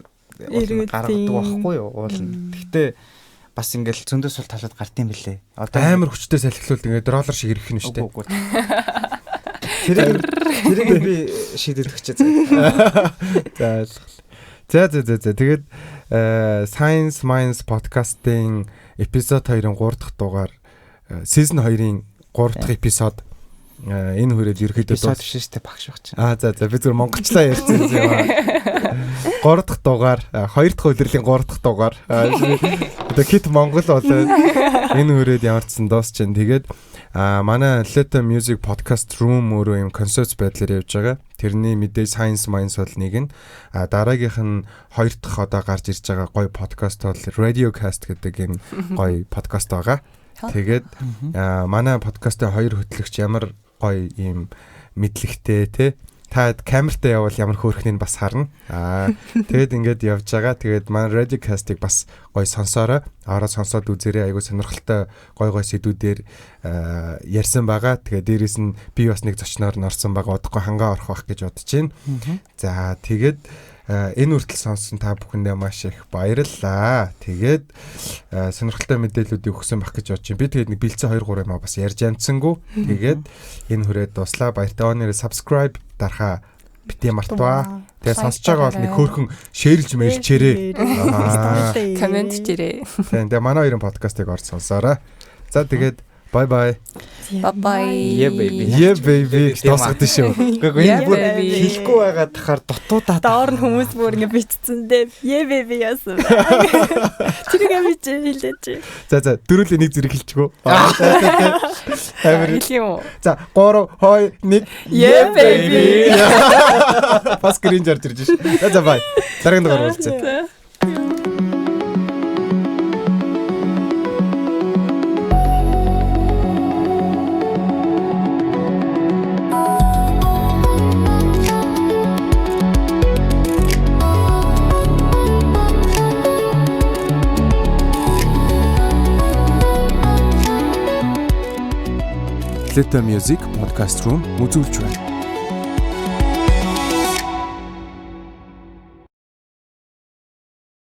гаргадаг байхгүй юу? Уул нь. Гэхдээ бас ингээл зөндөө сул талууд гардыг билээ. Одоо амар хүчтэй салхилуулт ингээд доллар шиг ирэх нь шүү дээ. Тэрийг би шийдэж өгчээ. За. Тэгээд Science Minds podcast-ийн эпизод 2-ын 3 дахь дугаар season 2-ын 3 дахь эпизод энэ хүрээд ерөөхдөө эпизод биш шүү дээ багш багч. За би зөвхөн монголчлаа ярьсан юм аа. 3 дахь дугаар 2 дахь удирлын 3 дахь дугаар одоо кит монгол болоод энэ хүрээд ямар ч сан дуусч байна. Тэгээд манай Leta Music Podcast Room өөрөө юм концепт байдлаар явж байгаа. Тэрний мэдээ Science Minds бол нэг нь дараагийнх нь 2 дахь одоо гарч ирж байгаа гоё подкаст бол Radiocast гэдэг энэ гоё подкаст байгаа. Тэгээд манай подкастын 2 хөтлөгч ямар гоё ийм мэдлэгтэй те та камертай явал ямар хөөрхнийг бас харна. Тэгээд ингээд явж байгаа. Тэгээд манай Radiocast-ыг бас гоё сонсоорой. Ороод сонсоод үзээрэй. Айгуу сонирхолтой гоё сэдвүүдээр ярьсан байгаа. Тэгээд дээрэс нь би бас нэг зочноор нь орсон байгаа. Удахгүй хангаа орох байх гэж бодож байна. За тэгээд энэ үртэл сонссон та бүхэндээ маш их баярлалаа. Тэгээд сонирхолтой мэдээллүүдийг өгсөн байх гэж бодож байна. Би тэгээд нэг бэлцээ 2 3 юм бас ярьж амтсангүй. Тэгээд энэ хүрээд дуслаа. Баяртай өнөрөө subscribe дарахаа битээ мартваа. Тэгээд сонсож байгаа бол нэг хөөрхөн шеэрлж мэрчээрээ. Комент хийрээ. Тэгээд манай хоёрын подкастыг орж сонсоорой. За тэгээд bye bye. Bye bye. Yeah baby. Тосгод шүү. Гэхдээ энэ бүр хэлэхгүй байгаа тахаар дутуудаа доор нь хүмүүс бүр ингэ бичсэн дээ. Yeah baby яасан. Тэрийг амиж хэлээч. За дөрүл энийг зэрэг хэлчихгөө. Хэлэх юм уу? За 3 2 1 Yeah baby. Бас грин жарж ирж ш. За bye. Дараагийн дугаар уулзъя. Leta Music Podcast Room үзүүлж байна.